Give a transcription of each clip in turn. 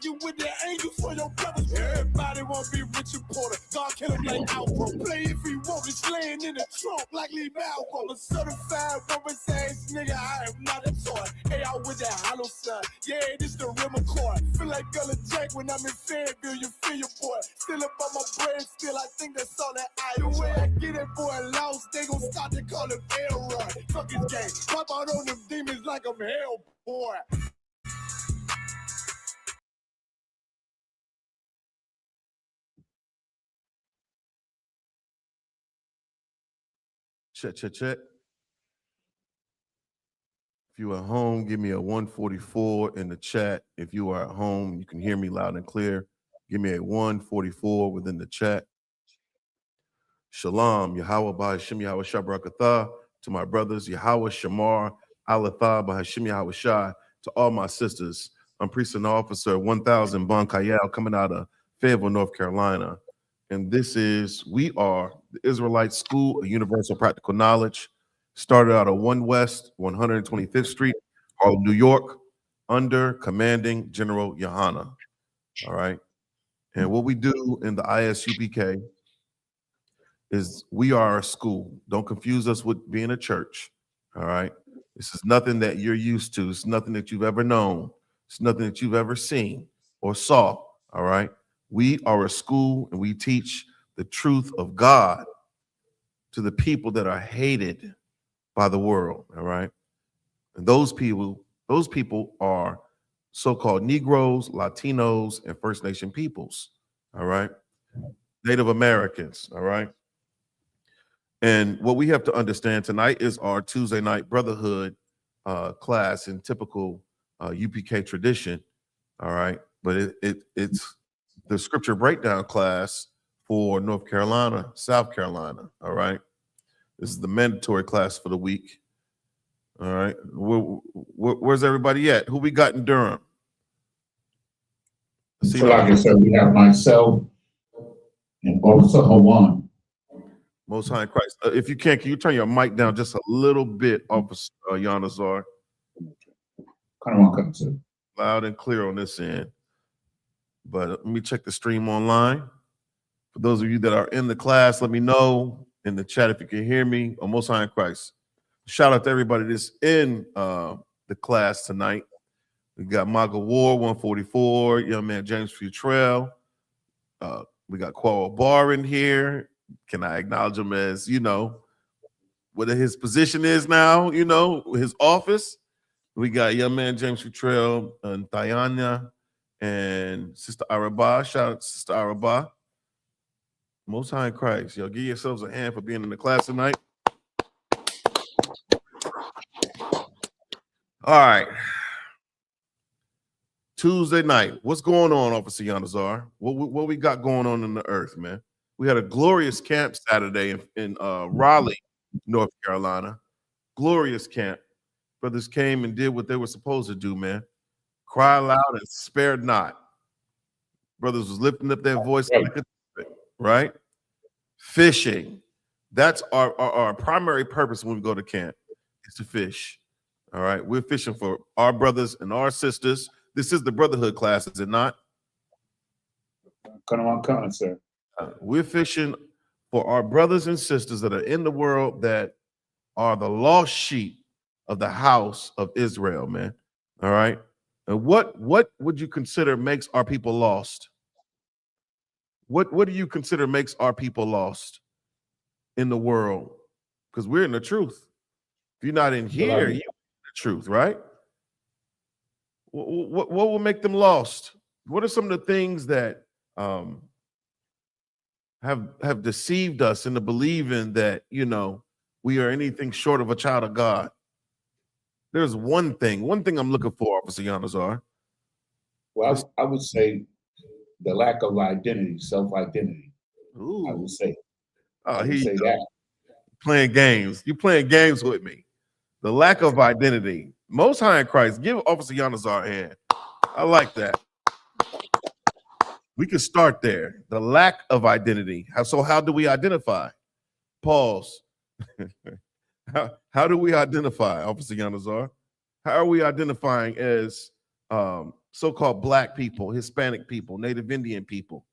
You with the angels for your brothers. Everybody want to be Richard Porter. God kill him like Alpha. Play if he want. It's laying in the trunk like Lee Malcolm. A certified woman's ass nigga. I am not a toy. Hey, out with that hollow son. Yeah, this the rim accord. Feel like Gullah Jack when I'm in Fayetteville. You feel your boy. Still up on my bread. Still, I think that's all that I. The way I get it, boy, lost. They gon' start to call him Elroy. Fuck his game. Pop out on them demons like I'm hell, boy. Check. If you are at home, give me a 144 in the chat. If you are at home, you can hear me loud and clear. Give me a 144 within the chat. Shalom, Yahweh Ba'Hashem Yahweh Shabrakatha, to my brothers, Yahweh Shamar, Alatha Ba'Hashem Yahweh Shai, to all my sisters. I'm Priest and Officer 1000 Bon Kayal, coming out of Fayetteville, North Carolina. And we are the Israelite School of Universal Practical Knowledge. Started out of 1 West, 125th Street, Harlem, New York, under Commanding General Yohana. All right. And what we do in the ISUPK is we are a school. Don't confuse us with being a church. All right. This is nothing that you're used to. It's nothing that you've ever known. It's nothing that you've ever seen or saw. All right. We are a school and we teach the truth of God to the people that are hated by the world. All right. And those people are so-called Negroes, Latinos, and First Nation peoples. All right. Native Americans. All right. And what we have to understand tonight is our Tuesday night Brotherhood class in typical UPK tradition. All right. But it's the scripture breakdown class for North Carolina, South Carolina. All right. This is the mandatory class for the week. All right. Where's everybody at? Who we got in Durham? So like I said, we have myself and Officer Hawan. Most High in Christ. If you can you turn your mic down just a little bit, Officer Yanazar? Kind of want to loud and clear on this end. But let me check the stream online. For those of you that are in the class, let me know in the chat if you can hear me. On Most High in Christ. Shout out to everybody that's in the class tonight. We got Maga War 144, young man James Futrell. We got Qual Bar in here. Can I acknowledge him as, what his position is now, his office? We got young man James Futrell and Diana and Sister Araba. Shout out to Sister Araba. Most High in Christ. Y'all give yourselves a hand for being in the class tonight. All right. Tuesday night. What's going on, Officer Yanazar? What we got going on in the earth, man? We had a glorious camp Saturday in Raleigh, North Carolina. Glorious camp. Brothers came and did what they were supposed to do, man. Cry loud and spared not. Brothers was lifting up their voice, right? Fishing. That's our primary purpose when we go to camp, is to fish. All right. We're fishing for our brothers and our sisters. This is the Brotherhood class, is it not? Come on, sir. We're fishing for our brothers and sisters that are in the world that are the lost sheep of the house of Israel, man. All right. And what would you consider makes our people lost? What do you consider makes our people lost in the world? Because we're in the truth. If you're not in here, you're in the truth, right? What will make them lost? What are some of the things that have deceived us into believing that, we are anything short of a child of God? There's one thing I'm looking for, Officer Yanazar. Well, I would say the lack of identity, self-identity. Ooh. I would say. Oh, he that. Playing games. You playing games with me. The lack of identity. Most High in Christ. Give Officer Yanazar a hand. I like that. We can start there. The lack of identity. So how do we identify? Pause. How do we identify, Officer Yanazar? How are we identifying as so-called black people, Hispanic people, Native Indian people.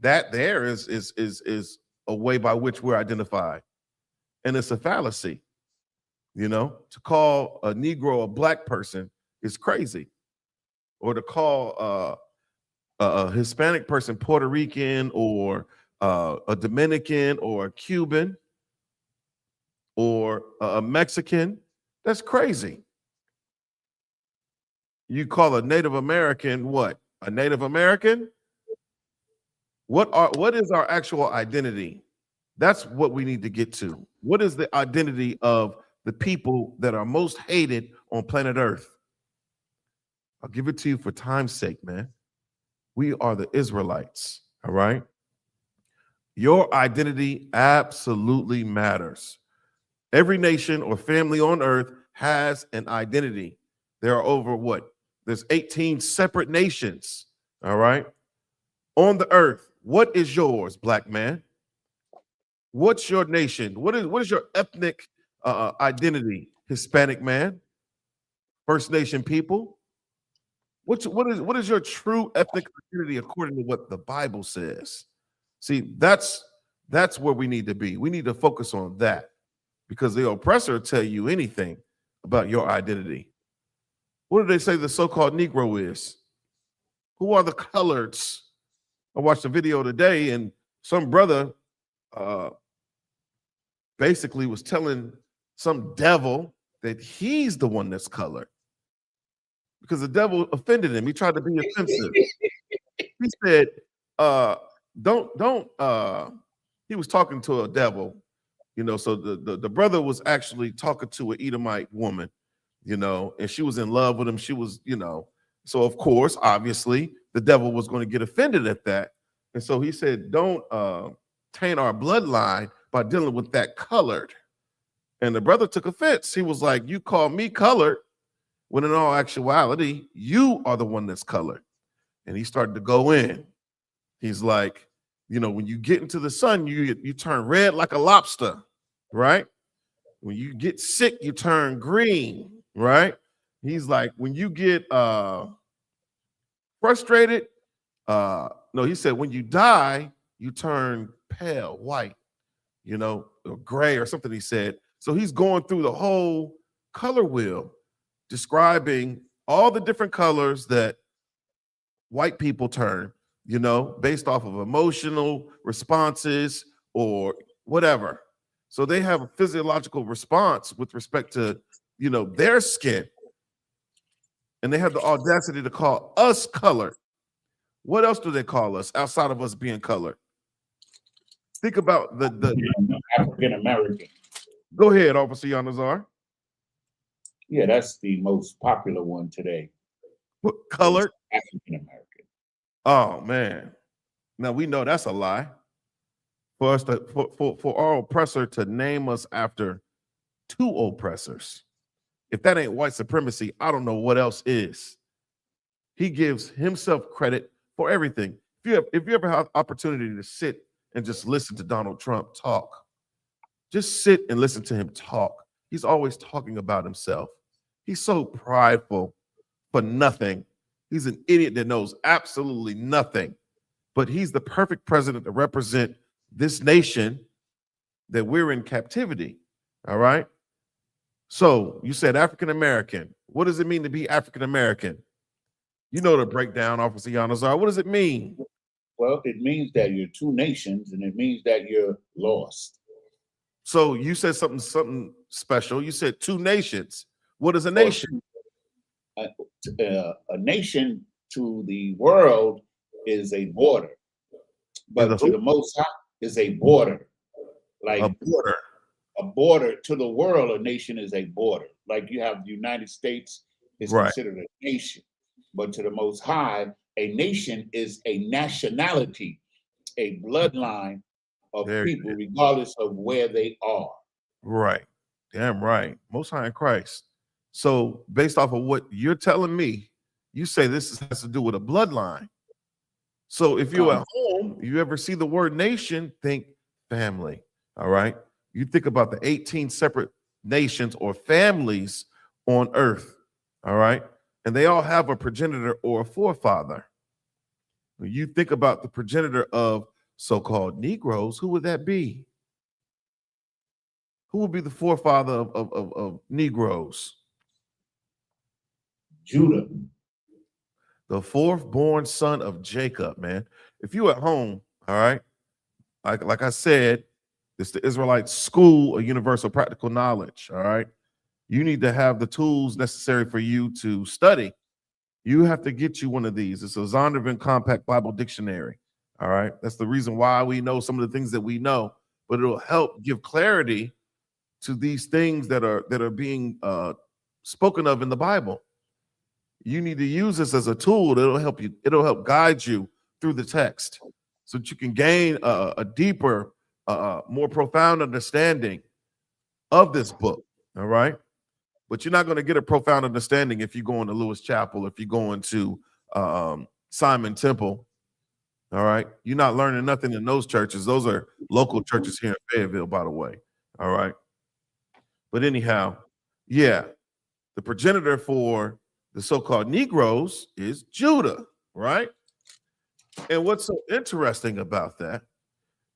That there is a way by which we're identified, and it's a fallacy. You know, to call a Negro a black person is crazy, or to call a Hispanic person Puerto Rican, or a Dominican, or a Cuban, or a Mexican. That's crazy. You call a Native American what? A Native American? What is our actual identity? That's what we need to get to. What is the identity of the people that are most hated on planet Earth? I'll give it to you for time's sake, man. We are the Israelites, all right? Your identity absolutely matters. Every nation or family on earth has an identity. There are over what? There's 18 separate nations, all right? On the earth, what is yours, black man? What's your nation? What is your ethnic identity? Hispanic man? First Nation people? What is your true ethnic identity according to what the Bible says? See, that's where we need to be. We need to focus on that, because the oppressor will tell you anything about your identity. What do they say the so-called Negro is? Who are the coloreds? I watched a video today, and some brother basically was telling some devil that he's the one that's colored, because the devil offended him. He tried to be offensive. He said, don't he was talking to a devil, you know. So the brother was actually talking to an Edomite woman, you know, and she was in love with him. She was, you know, so of course, obviously, the devil was going to get offended at that. And so he said, don't taint our bloodline by dealing with that colored. And the brother took offense. He was like, you call me colored, when in all actuality, you are the one that's colored. And he started to go in. He's like, you know, when you get into the sun, you turn red like a lobster, right? When you get sick, you turn green, right? He's like, when you get frustrated, no, he said, when you die, you turn pale, white, you know, or gray or something, he said. So he's going through the whole color wheel, describing all the different colors that white people turn, you know, based off of emotional responses or whatever. So they have a physiological response with respect to, you know, their skin. And they have the audacity to call us colored. What else do they call us outside of us being colored? Think about the African American. Go ahead, Officer Yanazar. Yeah, that's the most popular one today. What colored? African American. Oh man. Now we know that's a lie. For us to for our oppressor to name us after two oppressors. If that ain't white supremacy, I don't know what else is. He gives himself credit for everything. If you ever have opportunity to sit and just listen to Donald Trump talk, just sit and listen to him talk. He's always talking about himself. He's so prideful for nothing. He's an idiot that knows absolutely nothing. But he's the perfect president to represent this nation that we're in captivity. All right. So you said African American. What does it mean to be African American? You know the breakdown, Officer Yanazar. What does it mean? Well, it means that you're two nations, and it means that you're lost. So you said something special. You said two nations. What is a nation? A nation to the world is a border, but to the Most High is a border. Like a border. A border to the world, a nation is a border. Like you have the United States is considered a nation, but to the Most High, a nation is a nationality, a bloodline of people, regardless of where they are. Right. Damn right. Most High in Christ. So based off of what you're telling me, you say this has to do with a bloodline. So if you're at home, you ever see the word nation, think family. All right. You think about the 18 separate nations or families on earth. All right. and they all have a progenitor or a forefather. When you think about the progenitor of so-called Negroes, who would that be? Who would be the forefather of Negroes? Judah. The fourth born son of Jacob, man. If you at home, all right, like I said, it's the Israelite school of universal practical knowledge, all right? You need to have the tools necessary for you to study. You have to get you one of these. It's a Zondervan Compact Bible Dictionary, all right? That's the reason why we know some of the things that we know, but it'll help give clarity to these things that are being spoken of in the Bible. You need to use this as a tool that'll help you. It'll help guide you through the text so that you can gain a deeper, more profound understanding of this book. All right. But you're not going to get a profound understanding if you go into Lewis Chapel, if you go into Simon Temple. All right. You're not learning nothing in those churches. Those are local churches here in Fayetteville, by the way. All right. But anyhow, yeah, the progenitor for the so-called Negroes is Judah, right? And what's so interesting about that,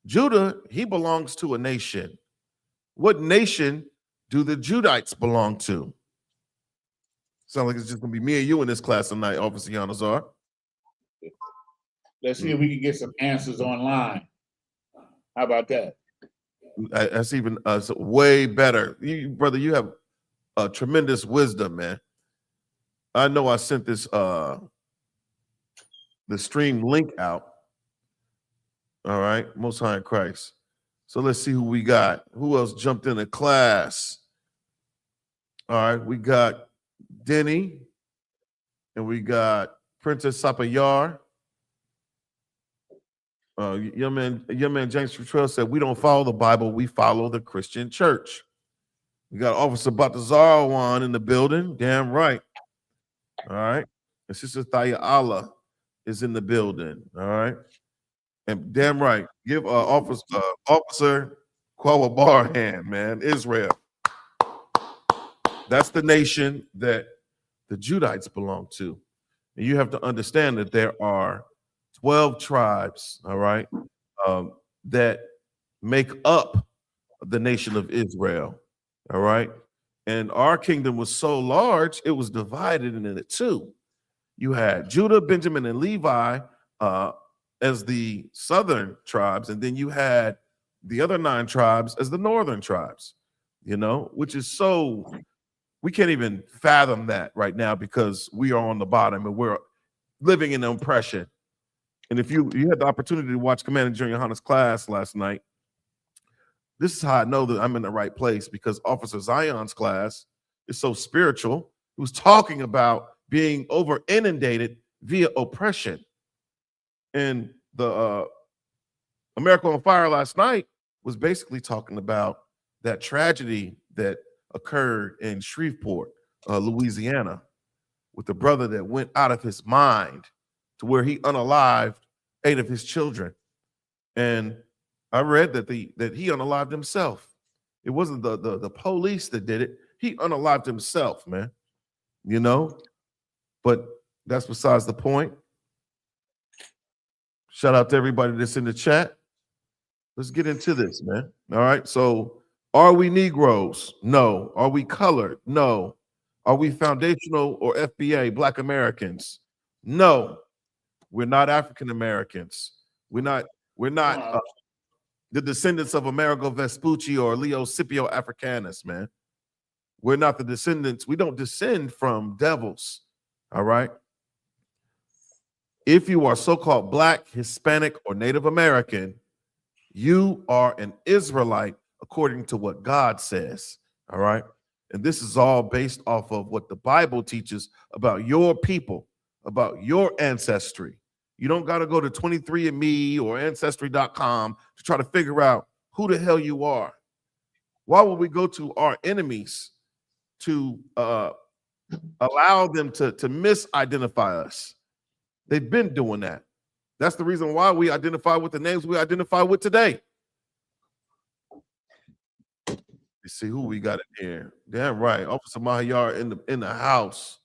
Judah, he belongs to a nation. What nation do the Judites belong to? Sound like it's just gonna be me and you in this class tonight, Officer Yanazar. Let's see if we can get some answers online. How about that? That's even way better. Brother, you have tremendous wisdom, man. I know I sent this the stream link out. All right, Most High in Christ. So let's see who we got. Who else jumped into class? All right, we got Denny, and we got Princess Sapayar. Young man James Futrell said, we don't follow the Bible, we follow the Christian church. We got Officer Batazarawan in the building. Damn right. All right. And Sister Thaya Allah is in the building. All right. And damn right. Give Officer Kwawa a hand, man. Israel. That's the nation that the Judites belong to. And you have to understand that there are 12 tribes, all right, that make up the nation of Israel, all right? And our kingdom was so large, it was divided into two. You had Judah, Benjamin, and Levi as the southern tribes, and then you had the other 9 tribes as the northern tribes, you know, which is so, we can't even fathom that right now because we are on the bottom and we're living in oppression. And if you had the opportunity to watch Commander Junior Johanna's class last night, this is how I know that I'm in the right place, because Officer Zion's class is so spiritual. He was talking about being over inundated via oppression. And the America on Fire last night was basically talking about that tragedy that occurred in Shreveport, Louisiana, with the brother that went out of his mind to where he unalived 8 of his children. And I read that he unalived himself. It wasn't the police that did it. He unalived himself, man. You know? But that's besides the point. Shout out to everybody that's in the chat. Let's get into this, man. All right. So are we Negroes? No. Are we colored? No. Are we foundational or FBA, Black Americans? No. We're not African Americans. We're not the descendants of Amerigo Vespucci or Leo Scipio Africanus, man. We're not the descendants. We don't descend from devils. All right. If you are so-called Black, Hispanic, or Native American, you are an Israelite according to what God says. All right. And this is all based off of what the Bible teaches about your people, about your ancestry. You don't got to go to 23andMe or Ancestry.com to try to figure out who the hell you are. Why would we go to our enemies to allow them to misidentify us? They've been doing that. That's the reason why we identify with the names we identify with today. You see who we got in here. Damn right. Officer Mahayar in the house.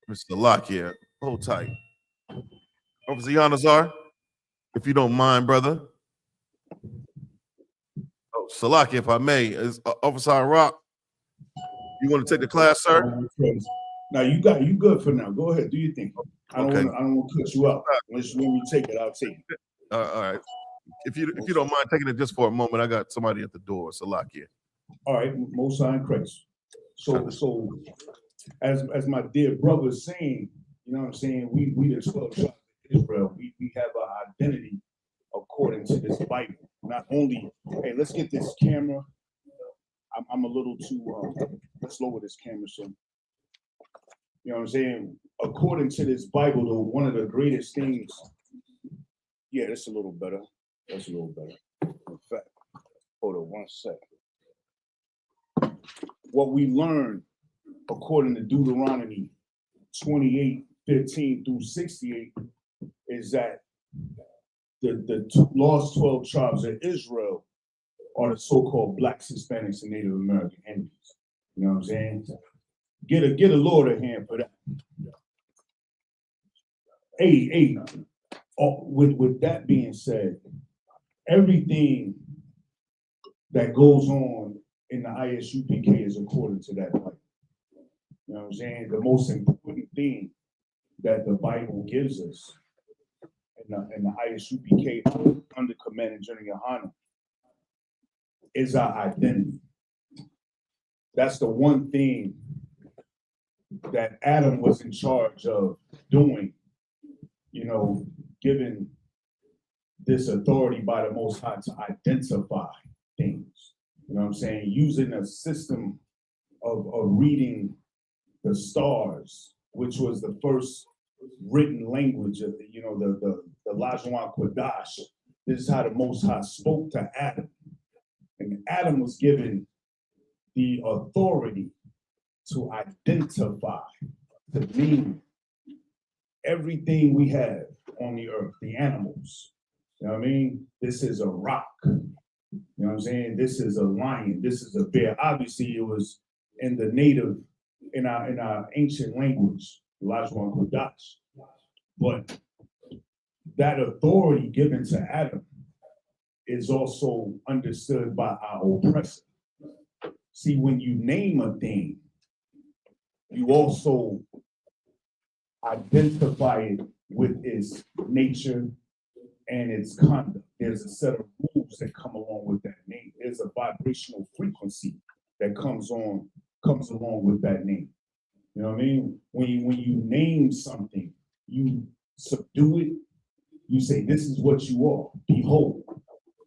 Mr. Lockyer, hold tight. Officer Yanazar, if you don't mind, brother. Oh, Salaki, if I may, is Officer Rock, you want to take the class, sir? Now you good for now. Go ahead, do your thing. I don't Okay. want to cut you out. Unless you want me to take it, I'll take it. All right. If you don't mind taking it just for a moment, I got somebody at the door. Salaki. All right, Most High in Christ. So as my dear brother is saying, you know what I'm saying, we the 12 tribes of Israel, we have our identity according to this Bible. Not only, hey, let's get this camera. I'm a little too let's lower this camera so you know what I'm saying. According to this Bible, though, one of the greatest things, yeah, that's a little better. That's a little better. In fact, hold on 1 second. What we learn according to Deuteronomy 28:15 through 68 is that the lost 12 tribes of Israel are the so-called Blacks, Hispanics, and Native American Indians. You know what I'm saying? Get a Lord a hand for that. Hey, with that being said, everything that goes on in the Isupk is according to that Bible. You know what I'm saying? The most important thing that the Bible gives us in the Isupk under command and General Yohanan is our identity. That's the one thing that Adam was in charge of doing, you know, given this authority by the Most High to identify things. You know what I'm saying? Using a system of reading the stars, which was the first written language of, you know, the Lajwan Kodash. This is how the Most High spoke to Adam. And Adam was given the authority to identify, to mean everything we have on the earth, the animals. You know what I mean? This is a rock. You know what I'm saying? This is a lion. This is a bear. Obviously, it was in the native, in our ancient language, Lajwan Kodash. But that authority given to Adam is also understood by our oppressor. See, when you name a thing, you also identify it with its nature and its conduct. There's a set of rules that come along with that name. There's a vibrational frequency that comes along with that name. You know what I mean? When you name something, you subdue it. You say, this is what you are. Behold,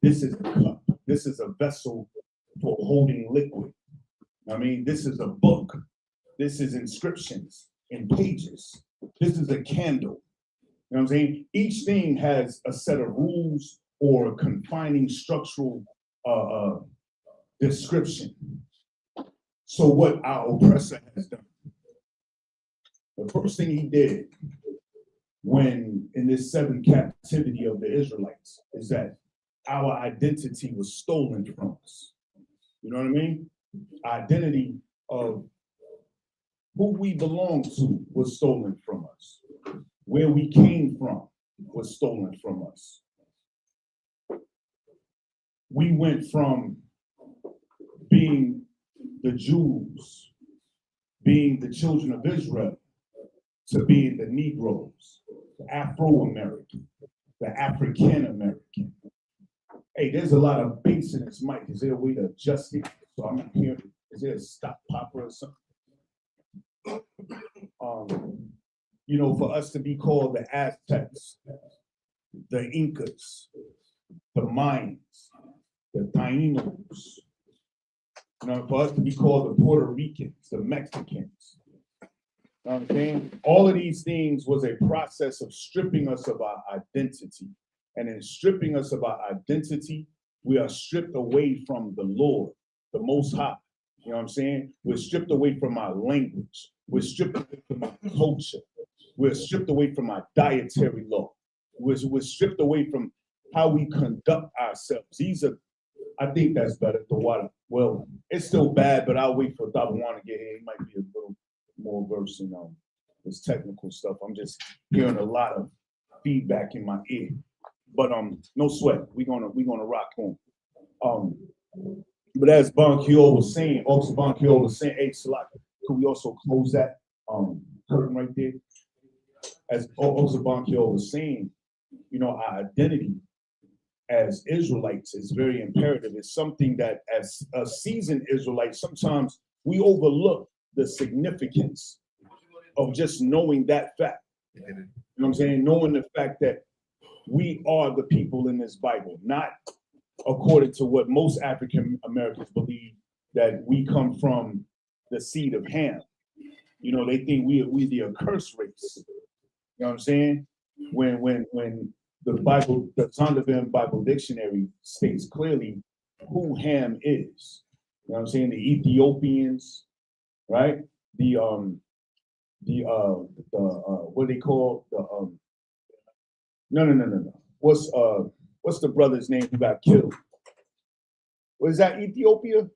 this is a cup. This is a vessel for holding liquid. I mean, this is a book. This is inscriptions in pages. This is a candle. You know what I'm saying? Each thing has a set of rules or a confining structural description. So what our oppressor has done, the first thing he did when in this seventh captivity of the Israelites is that our identity was stolen from us. You know what I mean? Identity of who we belong to was stolen from us. Where we came from was stolen from us. We went from being the Jews, being the children of Israel, to being the Negroes, the Afro-American, the African-American. Hey, there's a lot of bass in this mic. Is there a way to adjust it? So I'm not hearing. Is there a stop popper or something? You know, for us to be called the Aztecs, the Incas, the Mayans, the Tainos, you know, for us to be called the Puerto Ricans, the Mexicans. You know what I'm saying? All of these things was a process of stripping us of our identity. And in stripping us of our identity, we are stripped away from the Lord, the Most High. You know what I'm saying? We're stripped away from our language. We're stripped away from our culture. We're stripped away from our dietary law. We're stripped away from how we conduct ourselves. These are, I think that's better. The water. Well, it's still bad, but I'll wait for Dabawan to get here. He might be a little more versed in this technical stuff. I'm just hearing a lot of feedback in my ear. But no sweat. We're gonna rock on. But as Bankiol was saying, Officer Bankiol was saying, hey, Salak, could we also close that curtain right there? As Officer Bankiol was saying, you know, our identity as Israelites is very imperative. It's something that as a seasoned Israelite, sometimes we overlook the significance of just knowing that fact. You know what I'm saying? Knowing the fact that we are the people in this Bible, not according to what most African Americans believe, that we come from the seed of Ham. You know, they think we the accursed race. You know what I'm saying? When the Bible, the Zondervan Bible Dictionary states clearly who Ham is. You know what I'm saying? The Ethiopians, right? What they call the no. What's the brother's name who got killed? What is that? Ethiopia?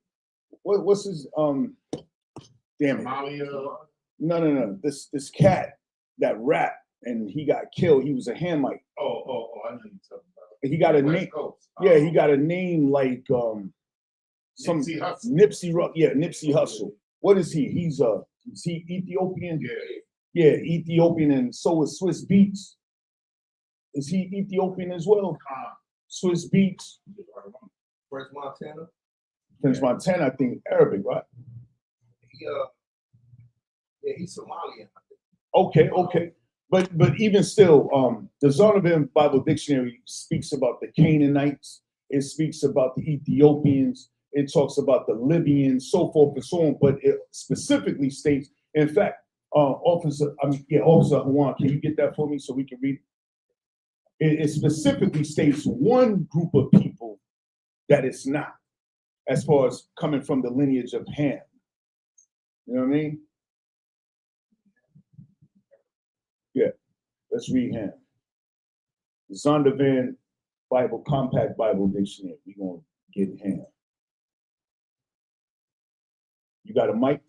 What's his damn it? No. This cat that rap and he got killed. He was a Hamite. I know you're talking about. He got a name. Yeah, he got a name like some Nipsey Hussle. What is he? Is he Ethiopian? Yeah, Ethiopian, and so is Swiss Beats. Is he Ethiopian as well? Swiss Beats. French Montana. French Montana, I think Arabic, right? He's Somalian. Okay. But even still, the Zondervan Bible Dictionary speaks about the Canaanites. It speaks about the Ethiopians. It talks about the Libyans, so forth and so on. But it specifically states, in fact, Officer Juan, can you get that for me so we can read it? It specifically states one group of people that it's not, as far as coming from the lineage of Ham. You know what I mean? Yeah, let's read Ham. Zondervan Bible, Compact Bible Dictionary. We're going to get Ham. You got a mic?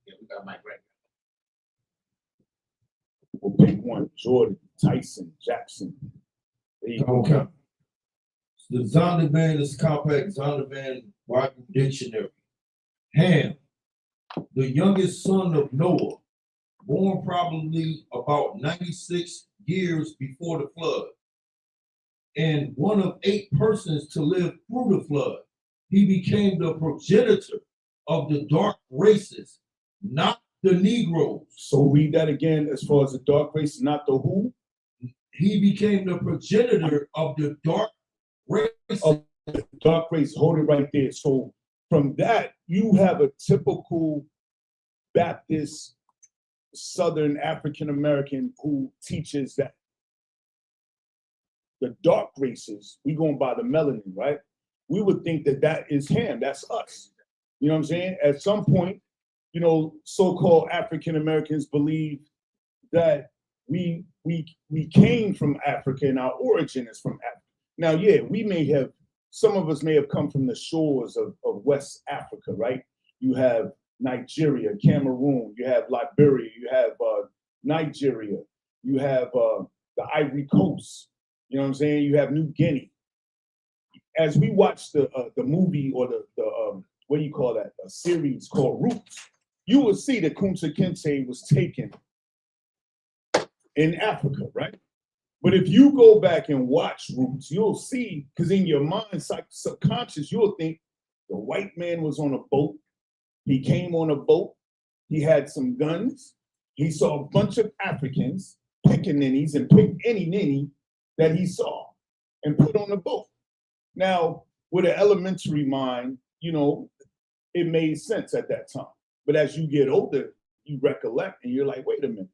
Yeah, we got a mic right now. We'll pick one. Jordan, Tyson, Jackson. There you go. Okay. The Zondervan is Compact Zondervan Bible Dictionary. Ham, the youngest son of Noah, born probably about 96 years before the flood, and one of 8 persons to live through the flood. He became the progenitor of the dark races, not the Negroes. So read that again, as far as the dark race, not the who? He became the progenitor of the dark races. Of the dark race, hold it right there. So from that, you have a typical Baptist Southern African American who teaches that the dark races, we going by the melanin, right? We would think that that is Ham, that's us. You know what I'm saying? At some point, you know, so-called African Americans believe that we came from Africa and our origin is from Africa. Now, yeah, some of us may have come from the shores of West Africa, right? You have Nigeria, Cameroon, you have Liberia, you have Nigeria, you have the Ivory Coast, you know what I'm saying? You have New Guinea. As we watch the movie or the what do you call that? A series called Roots, you will see that Kunta Kinte was taken in Africa, right? But if you go back and watch Roots, you'll see, because in your mind, subconscious, you'll think the white man was on a boat. He came on a boat. He had some guns. He saw a bunch of Africans, pickaninnies, and picked any ninny that he saw and put on the boat. Now, with an elementary mind, you know, it made sense at that time. But as you get older, you recollect and you're like, wait a minute.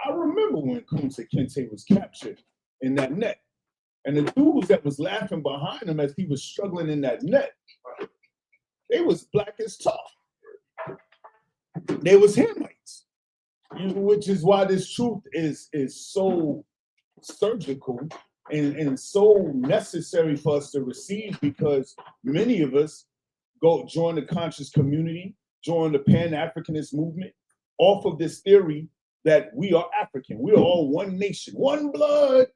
I remember when Kunta Kinte was captured in that net. And the dudes that was laughing behind him as he was struggling in that net, they was black as tar. They was Hamites, which is why this truth is so surgical and so necessary for us to receive, because many of us go join the conscious community, join the Pan-Africanist movement off of this theory that we are African. We are all one nation, one blood.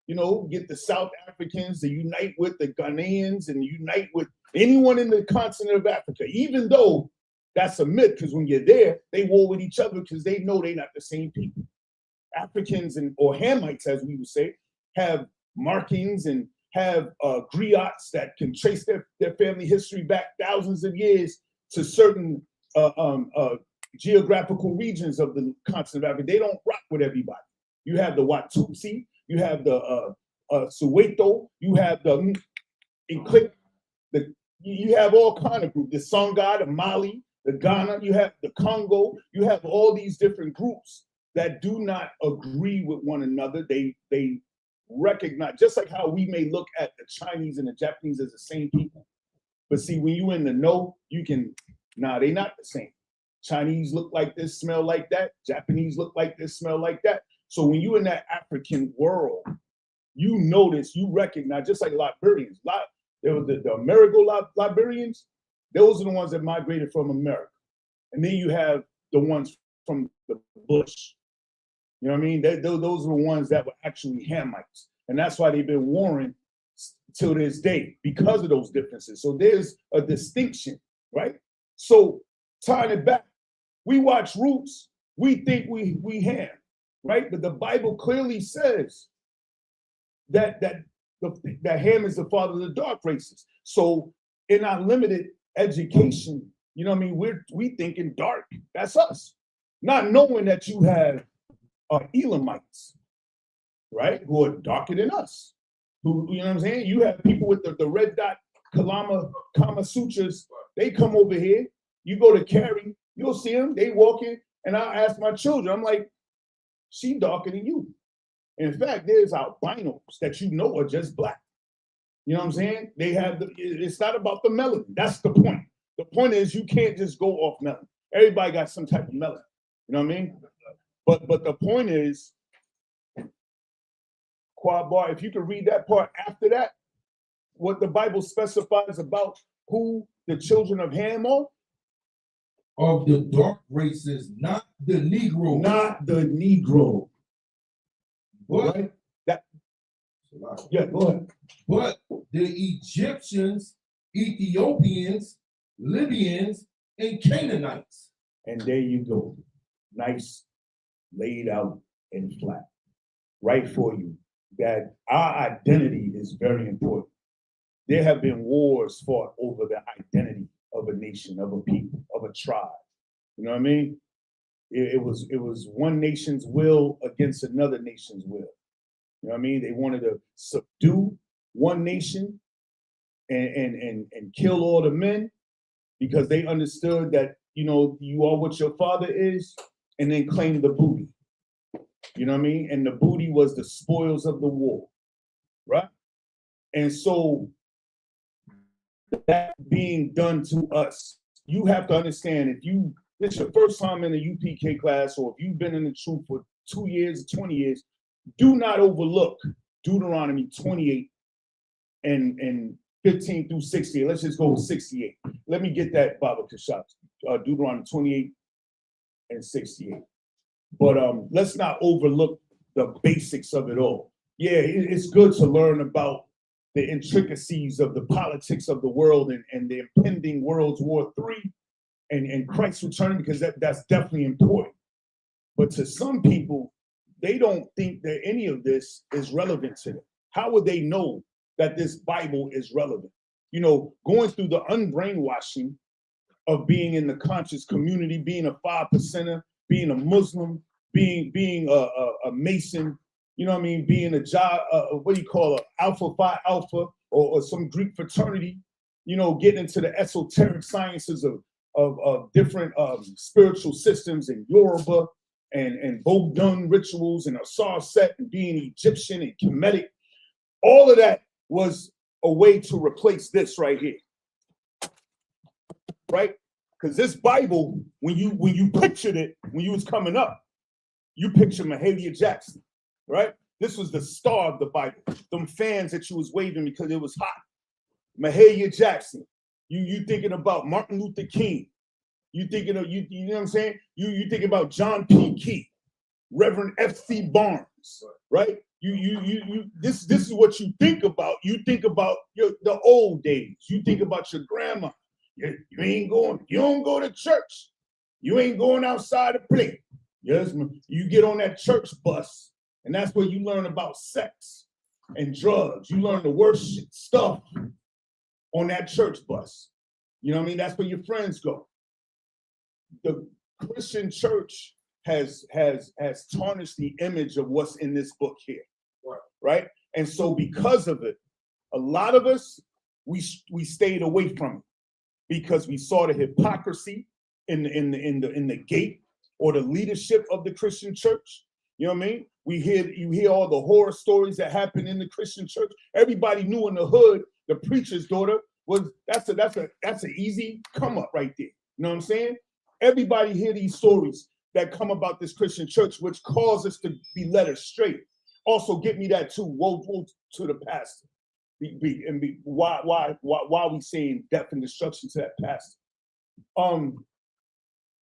You know, get the South Africans to unite with the Ghanaians and unite with anyone in the continent of Africa, even though that's a myth, because when you're there, they war with each other because they know they're not the same people. Africans or Hamites, as we would say, have markings and have griots that can trace their family history back thousands of years to certain geographical regions of the continent of Africa. They don't rock with everybody. You have the Watutsi, you have the Soweto, you have the you have all kind of groups. The Songhai, the Mali, the Ghana, you have the Congo, you have all these different groups that do not agree with one another. They recognize, just like how we may look at the Chinese and the Japanese as the same people. But see, when you in the know, you can, they're not the same. Chinese look like this, smell like that. Japanese look like this, smell like that. So when you in that African world, you notice, you recognize, just like Liberians. There was the Amerigo Liberians. Those are the ones that migrated from America. And then you have the ones from the bush. You know what I mean? Those are the ones that were actually Hamites. And that's why they've been warring till this day, because of those differences. So there's a distinction, right? So tying it back, we watch Roots, we think we Ham, right? But the Bible clearly says that Ham is the father of the dark races. So in our limited education, you know what I mean, we thinking dark, that's us. Not knowing that you have Elamites, right, who are darker than us. Who, you know what I'm saying? You have people with the red dot Kama Sutras, they come over here. You go to Cary, you'll see them, they walking, and I ask my children, I'm like, she darker than you. In fact, there's albinos that you know are just black. You know what I'm saying? They have it's not about the melanin. That's the point. The point is you can't just go off melanin. Everybody got some type of melanin. You know what I mean? But the point is, Quad Bar, if you can read that part after that, what the Bible specifies about who the children of Ham are. Of the dark races, not the Negro. Not the Negro. But, right? Yeah, go ahead. But the Egyptians, Ethiopians, Libyans, and Canaanites. And there you go. Nice, laid out and flat. Right for you. That our identity is very important. There have been wars fought over the identity of a nation, of a people, of a tribe. You know what I mean? It was one nation's will against another nation's will. You know what I mean? They wanted to subdue one nation and kill all the men because they understood that, you know, you are what your father is, and then claim the booty. You know what I mean? And the booty was the spoils of the war, right? And so that being done to us, you have to understand, if it's your first time in a UPK class, or if you've been in the truth for 2 years, 20 years, do not overlook Deuteronomy 28 and 15 through 68. Let's just go with 68. Let me get that, Baba Kashat, Deuteronomy 28 and 68. But let's not overlook the basics of it all. Yeah, it's good to learn about the intricacies of the politics of the world and the impending World War III and Christ's return, because that's definitely important. But to some people, they don't think that any of this is relevant to them. How would they know that this Bible is relevant? You know, going through the unbrainwashing of being in the conscious community, being a 5%er, being a Muslim, being a Mason, you know what I mean, being a what do you call it, Alpha Phi Alpha, or some Greek fraternity, you know, getting into the esoteric sciences of different spiritual systems in Yoruba and Vodun rituals and Asar Set and being Egyptian and Kemetic. All of that was a way to replace this right here, right? Because this Bible, when you pictured it, when you was coming up, you picture Mahalia Jackson, right? This was the star of the Bible. Them fans that you was waving because it was hot. Mahalia Jackson. You thinking about Martin Luther King. You thinking of you know what I'm saying? You thinking about John P. Key. Reverend F.C. Barnes, right? This is what you think about. You think about the old days. You think about your grandma. You don't go to church. You ain't going outside to play. Yes, you get on that church bus, and that's where you learn about sex and drugs. You learn the worst stuff on that church bus. You know what I mean? That's where your friends go. The Christian church has tarnished the image of what's in this book here, right? And so because of it, a lot of us we stayed away from it because we saw the hypocrisy in the gate or the leadership of the Christian church. You know what I mean? You hear all the horror stories that happen in the Christian church. Everybody knew in the hood the preacher's daughter was that's an easy come up right there. You know what I'm saying? Everybody hear these stories that come about this Christian church, which cause us to be led astray. Also, get me that too. Woe to the pastor. Why we saying death and destruction to that pastor?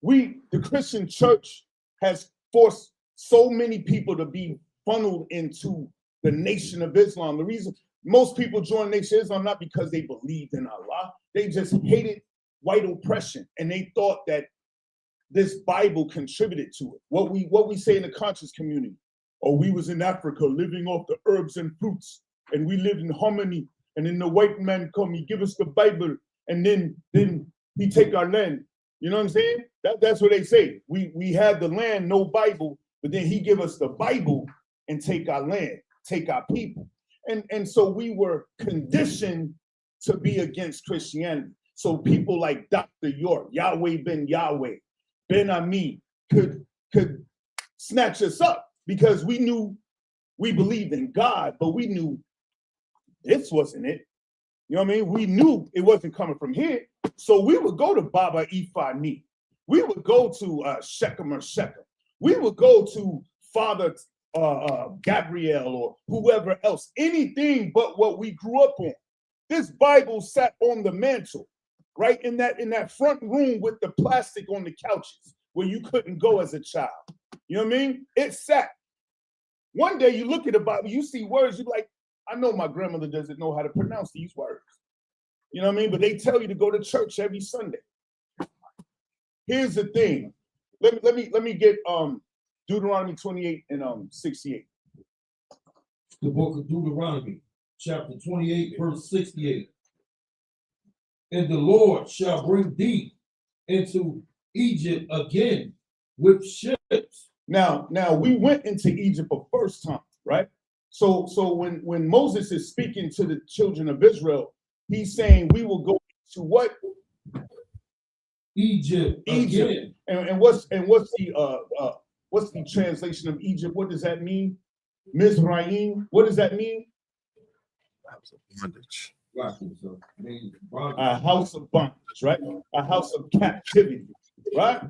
The Christian church has forced so many people to be funneled into the Nation of Islam. The reason most people join Nation of Islam not because they believed in Allah, they just hated white oppression, and they thought that this Bible contributed to it. What we say in the conscious community, we was in Africa living off the herbs and fruits, and we lived in harmony, and then the white man come, he give us the Bible, and then he take our land. You know what I'm saying? That's what they say. We had the land, no Bible, but then he give us the Bible and take our land, take our people. And so we were conditioned to be against Christianity. So people like Dr. York, Yahweh Ben Yahweh, Ben Ami could snatch us up because we knew we believed in God, but we knew this wasn't it. You know what I mean? We knew it wasn't coming from here. So we would go to Baba Ifani. We would go to Shechem or Shechem. We would go to Father Gabriel or whoever else, anything but what we grew up on. This Bible sat on the mantle, right? In that front room with the plastic on the couches where you couldn't go as a child. You know what I mean? It sat. One day you look at the Bible, you see words, you're like, I know my grandmother doesn't know how to pronounce these words. You know what I mean? But they tell you to go to church every Sunday. Here's the thing. Let me get Deuteronomy 28 and 68. The book of Deuteronomy, chapter 28, verse 68. And the Lord shall bring thee into Egypt again with ships. Now we went into Egypt a first time, right? So when Moses is speaking to the children of Israel, he's saying we will go to what? Egypt. Again. And what's the translation of Egypt? What does that mean? Mizraim. What does that mean? House of bondage. A house of bondage, right? A house of captivity, right?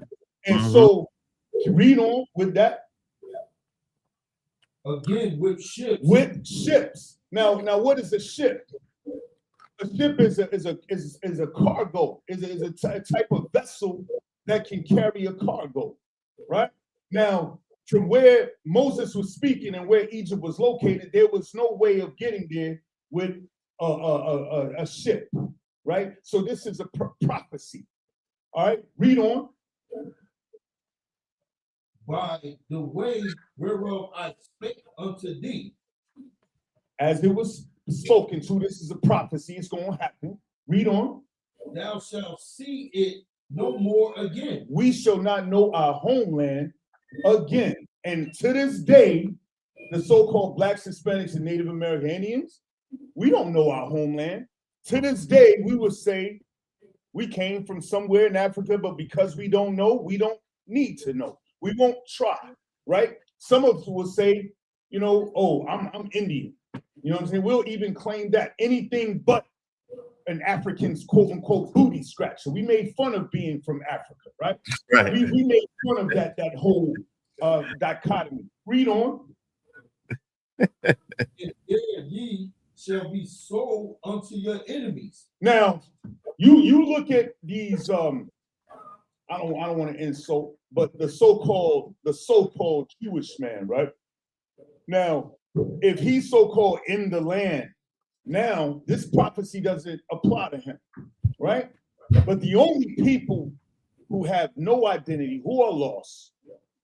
And so read on with that. Again, with ships. With ships. Now, what is a ship? A ship is a cargo. Is a type of vessel that can carry a cargo, right? Now, from where Moses was speaking and where Egypt was located, there was no way of getting there with a ship, right? So this is a prophecy. All right, read on. By the way whereof I spake unto thee. As it was spoken to, this is a prophecy, it's going to happen. Read on. Thou shalt see it no more again. We shall not know our homeland again. And to this day, the so-called Blacks, Hispanics, and Native American Indians, we don't know our homeland. To this day, we would say we came from somewhere in Africa, but because we don't know, we don't need to know. We won't try, right? Some of us will say, you know, oh, I'm Indian. You know what I'm saying? We'll even claim that anything but an African's quote unquote booty scratcher. We made fun of being from Africa, right? Right. We made fun of that whole dichotomy. Read on. And there ye shall be sold unto your enemies. Now, you look at these I don't want to insult, but the so-called Jewish man, right? Now, if he's so-called in the land, now this prophecy doesn't apply to him, right? But the only people who have no identity, who are lost,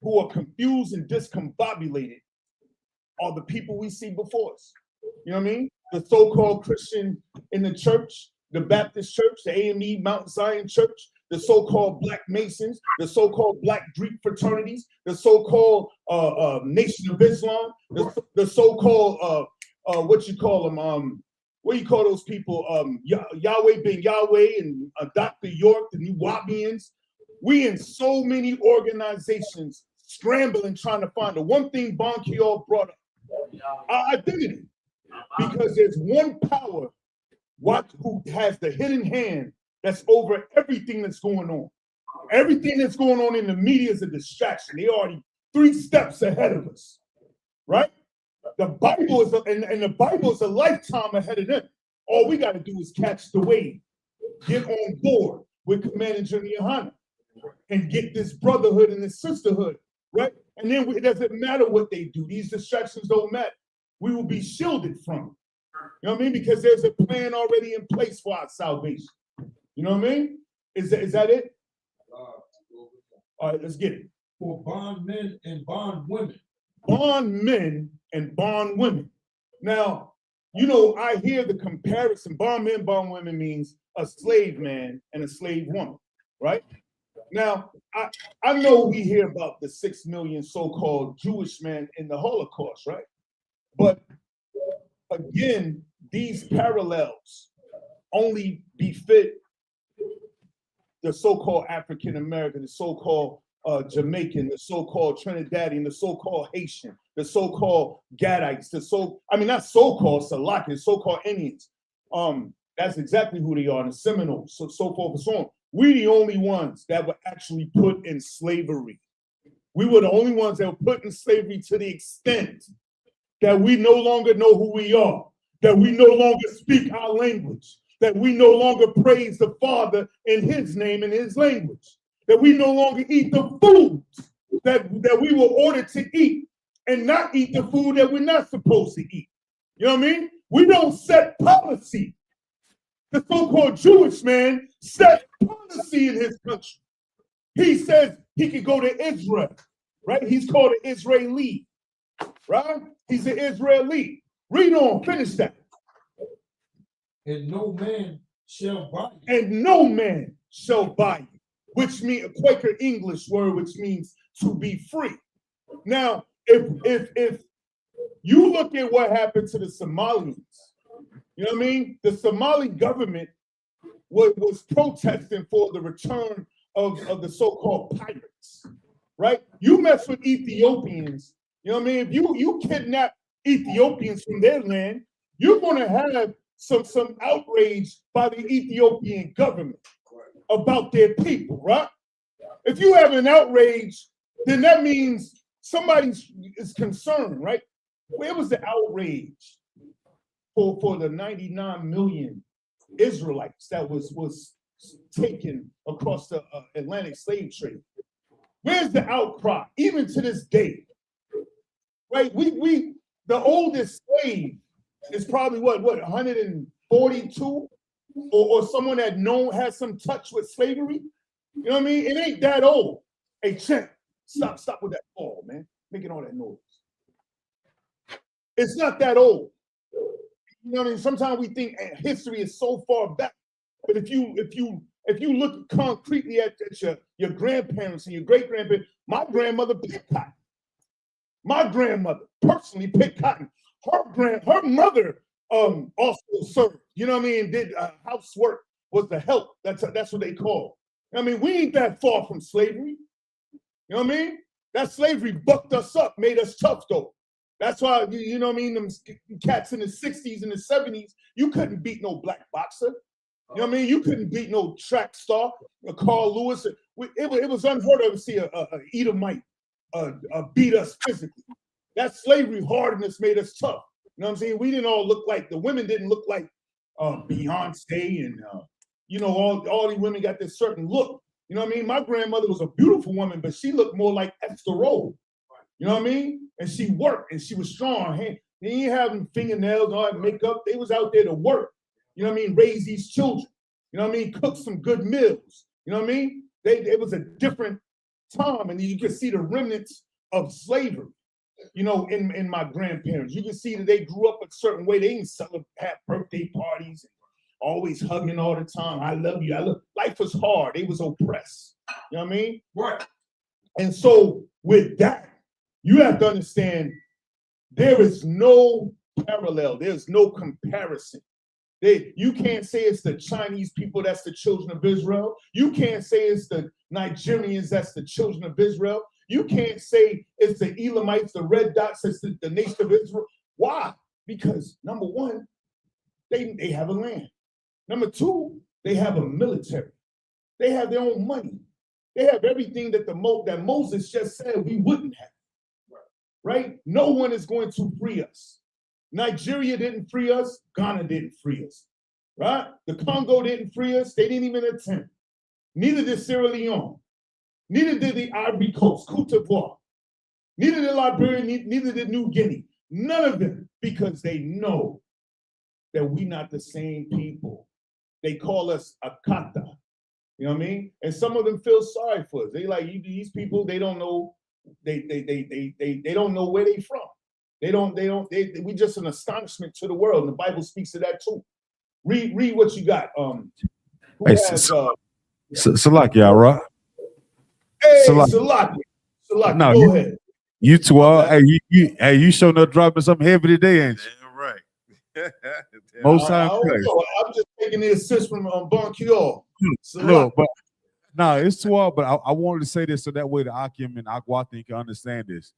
who are confused and discombobulated, are the people we see before us. You know what I mean? The so-called Christian in the church, the Baptist church, the AME Mount Zion church, the so-called Black Masons, the so-called Black Greek fraternities, the so-called Nation of Islam, the so-called what you call them? What do you call those people? Yahweh Ben Yahweh and Dr. York, the New Wabians. We in so many organizations scrambling, trying to find the one thing Bon Kiol brought up, our identity. Because there's one power who has the hidden hand that's over everything that's going on. Everything that's going on in the media is a distraction. They're already 3 steps ahead of us, right? The Bible is the Bible is a lifetime ahead of them. All we got to do is catch the wave, get on board with Commander General Yohana, and get this brotherhood and this sisterhood, right? And then it doesn't matter what they do. These distractions don't matter. We will be shielded from it. You know what I mean? Because there's a plan already in place for our salvation. You know what I mean? Is that it? All right, let's get it. For bond men and bond women. Bond men and bond women. Now, you know, I hear the comparison. Bond men, bond women means a slave man and a slave woman, right? Now, I know we hear about the 6 million so-called Jewish men in the Holocaust, right? But again, these parallels only befit the so-called African American, the so-called Jamaican, the so-called Trinidadian, the so-called Haitian, the so-called Gadites, not so-called Salakas, so-called Indians. That's exactly who they are, the Seminoles, so forth and so on. We the only ones that were actually put in slavery. We were the only ones that were put in slavery to the extent that we no longer know who we are, that we no longer speak our language, that we no longer praise the Father in his name and his language, that we no longer eat the foods that we were ordered to eat and not eat the food that we're not supposed to eat. You know what I mean? We don't set policy. The so-called Jewish man set policy in his country. He says he can go to Israel, right? He's called an Israeli, right? He's an Israeli. Read on, finish that. And no man shall buy you. And no man shall buy you, which means a Quaker English word, which means to be free. Now, if you look at what happened to the Somalians, you know what I mean? The Somali government was protesting for the return of the so-called pirates, right? You mess with Ethiopians, you know what I mean? If you kidnap Ethiopians from their land, you're going to have some outrage by the Ethiopian government about their people, right? If you have an outrage, then that means somebody is concerned, right? Where was the outrage for the 99 million Israelites that was taken across the Atlantic slave trade? Where's the outcry? Even to this day, right? The oldest slave is probably what 142, or someone that has some touch with slavery. You know what I mean? It ain't that old. Hey, champ, stop with that ball, man, making all that noise. It's not that old. You know what I mean? Sometimes we think history is so far back, but if you look concretely at your grandparents and your great grandparents, my grandmother picked cotton. My grandmother personally picked cotton. Her mother also served. You know what I mean? Did housework, was the help. That's what they call. I mean, we ain't that far from slavery. You know what I mean? That slavery bucked us up, made us tough though. That's why, you know what I mean, them cats in the 60s and the 70s, you couldn't beat no black boxer. You know what I mean? You couldn't beat no track star, Carl Lewis. It was unheard of to see a Edomite beat us physically. That slavery hardness made us tough. You know what I'm saying? We didn't all look like, the women didn't look like Beyonce and, all these women got this certain look. You know what I mean? My grandmother was a beautiful woman, but she looked more like Esther Roll. You know what I mean? And she worked and she was strong. Hey, they ain't having fingernails, all that makeup. They was out there to work. You know what I mean? Raise these children. You know what I mean? Cook some good meals. You know what I mean? It was a different time, and you could see the remnants of slavery. You know, in my grandparents, you can see that they grew up a certain way. They didn't have birthday parties, always hugging all the time. I love you. Life was hard. They was oppressed. You know what I mean? Right. And so with that, you have to understand there is no parallel. There's no comparison. You can't say it's the Chinese people that's the children of Israel. You can't say it's the Nigerians that's the children of Israel. You can't say it's the Elamites, the red dots, that's the nation of Israel. Why? Because number one, they have a land. Number two, they have a military. They have their own money. They have everything that that Moses just said we wouldn't have. Right? No one is going to free us. Nigeria didn't free us. Ghana didn't free us. Right? The Congo didn't free us. They didn't even attempt. Neither did Sierra Leone. Neither did the Ivory Coast, Cote d'Ivoire. Neither did Liberia, neither did New Guinea. None of them, because they know that we're not the same people. They call us Akata. You know what I mean? And some of them feel sorry for us. They like, these people, they don't know, they don't know where they from. We just an astonishment to the world. And the Bible speaks to that too. Read what you got. Salakia, right? Hey, Salakia. No, go ahead. You two are. Hey, you showing up dropping something heavy today, ain't you? Yeah, right. Most times. I'm just taking the assist from Bonkior. Look, but no, it's too hard. But I wanted to say this so that way the Akim and Agwathin can understand this.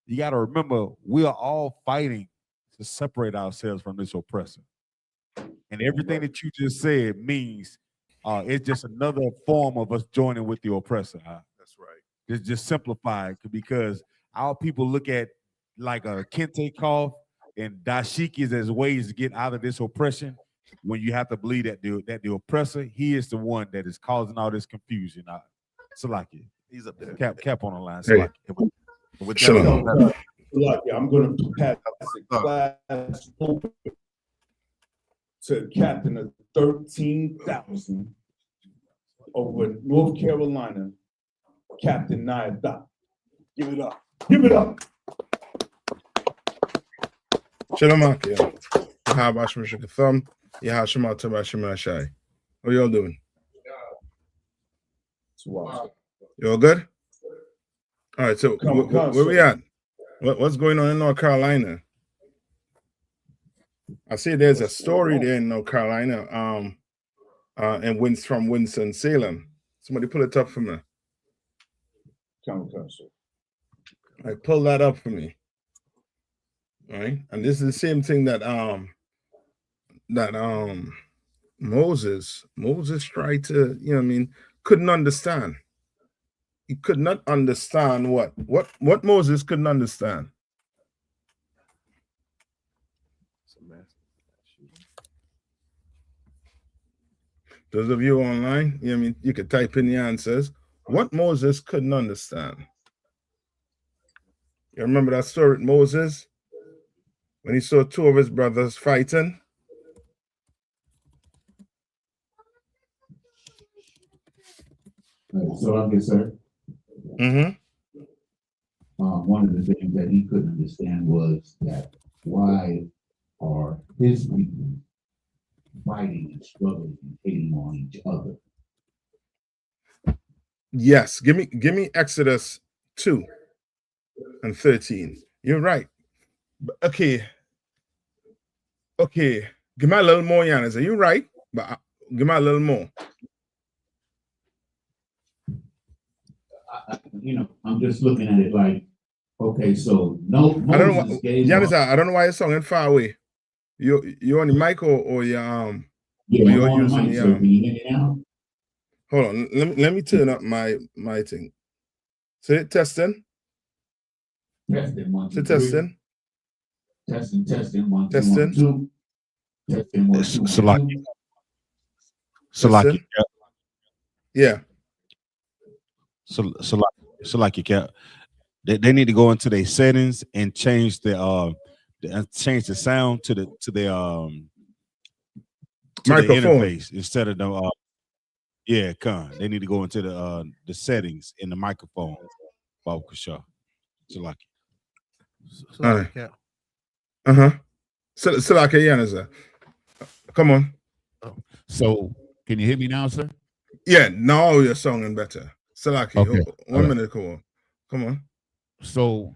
You got to remember, we are all fighting to separate ourselves from this oppressor. And everything that you just said means it's just another form of us joining with the oppressor. That's right. It's just simplified because our people look at like a kente cloth and dashikis as ways to get out of this oppression. When you have to believe that the oppressor, he is the one that is causing all this confusion. Salakia, he's up there. Cap on the line. Hey. Salakia, I'm going to pass the class open to Captain of 13,000 over North Carolina, Captain Nayada. Give it up. Give it up. Shalom, how about Shemashika Thumb? Yeah, Shema Taba Shema Shai. How y'all doing? You all good? All right, so where we at? What's going on in North Carolina? I see there's a story there in North Carolina, and from Winston-Salem. Somebody pull it up for me. All right, pull that up for me. All right, and this is the same thing that Moses tried to, you know what I mean, couldn't understand. He could not understand what Moses couldn't understand. Those of you online, you know what I mean, you could type in the answers. What Moses couldn't understand. You remember that story with Moses? When he saw two of his brothers fighting? So I'm good, sir. Mm-hmm. One of the things that he couldn't understand was that why are his people fighting and struggling and hating on each other? Yes, give me Exodus 2 and 13. You're right. Okay. Give me a little more, Yanis. You're right, but give me a little more. I'm just looking at it like, okay, so no. I don't know why, Yanis, I don't know why you're sounding far away. You on the mic or you Yeah, you're using the Can you hear me now? Hold on, let me turn up my thing. Say testing. Testing 1, 2, Say testing. Testing 1, 2, testing. 1, 2. Testing 1, 2, 1, 2. Salakia. Yeah. So like you can, they need to go into their settings and change change the sound to the Microphone. interface instead of the they need to go into the settings in the microphone. Bob Kashaw. So like So like a come on. So can you hear me now, sir? Yeah, now you're sounding better. Salaki, Okay. 1 minute, come on. So,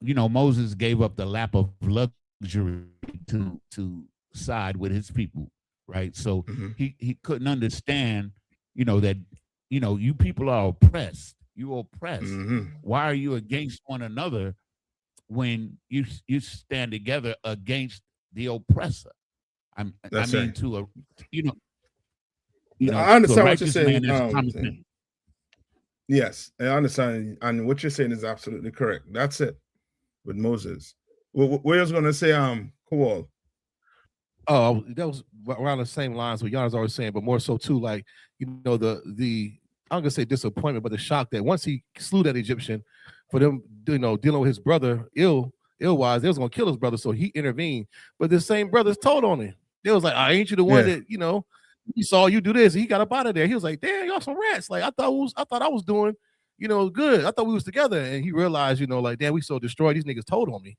you know, Moses gave up the lap of luxury to side with his people, right? So he couldn't understand, you know, that, you know, you people are oppressed. You're oppressed. Why are you against one another when you stand together against the oppressor? I mean, right. to a, you know, I understand what you're righteous saying. man, that's common sense. Yes, I understand, and what you're saying is absolutely correct. That's it with Moses. What was going to say, Kowal? Oh, that was around the same lines what y'all was always saying, but more so too, like, you know, the I'm gonna say disappointment, but the shock that once he slew that Egyptian, for them, you know, dealing with his brother ill-wise, they was gonna kill his brother, so he intervened. But the same brothers told on him. They was like, ain't you the one that, you know, he saw you do this, and he got up out of there. He was like, damn, y'all some rats. Like I thought I was doing, you know, good. I thought we was together. And he realized, you know, like, damn, we so destroyed. These niggas told on me.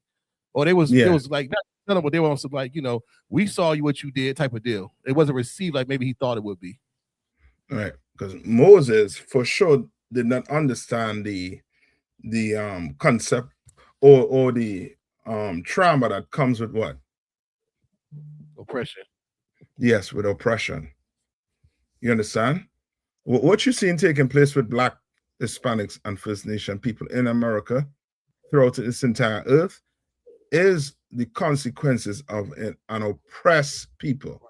Or it was like none of what they were on some, like, you know, we saw you what you did type of deal. It wasn't received like maybe he thought it would be. Right. Because Moses for sure did not understand the concept or the trauma that comes with what? Oppression. Yes, with oppression. You understand? What you're seeing taking place with Black, Hispanics, and First Nation people in America throughout this entire earth is the consequences of an oppressed people.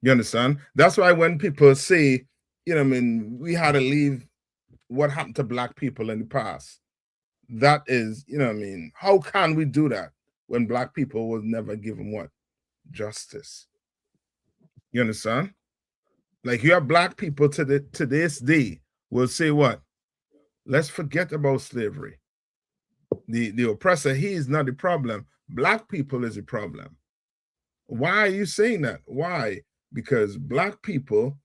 You understand? That's why when people say, you know, I mean, we had to leave what happened to Black people in the past. That is, you know what I mean, how can we do that when Black people was never given what? Justice. You understand? Like you have Black people to this day will say what? Let's forget about slavery. The oppressor, he is not the problem. Black people is the problem. Why are you saying that? Why? Because Black people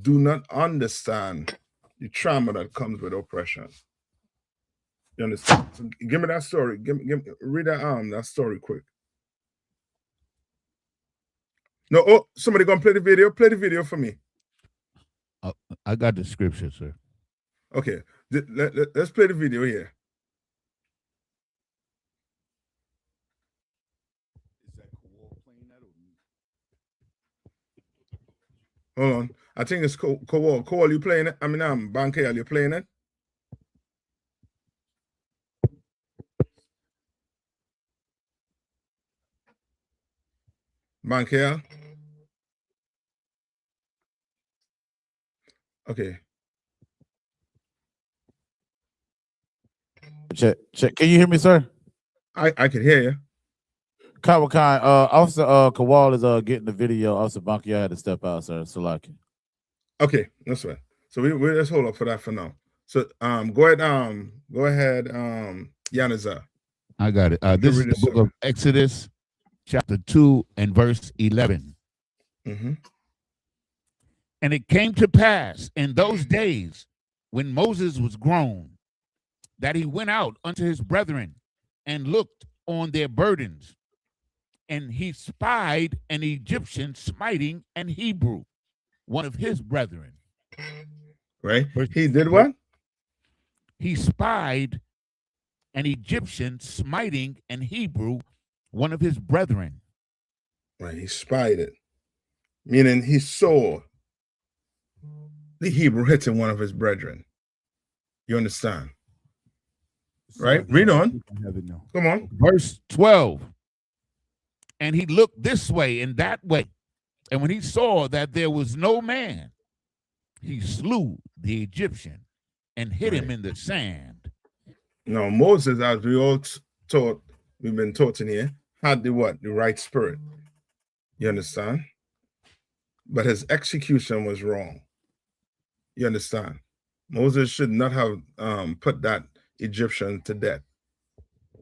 do not understand the trauma that comes with oppression. You understand? So give me that story. Read that story quick. No, somebody gonna play the video. Play the video for me. I got the scripture, sir. Okay, let's play the video here. Hold on. I think it's Kowal. Kowal, you playing it? I mean, Bankel, you playing it? Bankel? Okay. Check. Can you hear me, sir? I can hear you. Officer Kowal is getting the video. Officer Bankia had to step out, sir. Salaki. Okay, that's right. So we let's hold up for that for now. So go ahead, Yaniza. I got it. This is the book of Exodus, chapter 2 and verse 11. And it came to pass in those days when Moses was grown, that he went out unto his brethren and looked on their burdens, and he spied an Egyptian smiting an Hebrew, one of his brethren. Right? He did what? He spied an Egyptian smiting an Hebrew, one of his brethren. Right, he spied it. Meaning he saw the Hebrew hitting one of his brethren. You understand? Right? Read on. Come on. Verse 12. And he looked this way and that way. And when he saw that there was no man, he slew the Egyptian and hid him in the sand. Now, Moses, as we all taught, we've been taught in here, had the what? The right spirit. You understand? But his execution was wrong. You understand? Moses should not have put that Egyptian to death.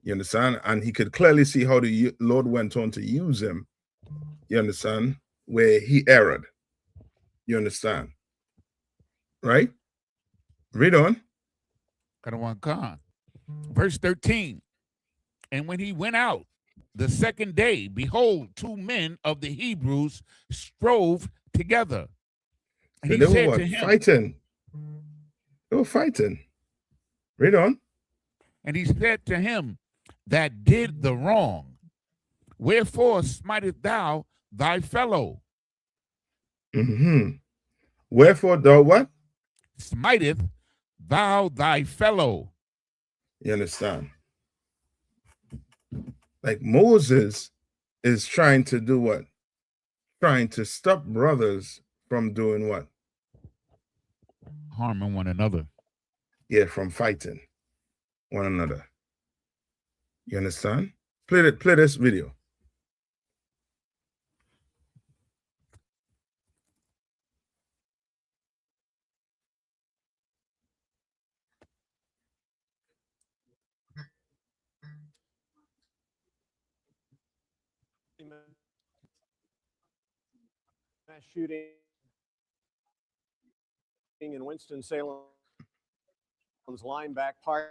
You understand? And he could clearly see how the Lord went on to use him. You understand? Where he erred. You understand? Right? Read on. Verse 13. And when he went out the second day, behold, 2 men of the Hebrews strove together. And he said to him, fighting. They were fighting. Read on. And he said to him that did the wrong, wherefore smitest thou thy fellow? Wherefore thou what? Smiteth thou thy fellow? You understand? Like Moses is trying to do what? Trying to stop brothers from doing what? Harming one another. Yeah, from fighting one another. You understand? Play this video. Mass shooting in Winston-Salem's Lineback Park.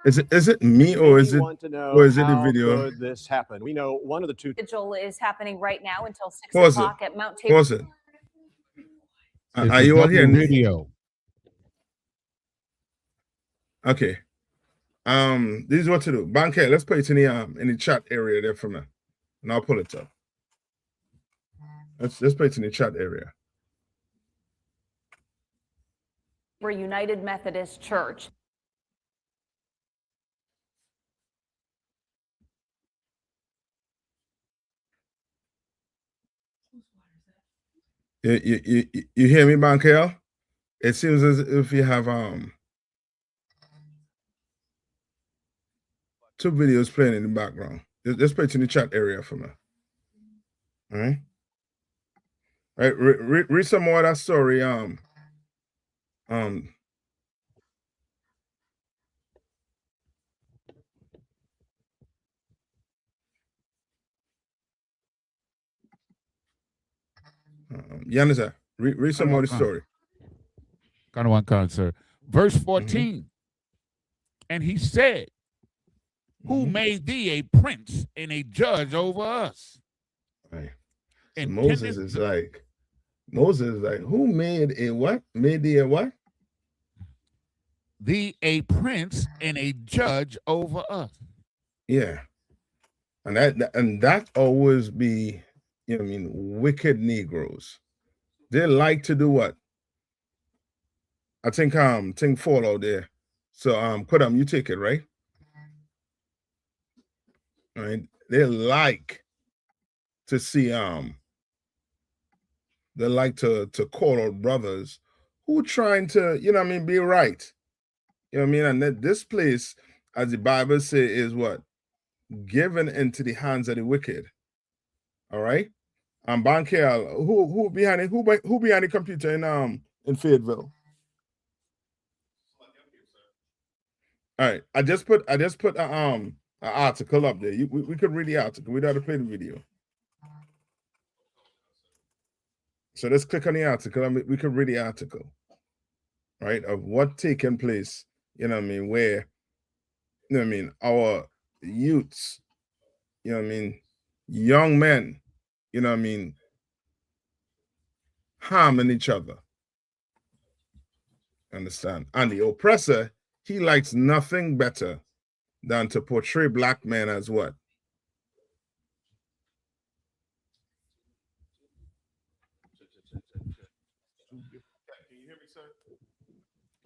Is it me or is it the video? Could this happen? We know one of the two. Vigil is happening right now until 6 Pause o'clock at Mount Tabor. Pause it. Are you all hearing video? Okay. This is what to do. Banker, let's put it in the chat area there for me, and I'll pull it up. Let's put it in the chat area. We're United Methodist Church. You hear me, Banker? It seems as if you have 2 videos playing in the background. Let's put it in the chat area for me. All right. All right. Read some more of that story. You understand? Read some more of the story. Sir. Verse 14. And he said, who made thee a prince and a judge over us? Right. So And Moses is like, who made a what? Made thee a what? Thee a prince and a judge over us. Yeah. And that always be, you know what I mean, wicked Negroes. They like to do what? I think fall out there. So Kodam, you take it, right? All right. They like to see they like to call out brothers who trying to, you know what I mean, be right. You know what I mean? And that this place, as the Bible says, is what? Given into the hands of the wicked. All right. Bankel, who behind it? Who behind the computer in Fayetteville? All right. I just put an article up there. We could read the article. We don't have to play the video. So let's click on the article. I mean, we could read the article, right, of what taking place. You know what I mean? Where, you know what I mean, our youths, you know what I mean, young men, you know what I mean, harming each other. Understand? And the oppressor, he likes nothing better than to portray black men as what?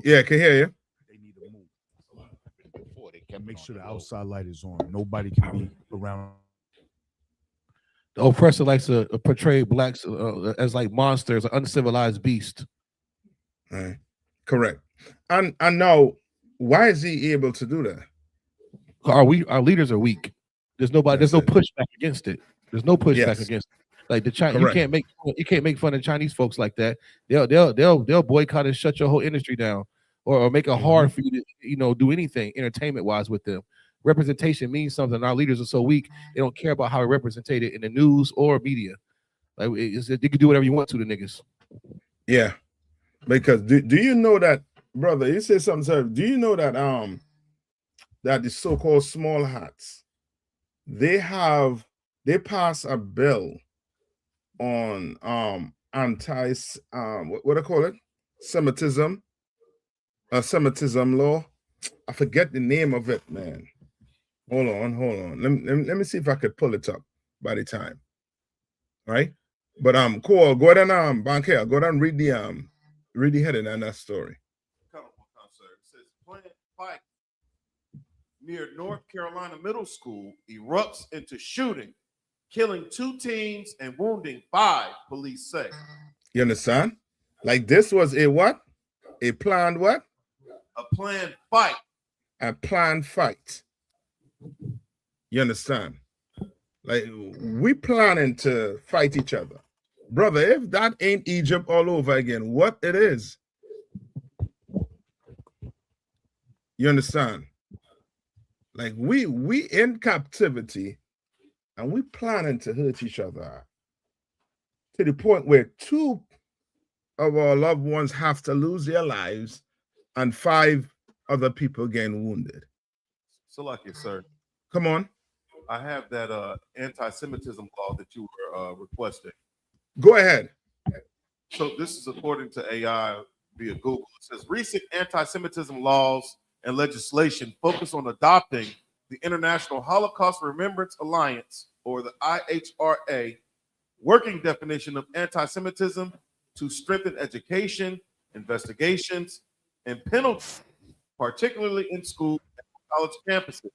Yeah, I can hear you. They need to move before they can make sure the outside light is on. Nobody can be around. The oppressor likes to portray blacks as like monsters, an uncivilized beast. Right. Correct. And now, why is he able to do that? Our leaders are weak. There's nobody. There's no pushback against it. There's no pushback against it. Like the China, Correct. you can't make fun of Chinese folks like that. They'll boycott and shut your whole industry down, or make it hard for you to do anything entertainment wise with them. Representation means something. Our leaders are so weak; they don't care about how we're represented in the news or media. Like you can do whatever you want to the niggas. Yeah, because do you know that, brother? You said something, sir. Do you know that that the so-called small hats, they pass a bill on anti what do I call it? Semitism law. I forget the name of it, man. Hold on. Let me see if I could pull it up by the time. Right? But cool. Go ahead and Banker, go ahead and read the heading on that story. It says planned fight near North Carolina Middle School erupts into shooting, killing 2 teens and wounding 5, police say. You understand? Like this was a what? A planned what? A planned fight. A planned fight. You understand? Like we planning to fight each other. Brother, if that ain't Egypt all over again, what it is? You understand? Like we in captivity and we planning to hurt each other to the point where 2 of our loved ones have to lose their lives and 5 other people getting wounded. So like it, sir. Come on. I have that anti-Semitism law that you were requesting. Go ahead. So this is according to AI via Google. It says recent anti-Semitism laws and legislation focus on adopting the International Holocaust Remembrance Alliance, or the IHRA, working definition of anti-Semitism to strengthen education, investigations, and penalties, particularly in school and college campuses.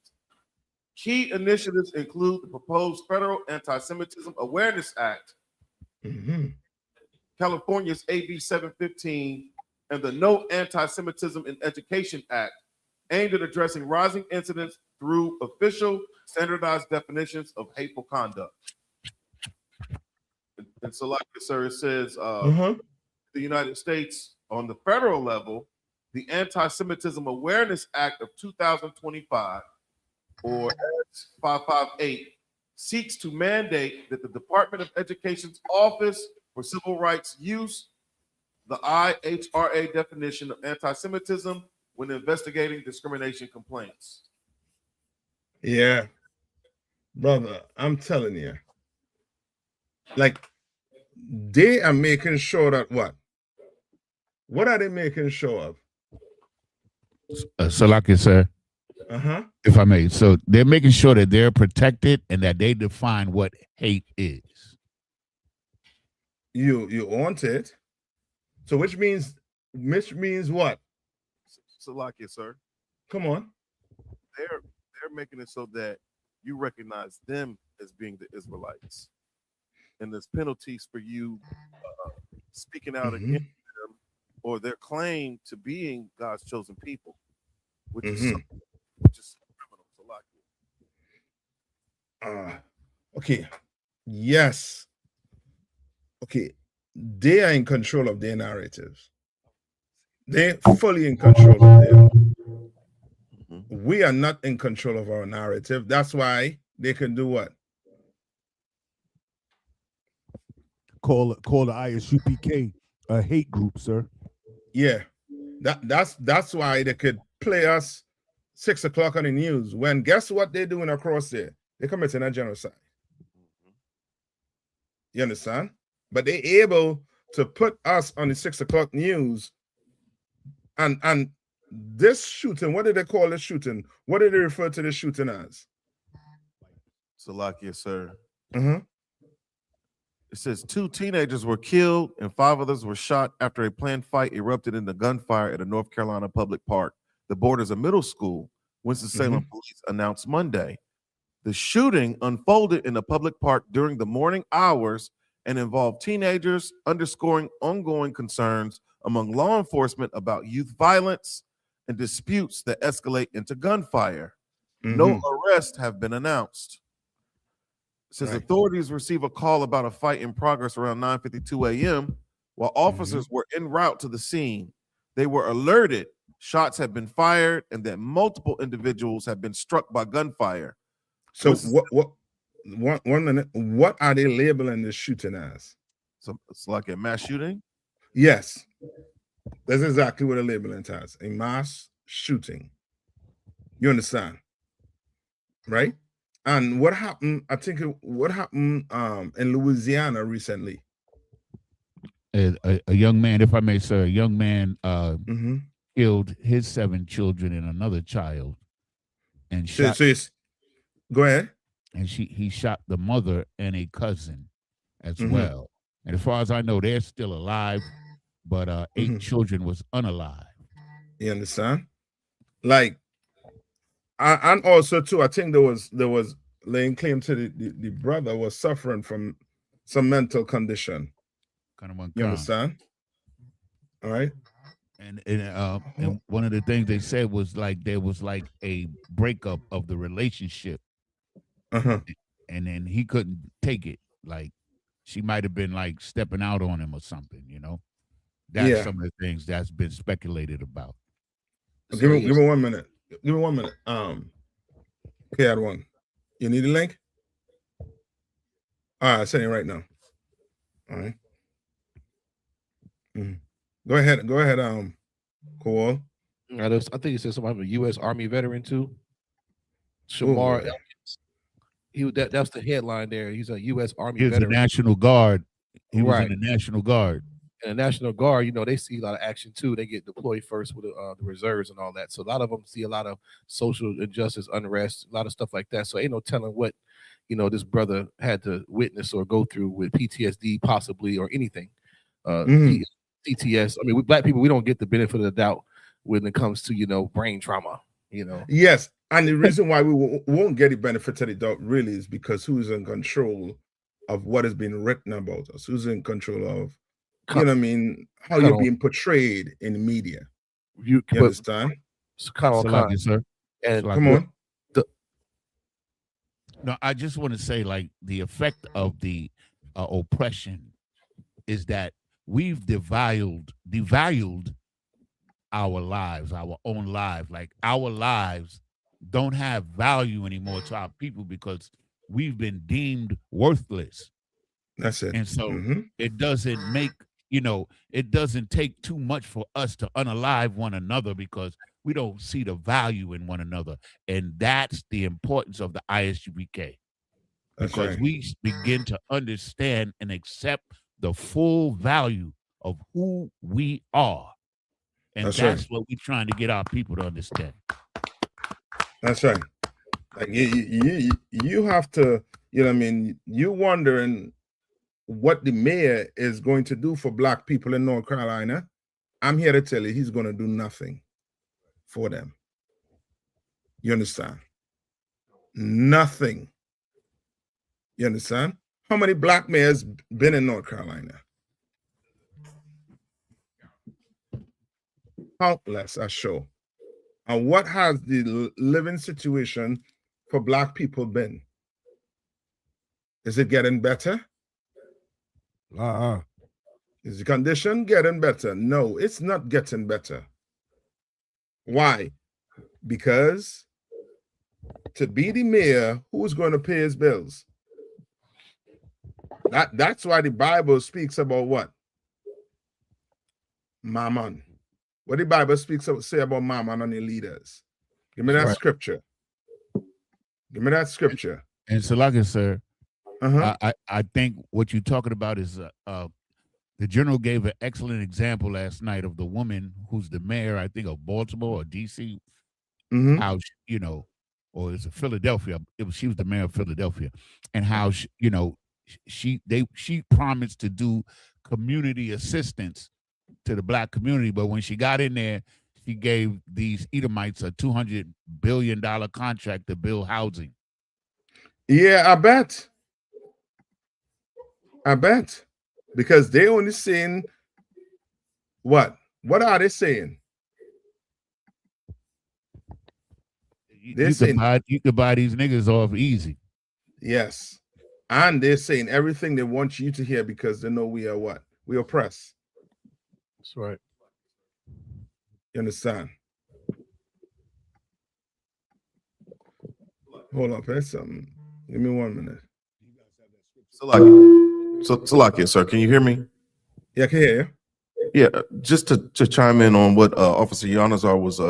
Key initiatives include the proposed Federal Anti-Semitism Awareness Act, California's AB 715, and the No Anti-Semitism in Education Act, aimed at addressing rising incidents through official standardized definitions of hateful conduct. And so, like sir, it says the United States, on the federal level, the Anti-Semitism Awareness Act of 2025, or S558, seeks to mandate that the Department of Education's Office for Civil Rights use the IHRA definition of anti-Semitism when investigating discrimination complaints. Yeah, brother, I'm telling you, like they are making sure that what are they making sure of? So like it, sir, if I may, so they're making sure that they're protected and that they define what hate is. You want it, so which means what? So like it, sir. Come on. They're making it so that you recognize them as being the Israelites, and there's penalties for you speaking out against them or their claim to being God's chosen people, which is criminal. So like okay, yes, okay, they are in control of their narratives. They're fully in control of them. We are not in control of our narrative. That's why they can do what? Call the Isupk a hate group, sir. Yeah, that's why they could play us 6 o'clock on the news. When guess what they're doing across there? They're committing a genocide. You understand? But they're able to put us on the 6 o'clock news, and this shooting, what did they call this shooting? What did they refer to this shooting as? Salakia, sir. It says 2 teenagers were killed and 5 others were shot after a planned fight erupted into gunfire at a North Carolina public park. The borders of middle school, Winston-Salem police announced Monday. The shooting unfolded in a public park during the morning hours and involved teenagers, underscoring ongoing concerns among law enforcement about youth violence and disputes that escalate into gunfire. No arrests have been announced. says Right. authorities receive a call about a fight in progress around 9:52 a.m. While officers were en route to the scene. They were alerted shots had been fired and that multiple individuals had been struck by gunfire. So one minute, what are they labeling this shooting as? So it's like a mass shooting? Yes. That's exactly what they're labeling it as. A mass shooting. You understand? Right? And what happened, I think what happened in Louisiana recently? A young man, if I may, sir, a young man Mm-hmm. killed his 7 children and another child, and shot. Go ahead. And he shot the mother and a cousin as Mhm. well. And as far as I know, they're still alive, but 8 children was unalive. You understand? Like, and also too, I think there was laying claim to the brother was suffering from some mental condition. You understand? All right. And one of the things they said was like there was like a breakup of the relationship, and then he couldn't take it. Like she might have been like stepping out on him or something. You know, that's some of the things that's been speculated about. Give me 1 minute. Give me 1 minute. Okay, add one. You need a link? All right, sending it right now. All right. Go ahead. Cool. I think he said something about a U.S. Army veteran too. Shamar Elkins. That's the headline there. He's a U.S. Army He was veteran. the National Guard. He was in the National Guard. And the National Guard, they see a lot of action too. They get deployed first with the reserves and all that. So a lot of them see a lot of social injustice, unrest, a lot of stuff like that. So ain't no telling what, this brother had to witness or go through with PTSD possibly or anything. CTS. I mean, we black people, we don't get the benefit of the doubt when it comes to, brain trauma, Yes. And the reason why we won't get the benefit of the doubt really is because who's in control of what has been written about us? Who's in control of, how you're being portrayed in the media? You understand? Sir. And come on. No, I just want to say, like, the effect of the oppression is that we've devalued our lives, our own lives. Like, our lives don't have value anymore to our people because we've been deemed worthless. That's it. And so it doesn't make, it doesn't take too much for us to unalive one another because we don't see the value in one another. And that's the importance of the ISUPK. Because we begin to understand and accept the full value of who we are. And that's what we're trying to get our people to understand. That's right. Like you have to, you wondering what the mayor is going to do for black people in North Carolina. I'm here to tell you he's going to do nothing for them. You understand? Nothing. You understand? How many black mayors been in North Carolina? Countless, I'm sure. And what has the living situation for black people been? Is it getting better? Is the condition getting better? No, it's not getting better. Why? Because to be the mayor, who's going to pay his bills? That's why the Bible speaks about what? Mammon. What the Bible say about mammon and the leaders? Give me that scripture. Give me that scripture. And so, like I said, I think what you're talking about is the general gave an excellent example last night of the woman who's the mayor, I think, of Baltimore or DC. How or is it Philadelphia? She was the mayor of Philadelphia, and how she promised to do community assistance to the black community, but when she got in there, she gave these Edomites a $200 billion contract to build housing. Yeah, I bet. Because they only saying what? What are they saying? You could buy these niggas off easy. Yes. And they're saying everything they want you to hear because they know we are what? We oppress. That's right. You understand? Hold up, here's something. Give me 1 minute. Salakia, sir, can you hear me? Yeah, I can hear you. Yeah, just to chime in on what Officer Yanazar was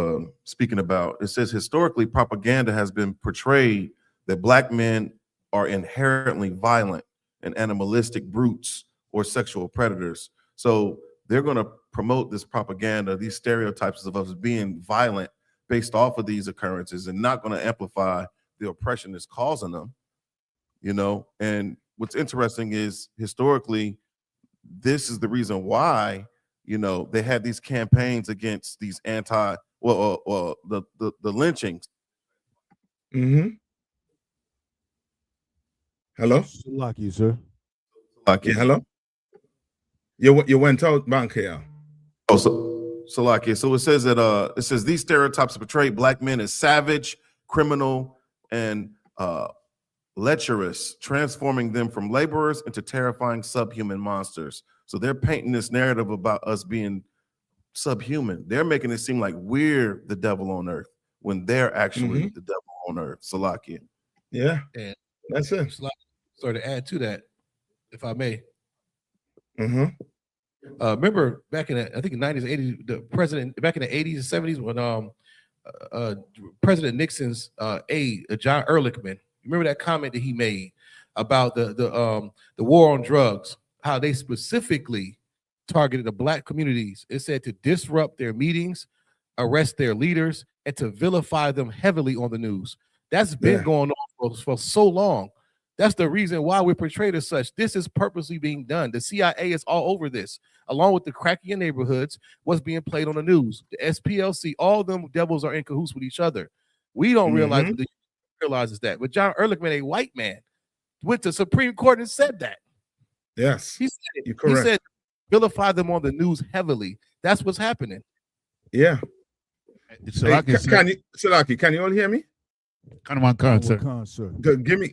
speaking about. It says historically propaganda has been portrayed that black men are inherently violent and animalistic brutes or sexual predators. So they're going to promote this propaganda, these stereotypes of us being violent based off of these occurrences, and not going to amplify the oppression that's causing them, you know. And what's interesting is historically, this is the reason why, you know, they had these campaigns against these the lynchings. Mm-hmm. Hello? Lucky, sir. Yeah, hello? You went out, bank here. Oh, Salakia. So it says that these stereotypes portray black men as savage, criminal, and lecherous, transforming them from laborers into terrifying subhuman monsters. So they're painting this narrative about us being subhuman. They're making it seem like we're the devil on earth when they're actually the devil on earth. Salakia. Yeah, And that's it. So to add to that, if I may. Mm-hmm. Remember back in I think the 90s, 80s, the president back in the 80s and 70s when President Nixon's aide, John Ehrlichman, remember that comment that he made about the war on drugs, how they specifically targeted the black communities. It said to disrupt their meetings, arrest their leaders, and to vilify them heavily on the news. That's been going on for so long. That's the reason why we're portrayed as such. This is purposely being done. The CIA is all over this, along with the cracking in neighborhoods, what's being played on the news. The SPLC, all them devils are in cahoots with each other. We don't realize what realizes that. But John Ehrlichman, a white man, went to Supreme Court and said that. Yes, he said it. You're correct. He said vilify them on the news heavily. That's what's happening. Yeah. Salaki, Salaki, can you all hear me? Kind of one concert. Give me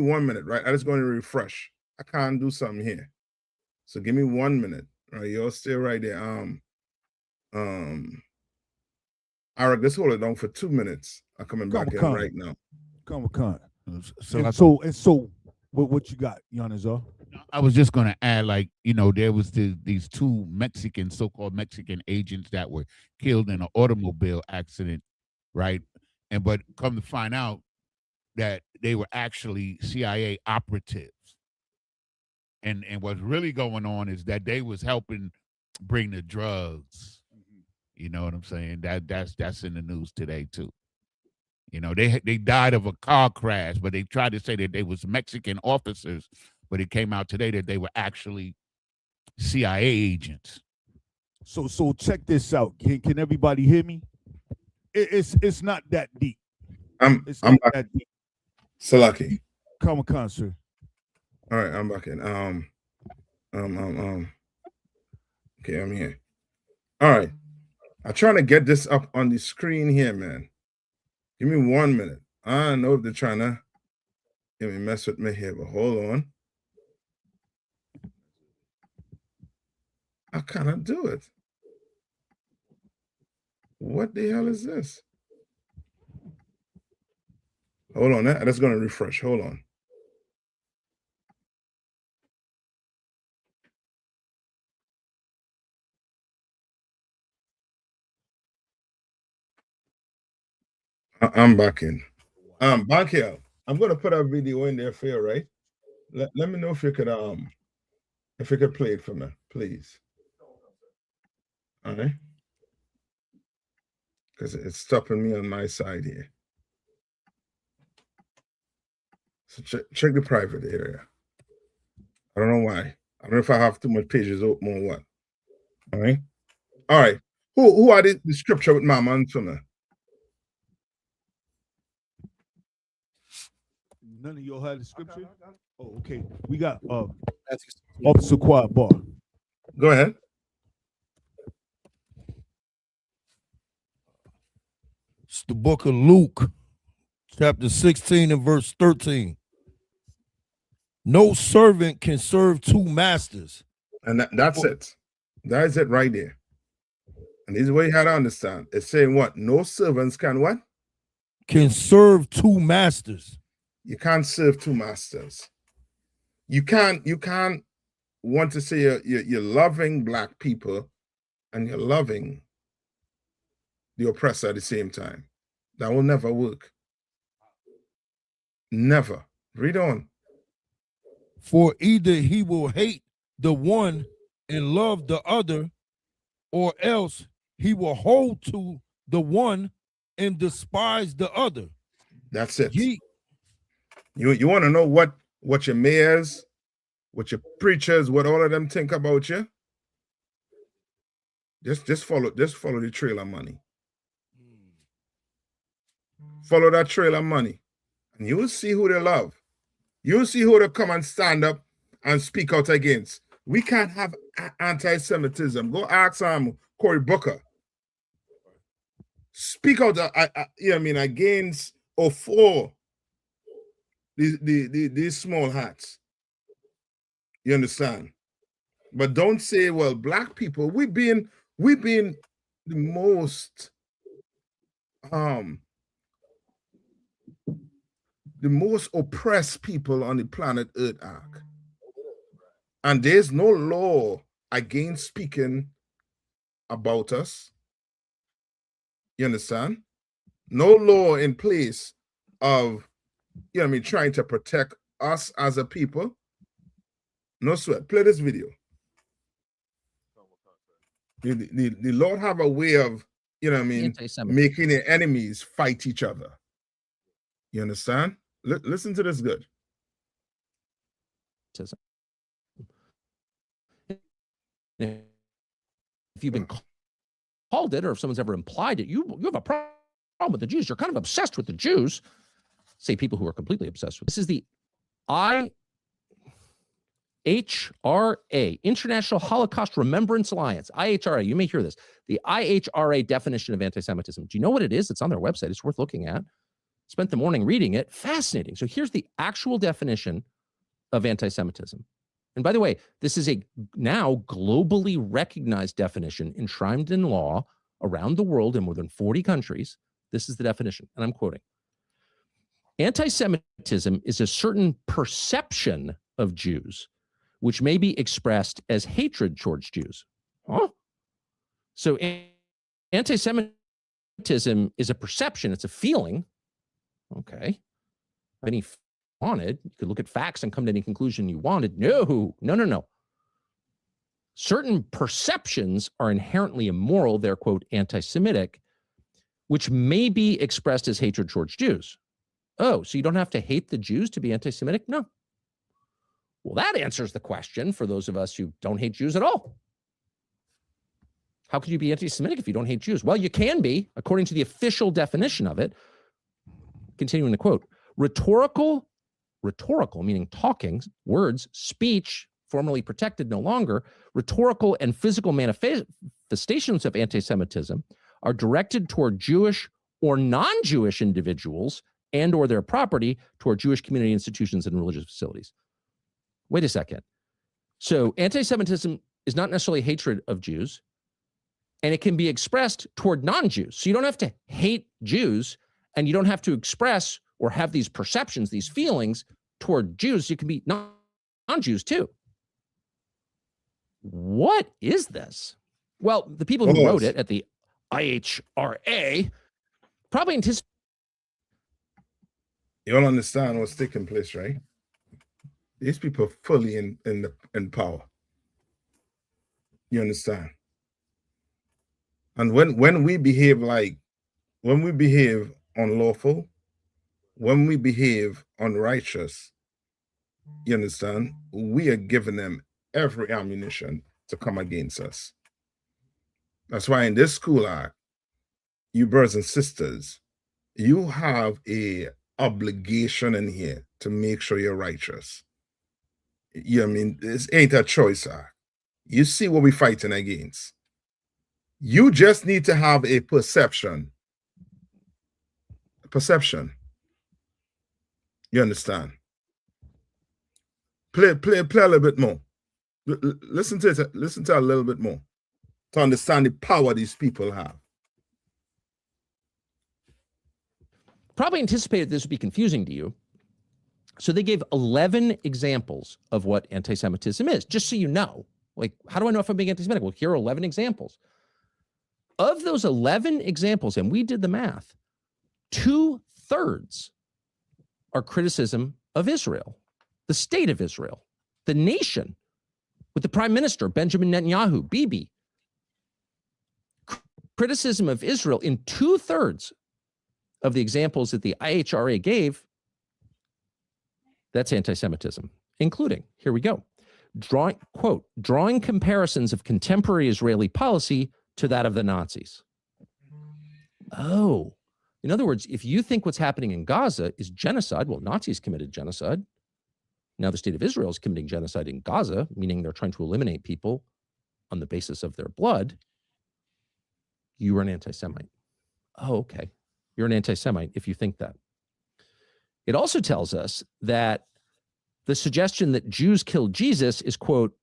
1 minute, right? I just going to refresh. I can't do something here. So give me 1 minute. Right, y'all stay right there. Alright, let's hold it down for 2 minutes. I'm coming back in right now. So what you got, Yanazar? I was just going to add, like, you know, there was these two Mexican, so-called Mexican agents that were killed in an automobile accident, right? But come to find out that they were actually CIA operatives. And what's really going on is that they was helping bring the drugs. You know what I'm saying? That's in the news today too. You know, they died of a car crash, but they tried to say that they was Mexican officers, but it came out today that they were actually CIA agents. So check this out. Can everybody hear me? It's not that deep. It's not that deep. Salaki. Come on, sir. All right, I'm back in. Okay, I'm here. All right. I'm trying to get this up on the screen here, man. Give me 1 minute. I know if they're trying to get me mess with me here, but hold on. I cannot do it. What the hell is this? Hold on, that's going to refresh. Hold on. I'm back in. Back here. I'm going to put a video in there for you, right? Let me know if you could play it for me, please. All right. Because it's stopping me on my side here. So check the private area. I don't know why. I don't know if I have too much pages open or what. All right. All right. Who are the scripture with Mama and for me? None of y'all had the scripture? Oh, okay. We got Officer Quad Bar. Go ahead. It's the book of Luke, chapter 16 and verse 13. No servant can serve two masters. And that's it. That is it right there. And this is what you had to understand. It's saying what? No servants can what? Can serve two masters. You can't serve two masters. You can't want to say you're loving black people and you're loving the oppressor at the same time. That will never work. Never. Read on. For either he will hate the one and love the other, or else he will hold to the one and despise the other. That's it. You want to know what your mayors, what your preachers, what all of them think about you? Just follow the trail of money. Follow that trail of money, and you will see who they love. You'll see who they come and stand up and speak out against. We can't have anti-Semitism. Go ask Cory Booker. Speak out, against or for these small hats. You understand? But don't say, well, black people, we've been the most oppressed people on the planet Earth, Ark. And there's no law against speaking about us. You understand? No law in place of, trying to protect us as a people. No sweat. Play this video. The Lord have a way of, making the enemies fight each other. You understand? Listen to this good. If you've been called it, or if someone's ever implied it, you have a problem with the Jews. You're kind of obsessed with the Jews. Say people who are completely obsessed with. This is the IHRA, International Holocaust Remembrance Alliance. IHRA. You may hear this. The IHRA definition of anti-Semitism. Do you know what it is? It's on their website. It's worth looking at. Spent the morning reading it. Fascinating. So here's the actual definition of anti-Semitism. And by the way, this is a now globally recognized definition enshrined in law around the world in more than 40 countries. This is the definition, and I'm quoting. Anti-Semitism is a certain perception of Jews, which may be expressed as hatred towards Jews. Huh? So anti-Semitism is a perception. It's a feeling. Okay. Any wanted, you could look at facts and come to any conclusion you wanted. No. Certain perceptions are inherently immoral. They're, quote, anti-Semitic, which may be expressed as hatred towards Jews. Oh, so you don't have to hate the Jews to be anti-Semitic? No. Well, that answers the question for those of us who don't hate Jews at all. How could you be anti-Semitic if you don't hate Jews? Well, you can be, according to the official definition of it. Continuing the quote, rhetorical, meaning talking, words, speech, formerly protected no longer, rhetorical and physical manifestations of anti-Semitism are directed toward Jewish or non-Jewish individuals and or their property, toward Jewish community institutions and religious facilities. Wait a second. So anti-Semitism is not necessarily hatred of Jews, and it can be expressed toward non-Jews. So you don't have to hate Jews, and you don't have to express or have these perceptions, these feelings toward Jews. You can be non-Jews too. What is this? Well, the people who wrote it at the IHRA probably anticipate. You all understand what's taking place, right? These people are fully in power. You understand? And when we behave unlawful, when we behave unrighteous, you understand, we are giving them every ammunition to come against us. That's why in this school act, you brothers and sisters, you have a obligation in here to make sure you're righteous. You know what I mean? This ain't a choice act. You see what we're fighting against. You just need to have a perception. You understand? Play a little bit more. Listen to it. Listen to it a little bit more to understand the power these people have. Probably anticipated this would be confusing to you. So they gave 11 examples of what anti-Semitism is, just so you know. Like, how do I know if I'm being anti-Semitic? Well, here are 11 examples. Of those 11 examples, and we did the math, 2/3 are criticism of Israel, the state of Israel, the nation, with the prime minister, Benjamin Netanyahu, Bibi. Criticism of Israel in 2/3 of the examples that the IHRA gave, that's anti-Semitism, including, here we go, drawing comparisons of contemporary Israeli policy to that of the Nazis. Oh, in other words, if you think what's happening in Gaza is genocide, well, Nazis committed genocide. Now the state of Israel is committing genocide in Gaza, meaning they're trying to eliminate people on the basis of their blood. You are an anti-Semite. Oh, okay. You're an anti-Semite if you think that. It also tells us that the suggestion that Jews killed Jesus is, quote,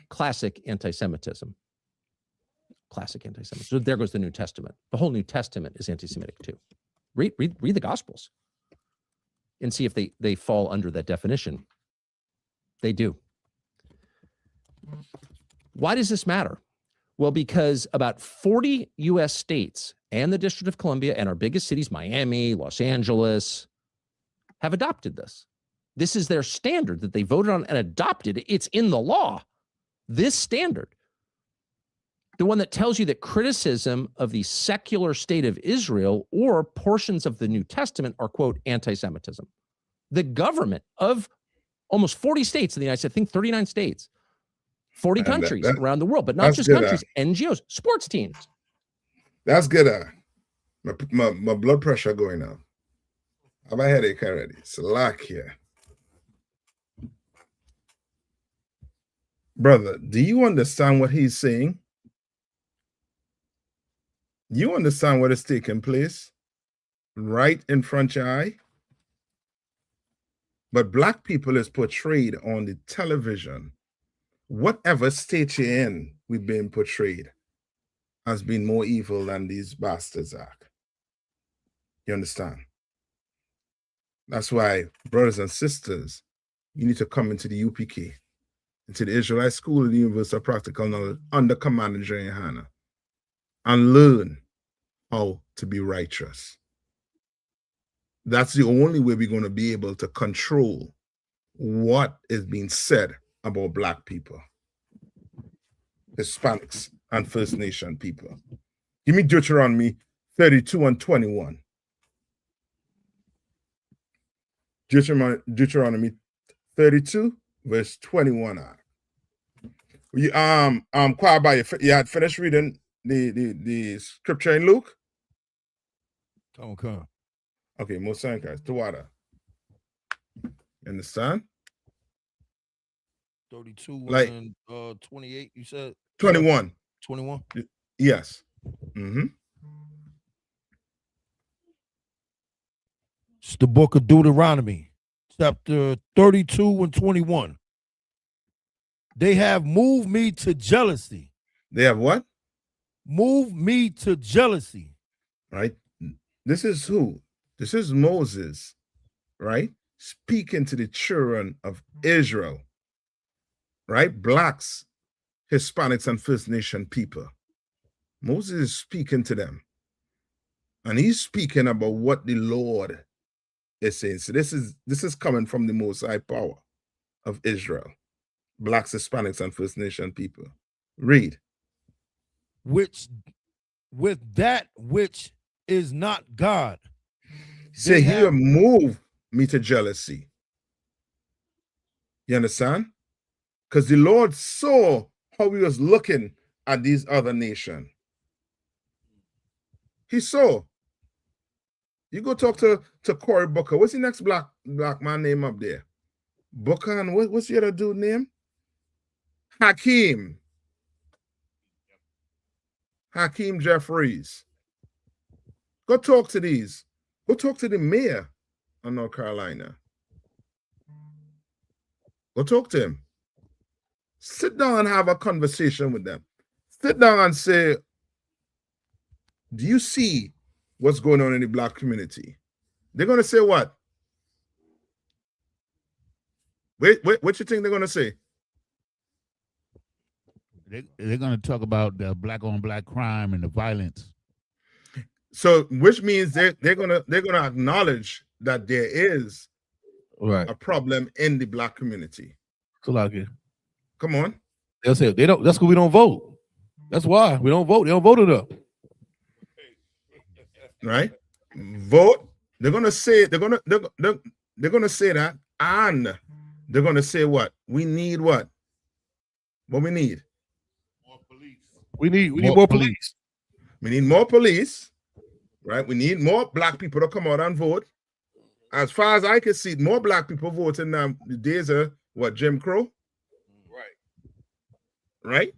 classic anti-Semitism. Classic anti-Semitism. So there goes the New Testament. The whole New Testament is anti-Semitic too. Read the Gospels and see if they fall under that definition. They do. Why does this matter? Well, because about 40 U.S. states and the District of Columbia and our biggest cities, Miami, Los Angeles, have adopted this. This is their standard that they voted on and adopted. It's in the law. This standard, the one that tells you that criticism of the secular state of Israel or portions of the New Testament are, quote, anti-Semitism. The government of almost 40 states in the United States, I think 39 states, 40 countries around the world, but not just countries, NGOs, sports teams. That's good. My blood pressure going up. I have a headache already. It's a lock here. Brother, do you understand what he's saying? You understand what is taking place right in front of your eye? But black people is portrayed on the television. Whatever state you're in, we've been portrayed as being more evil than these bastards are. You understand? That's why, brothers and sisters, you need to come into the UPK, into the Israelite School of the University of Practical Knowledge under Commander Jerry Hanna, and learn how to be righteous. That's the only way we're going to be able to control what is being said about black people, Hispanics, and First Nation people. Give me Deuteronomy 32 and 21. Deuteronomy 32, verse 21. You Kwaba, you had finished reading the scripture in Luke? Okay. Okay, Mosanka, to water. Understand? 32 like, and 28, you said? 21. 21? Yes. Mm-hmm. It's the book of Deuteronomy, chapter 32 and 21. They have moved me to jealousy. They have what? Moved me to jealousy. Right? This is who? This is Moses, right? Speaking to the children of Israel, right? Blacks, Hispanics, and First Nation people. Moses is speaking to them. And he's speaking about what the Lord is saying. So this is coming from the Most High power of Israel. Blacks, Hispanics, and First Nation people. Read. Which, with that which is not God. Say, here, move me to jealousy. You understand? Because the Lord saw how he was looking at these other nations. He saw. You go talk to Cory Booker. What's the next black man name up there? Booker, and what's the other dude name? Hakeem Jeffries. Go talk to these. Go talk to the mayor of North Carolina. Go talk to him. Sit down and have a conversation with them. Sit down and say, do you see what's going on in the black community? They're going to say what? Wait, what you think they're going to say? They're going to talk about the black on black crime and the violence. So, which means they're gonna acknowledge that there is a problem in the black community. So like it. Come on. They'll say they don't. That's because we don't vote. That's why we don't vote. They don't vote it up. Right? Vote. They're gonna say they're gonna say that, and they're gonna say what? We need what? What we need? More police. We need more police. We need more police. Right? We need more black people to come out and vote. As far as I can see, more black people voting now. The days of what, Jim Crow? Right?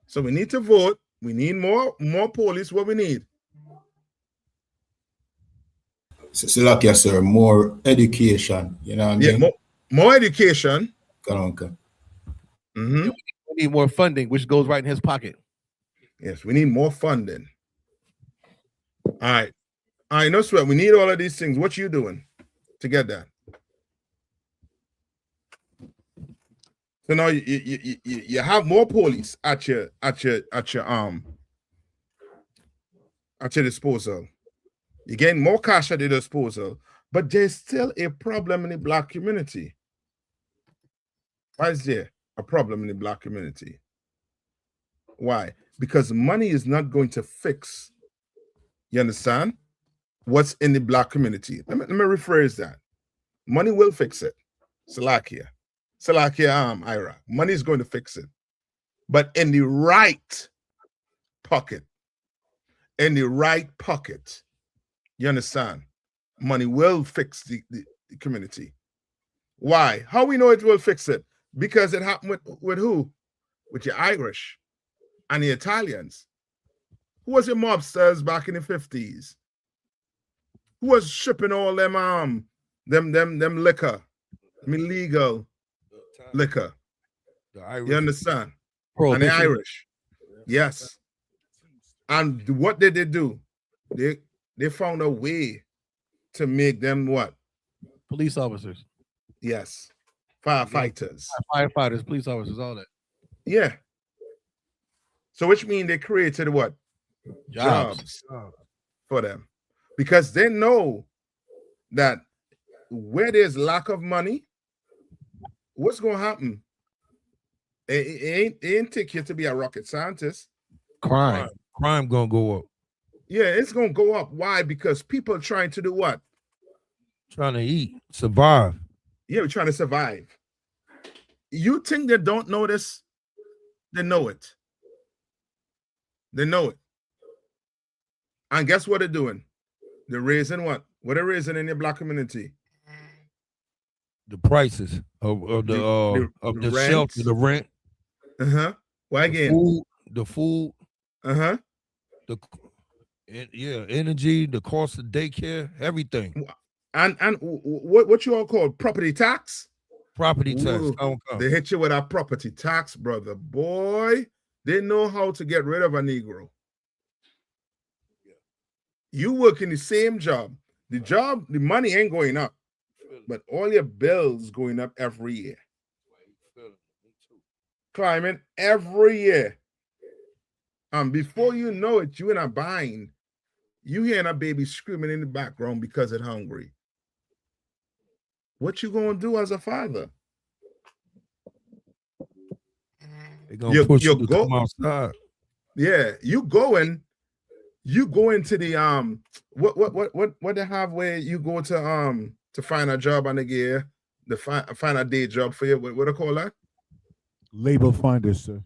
So we need to vote. We need more police. What we need? So like you sir, more education. You know what I mean? Yeah, more education. Okay. Mm-hmm. We need more funding, which goes right in his pocket. Yes, we need more funding. All right. No sweat. We need all of these things. What you doing to get that? So now you have more police at your disposal. You're getting more cash at your disposal, but there's still a problem in the black community. Why is there a problem in the black community? Why? Because money is not going to fix, you understand, what's in the black community. Let me rephrase that. Money will fix it. Salakia, Ira. Money is going to fix it. But in the right pocket, you understand, money will fix the community. Why? How we know it will fix it? Because it happened with who? With the Irish and the Italians. Who was your mobsters back in the 50s? Who was shipping all them liquor, illegal liquor? You understand? And the Irish. Yes. And what did they do? They found a way to make them what? Police officers. Yes. Firefighters. Firefighters, police officers, all that. Yeah. So which means they created what? Jobs for them. Because they know that where there's lack of money, what's going to happen? It ain't take you to be a rocket scientist. Crime gonna go up. Yeah, it's gonna go up. Why? Because people are trying to do what? Trying to eat, survive. Yeah, we're trying to survive. You think they don't know this? They know it. They know it. And guess what they're doing? They're raising what? What are raising in the black community? The prices of the shelter, the rent. Why again? The food. Energy, the cost of daycare, everything. And what you all call property tax? Property tax. They hit you with a property tax, brother. Boy, they know how to get rid of a Negro. You work in the same job. The money ain't going up, but all your bills going up every year. Climbing every year. And before you know it, you in a bind. You hearing a baby screaming in the background because it's hungry. What you gonna do as a father? They're gonna push you to come outside. Yeah, you go into the what they have where you go to find a job and they get find a day job for you. What they call that? Labor finder, sir.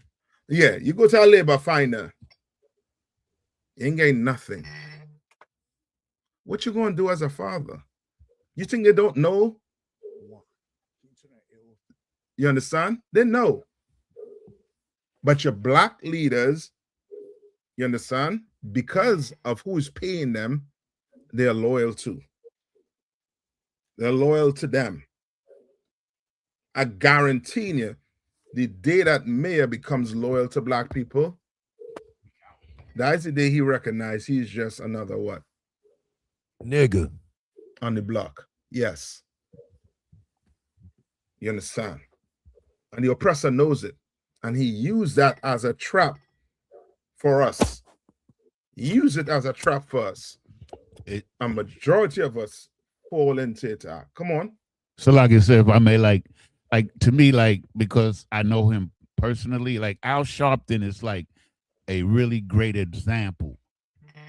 Yeah, you go to a labor finder. You ain't getting nothing. What you gonna do as a father? You think they don't know? You understand? They know. But your black leaders, you understand? Because of who's paying them, they're loyal to. They're loyal to them. I guarantee you, the day that mayor becomes loyal to black people, that's the day he recognizes he's just another what? Nigga. On the block. Yes. You understand? And the oppressor knows it. And he used that as a trap for us. Use it as a trap for us. A majority of us fall into it. Come on. So like I said, if I may, like to me, like, because I know him personally, like Al Sharpton is like a really great example,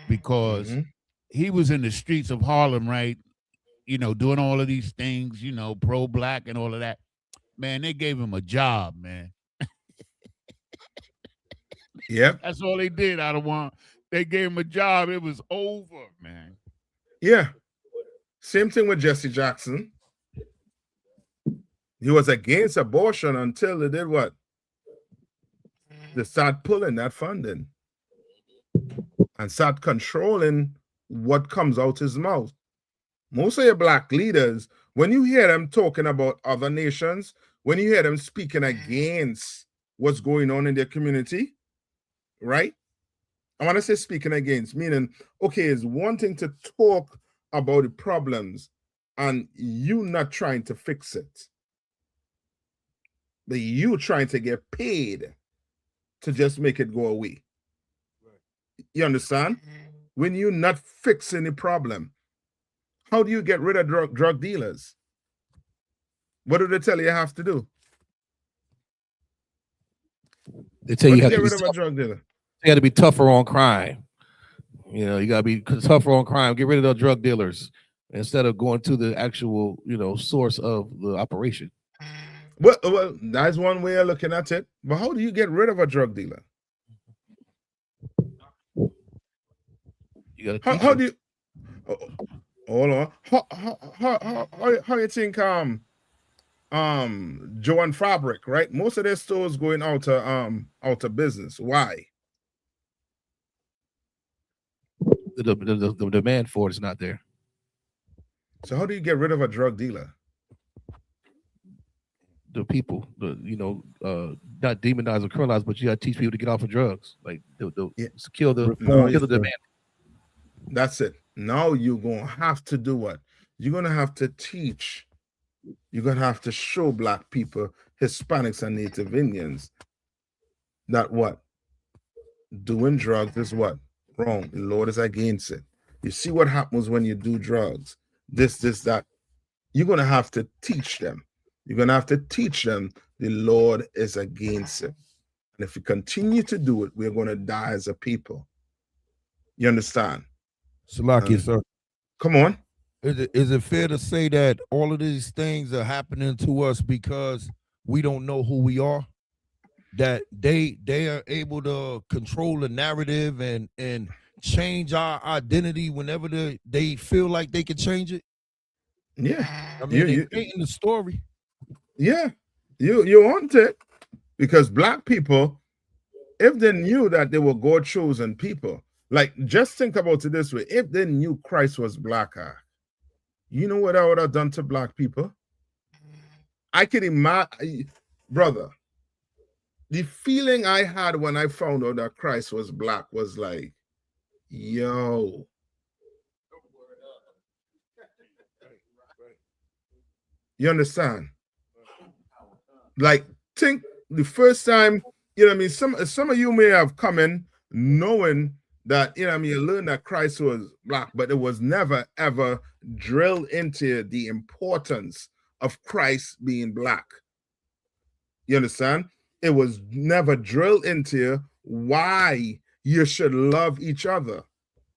because he was in the streets of Harlem, right? You know, doing all of these things, you know, pro-black and all of that. Man, they gave him a job, man. Yep. That's all they did out of one. They gave him a job. It was over, man. Yeah. Same thing with Jesse Jackson. He was against abortion until they did what? They start pulling that funding and start controlling what comes out his mouth. Most of your black leaders, when you hear them talking about other nations, when you hear them speaking against what's going on in their community, right? I want to say speaking against, meaning, okay, it's one thing to talk about the problems and you not trying to fix it, but you trying to get paid to just make it go away. You understand? When you're not fixing the problem, how do you get rid of drug dealers? What do they tell you have to do? They tell you, get rid of a drug dealer. You got to be tougher on crime. You know, you got to be tougher on crime. Get rid of the drug dealers instead of going to the actual, you know, source of the operation. Well, that's one way of looking at it. But how do you get rid of a drug dealer? You got to how do you? Hold on. How you think Joe and Fabric, right? Most of their stores going out of business. Why? The demand for it is not there. So how do you get rid of a drug dealer? The people, not demonize or criminalize, but you got to teach people to get off of drugs, like kill the demand. That's it. Now you're gonna have to do what? You're gonna have to teach. You're gonna have to show black people, Hispanics and Native Indians, that what? Doing drugs is what? Wrong. The Lord is against it. You see what happens when you do drugs. This, that. You're gonna have to teach them. You're gonna have to teach them the Lord is against it. And if we continue to do it, we're gonna die as a people. You understand? Salaki, sir. Come on. Is it fair to say that all of these things are happening to us because we don't know who we are? That they are able to control the narrative and change our identity whenever they feel like they can change it? Yeah. I mean, they're painting the story. Yeah. You want it. Because black people, if they knew that they were God-chosen people, like, just think about it this way. If they knew Christ was black, you know what I would have done to black people? I can imagine, brother, the feeling I had when I found out that Christ was black was like, yo. You understand? Like, think the first time, you know what I mean? Some of you may have come in knowing that, you know what I mean, you learned that Christ was black, but it was never, ever drilled into the importance of Christ being black. You understand? It was never drilled into why you should love each other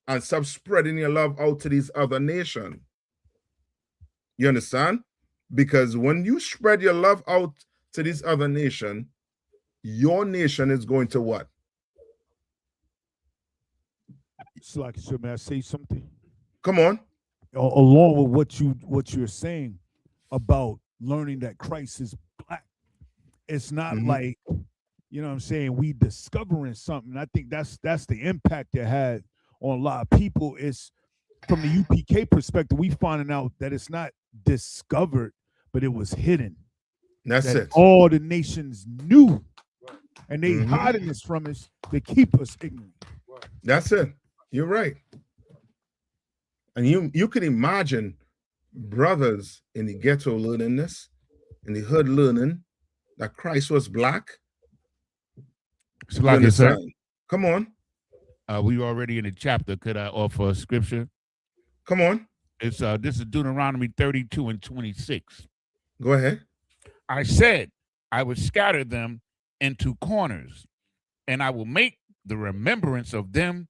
and stop spreading your love out to these other nations. You understand? Because when you spread your love out to these other nations, your nation is going to what? It's like, so may I say something? Come on. Along with what you're saying about learning that Christ is black, it's not like, you know what I'm saying, we discovering something. I think that's the impact it had on a lot of people. Is from the UPK perspective, we finding out that it's not discovered, but it was hidden. That's that it. all the nations knew, and they hiding this from us to keep us ignorant. That's it. You're right. And you can imagine brothers in the ghetto learning this, in the hood learning that Christ was black. So like I said, come on. We already in the chapter. Could I offer a scripture? Come on. It's this is Deuteronomy 32 and 26. Go ahead. I said, I would scatter them into corners, and I will make the remembrance of them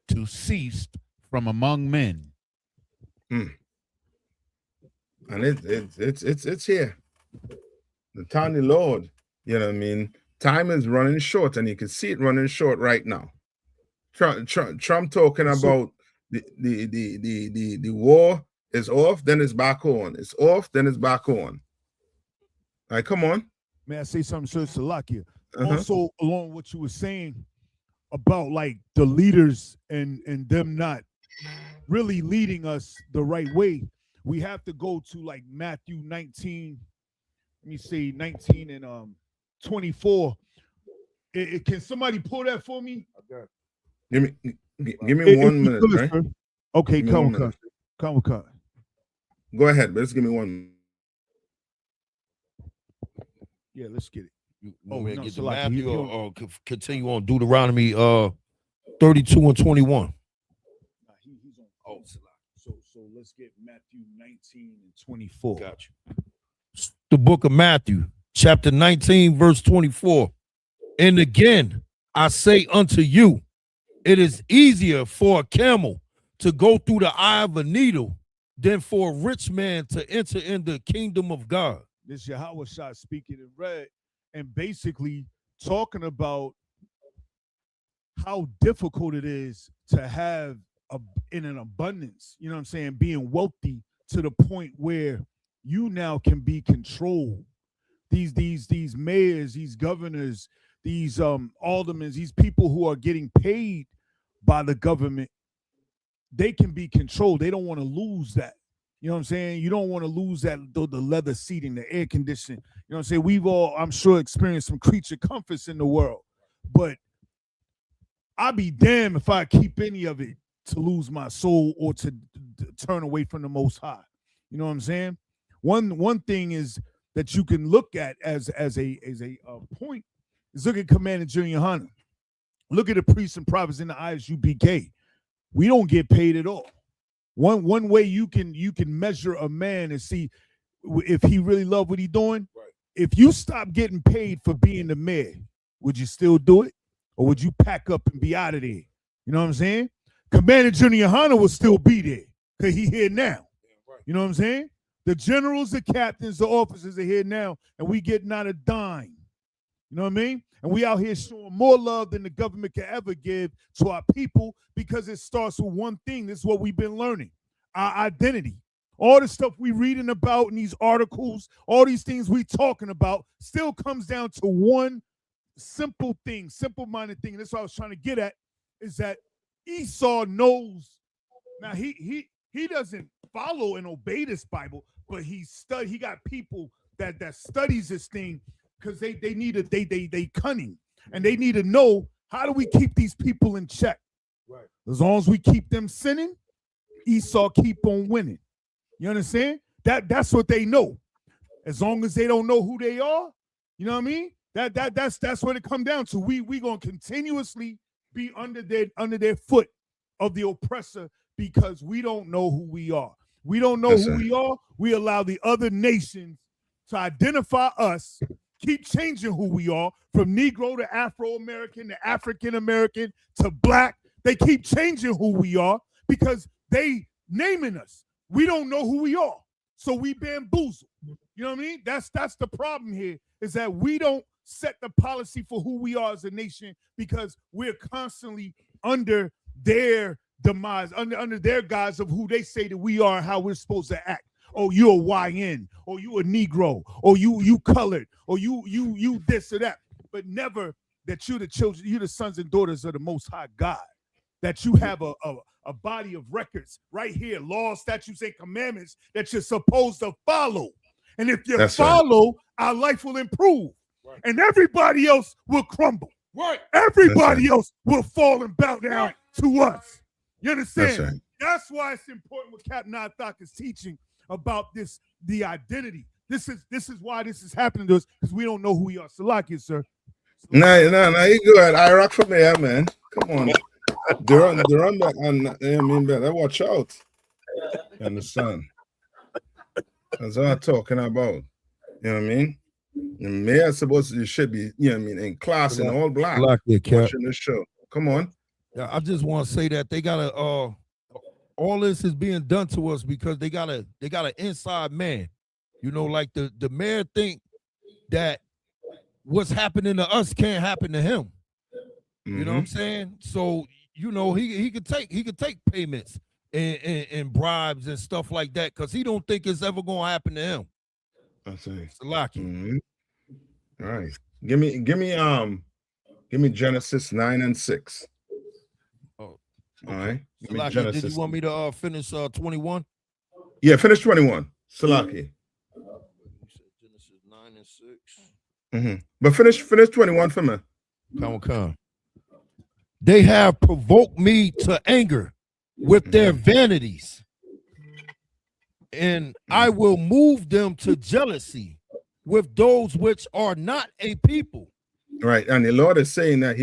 to cease from among men. And it's here. The tiny Lord, you know what I mean? Time is running short, and you can see it running short right now. Trump talking about the war is off, then it's back on. It's off, then it's back on. All right, come on. May I say something, Sir Salakia? Also, along what you were saying about like the leaders and them not really leading us the right way, we have to go to like Matthew 19. Let me say 19 and 24. Can somebody pull that for me? Give me 1 minute, right? Okay, come. Go ahead, but just give me 1 minute. Yeah, let's get it. Get to Matthew or continue on Deuteronomy 32 and 21. He's on. So let's get Matthew 19 and 24. Gotcha. The book of Matthew, chapter 19, verse 24. And again, I say unto you, it is easier for a camel to go through the eye of a needle than for a rich man to enter in the kingdom of God. This Yahweh Shah speaking in red and basically talking about how difficult it is to have in an abundance, you know what I'm saying, being wealthy to the point where you now can be controlled. These mayors, these governors, these aldermen, these people who are getting paid by the government, they can be controlled. They don't want to lose that. You know what I'm saying? You don't want to lose that, the leather seating, the air conditioning. You know what I'm saying? We've all, I'm sure, experienced some creature comforts in the world. But I'd be damned if I keep any of it to lose my soul or to turn away from the Most High. You know what I'm saying? One thing is that you can look at as a point is look at Commander Junior Hunter. Look at the priests and prophets in the Isupk. We don't get paid at all. One way you can measure a man and see if he really love what he's doing. Right. If you stop getting paid for being the mayor, would you still do it? Or would you pack up and be out of there? You know what I'm saying? Commander Junior Hunter will still be there because he here now. Yeah, right. You know what I'm saying? The generals, the captains, the officers are here now, and we get not a dime. You know what I mean? And we out here showing more love than the government can ever give to our people because it starts with one thing. This is what we've been learning, our identity. All the stuff we reading about in these articles, all these things we talking about still comes down to one simple thing, simple-minded thing. And that's what I was trying to get at, is that Esau knows. Now, he doesn't follow and obey this Bible, but he got people that studies this thing because they cunning, and they need to know, how do we keep these people in check? Right. As long as we keep them sinning, Esau keep on winning. You understand? That's what they know. As long as they don't know who they are, you know what I mean? That's what it come down to. We gonna continuously be under their foot of the oppressor because we don't know who we are. We don't know who we are. We allow the other nations to identify us, keep changing who we are, from Negro to Afro-American to African-American to Black. They keep changing who we are because they naming us. We don't know who we are, so we bamboozle. You know what I mean? That's the problem here, is that we don't set the policy for who we are as a nation because we're constantly under their demise, under their guise of who they say that we are and how we're supposed to act. Oh, you're a YN, or you a Negro, or you colored, or you this or that, but never that you're the children, you're the sons and daughters of the Most High God, that you have a body of records right here, laws, statutes, and commandments that you're supposed to follow. And if you follow our life will improve, and everybody else will crumble. Right. Everybody else will fall and bow down to us. You understand? That's right. That's why it's important what Captain Athak is teaching about this, the identity. This is why this is happening to us, because we don't know who we are. Salakia, sir. No, you go ahead. I rock from there, man. Come on. Durham that and better watch out. You understand? That's what I'm talking about. You know what I mean? The mayor supposed you should be, you know what I mean, in class in all black Salakia, Cap. watching the show. Come on. Yeah, I just want to say that they gotta all this is being done to us because they got an inside man. You know, like the mayor think that what's happening to us can't happen to him. You know what I'm saying? So, you know, he could take payments and bribes and stuff like that because he don't think it's ever gonna happen to him. I see. Salaki. All right. Give me Genesis 9 and 6. Oh, all right. Give me Salaki, Genesis. did you want me to finish 21? Yeah, finish 21. Salaki. Genesis 9 and 6. But finish 21 for me. Come. They have provoked me to anger with their vanities, and I will move them to jealousy with those which are not a people. Right. And the Lord is saying that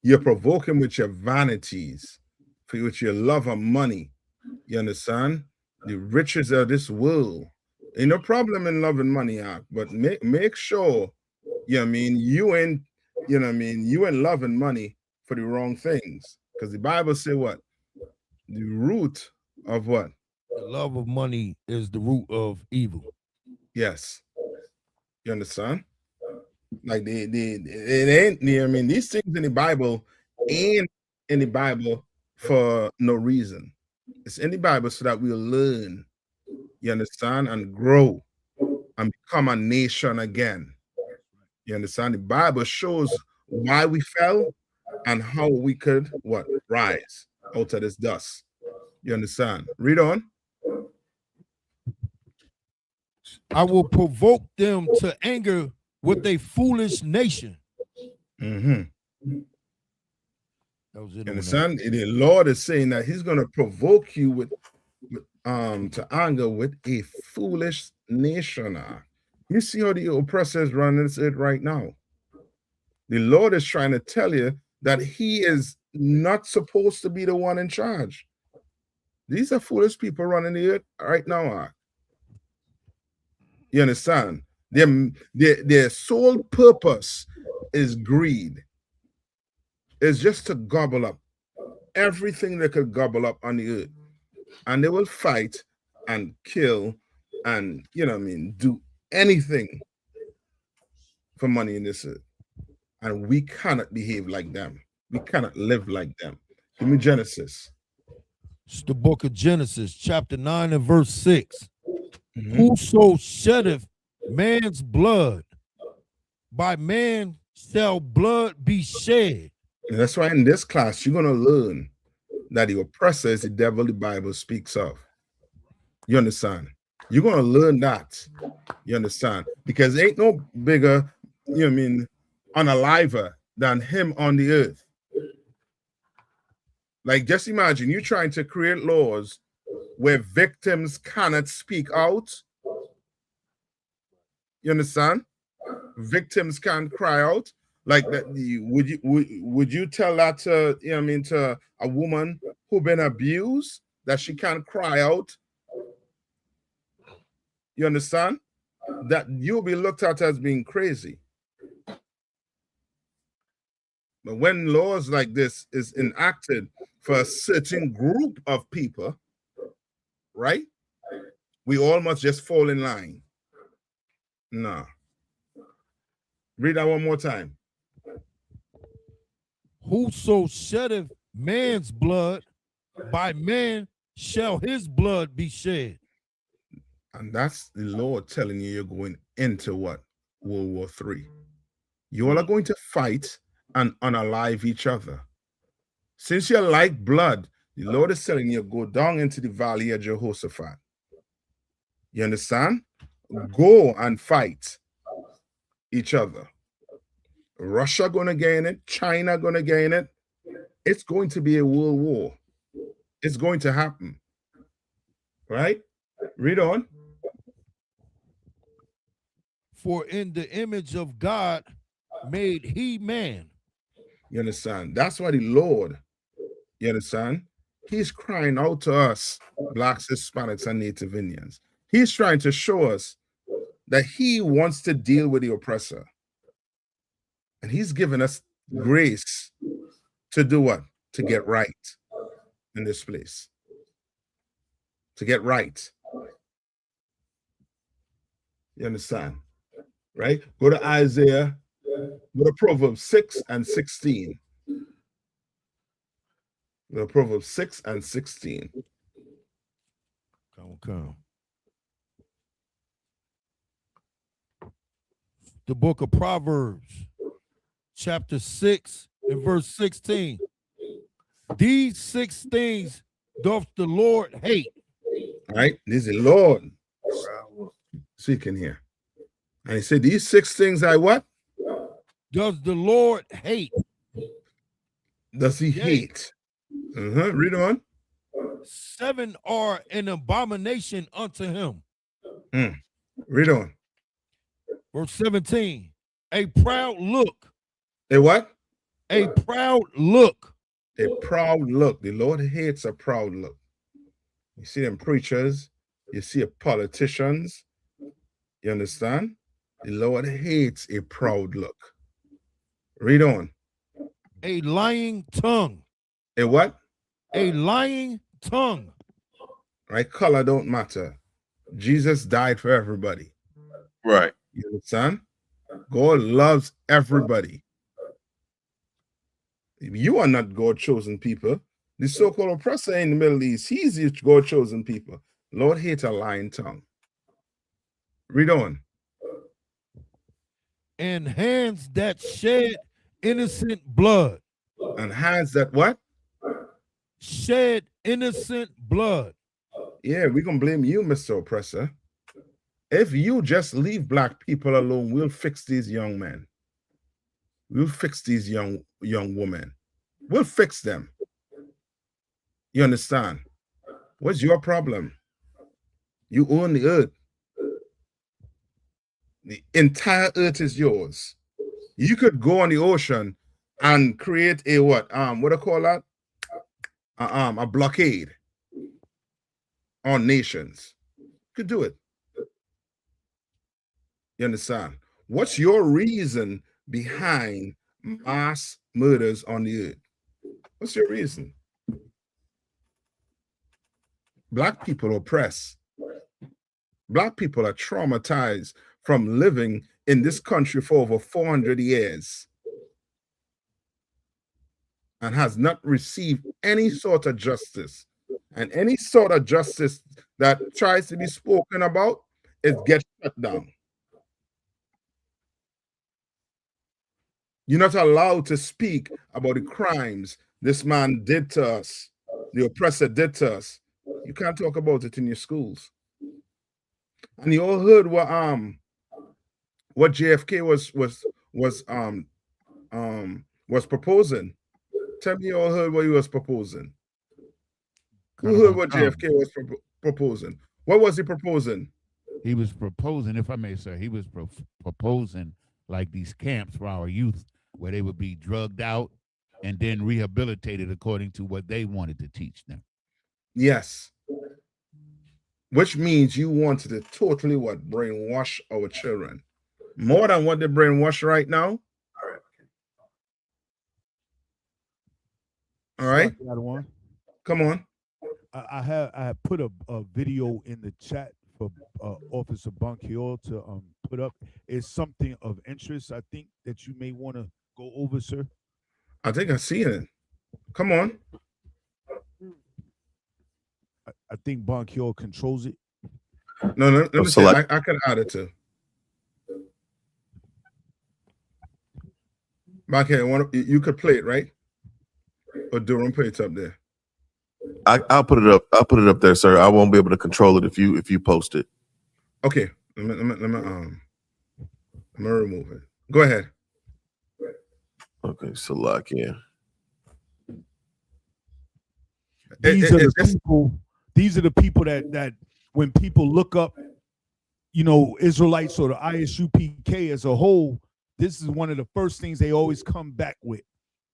you're provoking with your vanities, with your love of money. You understand? The riches of this world. Ain't no problem in loving money, but make sure, you know what I mean, you ain't loving money for the wrong things. Because the Bible say what? The root of what? The love of money is the root of evil. Yes. You understand? Like it ain't, you know what I mean, these things in the Bible ain't in the Bible for no reason. It's in the Bible so that we'll learn, you understand, and grow and become a nation again. You understand? The Bible shows why we fell and how we could rise out of this dust. You understand? Read on. I will provoke them to anger with a foolish nation. That was it. You understand? The Lord is saying that He's going to provoke you to anger with a foolish nation. You see how the oppressors run it right now. The Lord is trying to tell you that He is not supposed to be the one in charge. These are foolish people running the earth right now. You understand? Their sole purpose is greed. It's just to gobble up everything they could gobble up on the earth. And they will fight and kill and, you know what I mean, do anything for money in this earth. And we cannot behave like them. We cannot live like them. Give me Genesis. It's the book of Genesis, chapter 9 and verse 6. Whoso sheddeth man's blood, by man shall blood be shed. And that's why in this class, you're going to learn that the oppressor is the devil the Bible speaks of. You understand? You're going to learn that. You understand? Because ain't no bigger, you know what I mean, unaliver than him on the earth. Like, just imagine you trying to create laws where victims cannot speak out. You understand? Victims can't cry out. Like that, would you tell that to, you know what I mean, to a woman who been abused that she can't cry out? You understand? That you'll be looked at as being crazy. But when laws like this is enacted for a certain group of people, right? We all must just fall in line. No. Read that one more time. Whoso sheddeth man's blood, by man shall his blood be shed. And that's the Lord telling you you're going into what? World War III. You all are going to fight and unalive each other. Since you're like blood, the Lord is telling you go down into the valley of Jehoshaphat. You understand? Go and fight. each other. Russia gonna gain it, China gonna gain it. It's going to be a world war. It's going to happen. Right? Read on. For in the image of God made he man. You understand? That's why the Lord, you understand? He's crying out to us, Blacks, Hispanics, and Native Indians. He's trying to show us that he wants to deal with the oppressor. And he's given us grace to do what? To get right in this place. To get right. You understand? Right? Go to Isaiah, go to Proverbs 6 and 16. Go to Proverbs 6 and 16. Come. The book of Proverbs, chapter 6 and verse 16. These 6 things doth the Lord hate. Right? This is the Lord speaking here. And he said, these 6 things I what? Does the Lord hate? Does he hate? Read on. 7 are an abomination unto him. Read on. Verse 17. A proud look. A what? A proud look. A proud look. The Lord hates a proud look. You see them preachers, you see politicians. You understand? The Lord hates a proud look. Read on. A lying tongue. A what? A lying tongue. Right? Color don't matter. Jesus died for everybody. Right. You understand? God loves everybody. You are not God's chosen people. The so-called oppressor in the Middle East, he's the God's chosen people. Lord hates a lying tongue. Read on. And hands that shed innocent blood. And hands that what? Shed innocent blood. Yeah, we're going to blame you, Mr. Oppressor. If you just leave Black people alone, we'll fix these young men. We'll fix these young women. We'll fix them. You understand? What's your problem? You own the earth. The entire earth is yours. You could go on the ocean and create a what? What do I call that? A blockade on nations. You could do it. You understand? What's your reason behind mass murders on the earth? What's your reason? Black people are oppressed. Black people are traumatized from living in this country for over 400 years and has not received any sort of justice. And any sort of justice that tries to be spoken about, it gets shut down. You're not allowed to speak about the crimes this man did to us, the oppressor did to us. You can't talk about it in your schools. And you all heard what JFK was proposing. Tell me you all heard what he was proposing. Who heard what JFK was proposing? What was he proposing? He was proposing, if I may say, he was proposing like these camps for our youth where they would be drugged out and then rehabilitated according to what they wanted to teach them. Yes. Which means you wanted to totally what? Brainwash our children. More than what they brainwash right now. All right. Come on. I had put a video in the chat for Officer Bankiol to put up. It's something of interest, I think, that you may want to go over, sir. I think I see it. Come on. I think Bankiol controls it. No, let me see. I can add it too. Bankiol, you could play it, right? Or Durham, play it up there. I'll put it up. I'll put it up there, sir. I won't be able to control it if you post it. Okay. Let I'm gonna remove it. Go ahead. Okay, Salakia. These are the people that when people look up, Israelites or the ISUPK as a whole, this is one of the first things they always come back with.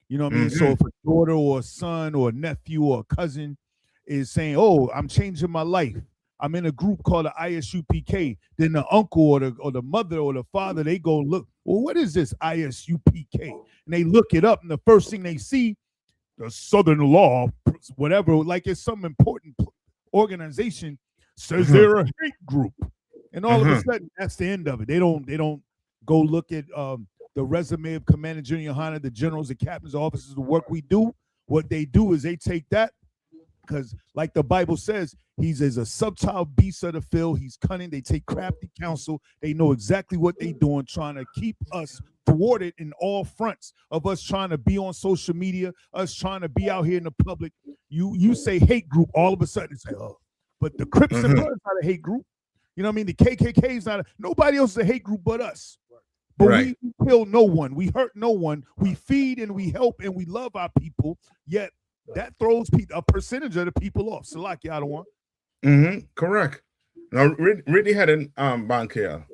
You know what I mean? So if a daughter or a son or a nephew or a cousin is saying, "Oh, I'm changing my life. I'm in a group called the ISUPK," then the uncle or the mother or the father, they go look, "Well, what is this ISUPK?" And they look it up, and the first thing they see, the Southern Law, whatever, like it's some important organization, says they're a hate group. And all of a sudden, that's the end of it. They don't go look at the resume of Commander Junior Yohana, the generals, the captains, the officers, the work we do. What they do is they take that, because like the Bible says, he's as a subtile beast of the field. He's cunning. They take crafty counsel. They know exactly what they're doing, trying to keep us thwarted in all fronts of us trying to be on social media, us trying to be out here in the public. You say hate group, all of a sudden it's like, oh, but the Crips and Bloods not a hate group. You know what I mean? The KKK is not nobody else is a hate group but us. But we kill no one. We hurt no one. We feed and we help and we love our people. Yet that throws a percentage of the people off. Salaki, I don't want. Correct. Now, really had an bank here.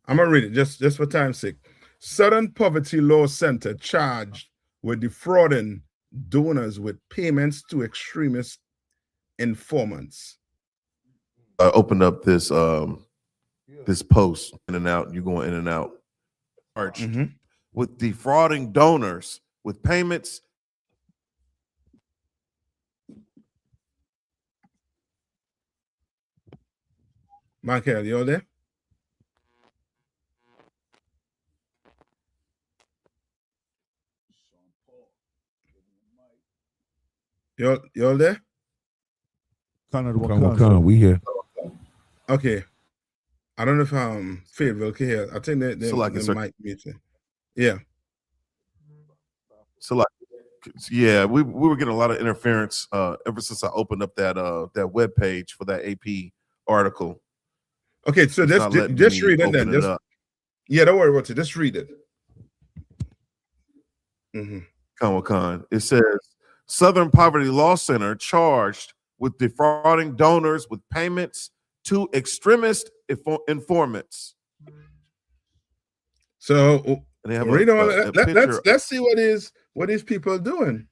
I'm gonna read it just for time's sake. Southern Poverty Law Center charged with defrauding donors with payments to extremist informants. I opened up this this post in and out. You going in and out. With defrauding donors with payments. Michael, you all there? You all there? We here. Okay. I don't know if Fayetteville can hear. I think they might meet it. Yeah. So like, yeah, we were getting a lot of interference ever since I opened up that web page for that AP article. Okay, so just read it then. Yeah, don't worry about it. Just read it. Khan. It says Southern Poverty Law Center charged with defrauding donors with payments to extremist informants. So read on. Let's see what these people are doing.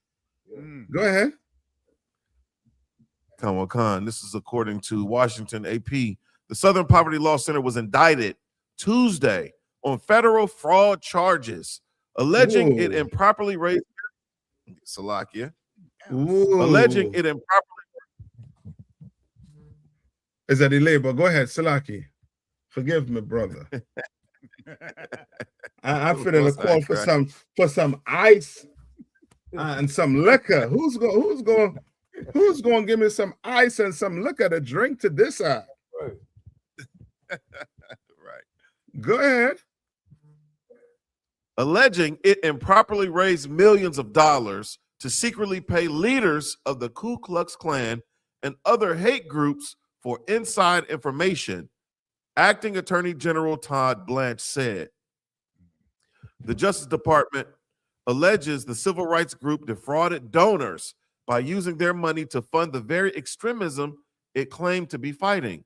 Go ahead. Khan. This is according to Washington AP. The Southern Poverty Law Center was indicted Tuesday on federal fraud charges, alleging it improperly raised Salakia. Alleging it improperly. Is that a label? Go ahead, Salaki. Forgive me, brother. I feel in a call for some ice and some liquor. Who's going to give me some ice and some liquor to drink to this side? Right. Go ahead. Alleging it improperly raised millions of dollars to secretly pay leaders of the Ku Klux Klan and other hate groups for inside information, Acting Attorney General Todd Blanche said. The Justice Department alleges the civil rights group defrauded donors by using their money to fund the very extremism it claimed to be fighting,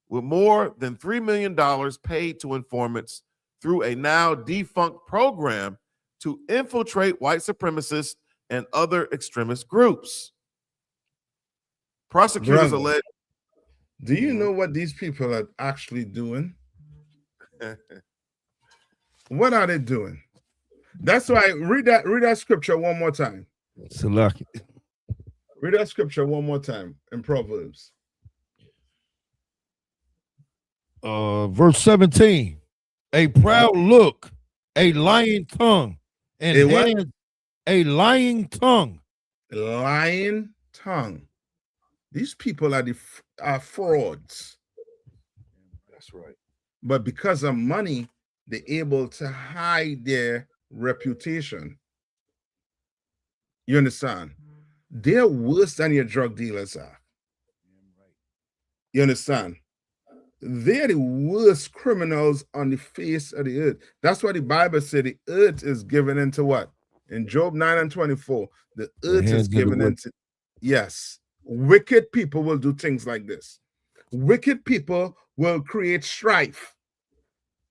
with more than $3 million paid to informants through a now defunct program to infiltrate white supremacists and other extremist groups. Prosecutors allege. Do you know what these people are actually doing? What are they doing? That's why read that scripture one more time. Salaki. Read that scripture one more time in Proverbs. Verse 17. A proud look, a lying tongue, and a lying tongue. Lying tongue. These people are frauds. That's right. But because of money, they're able to hide their reputation. You understand? they're worse than your drug dealers are. You understand? They're the worst criminals on the face of the earth. That's why the Bible said the earth is given into what? In Job 9:24, the earth is given into, yes, wicked people will do things like this. Wicked people will create strife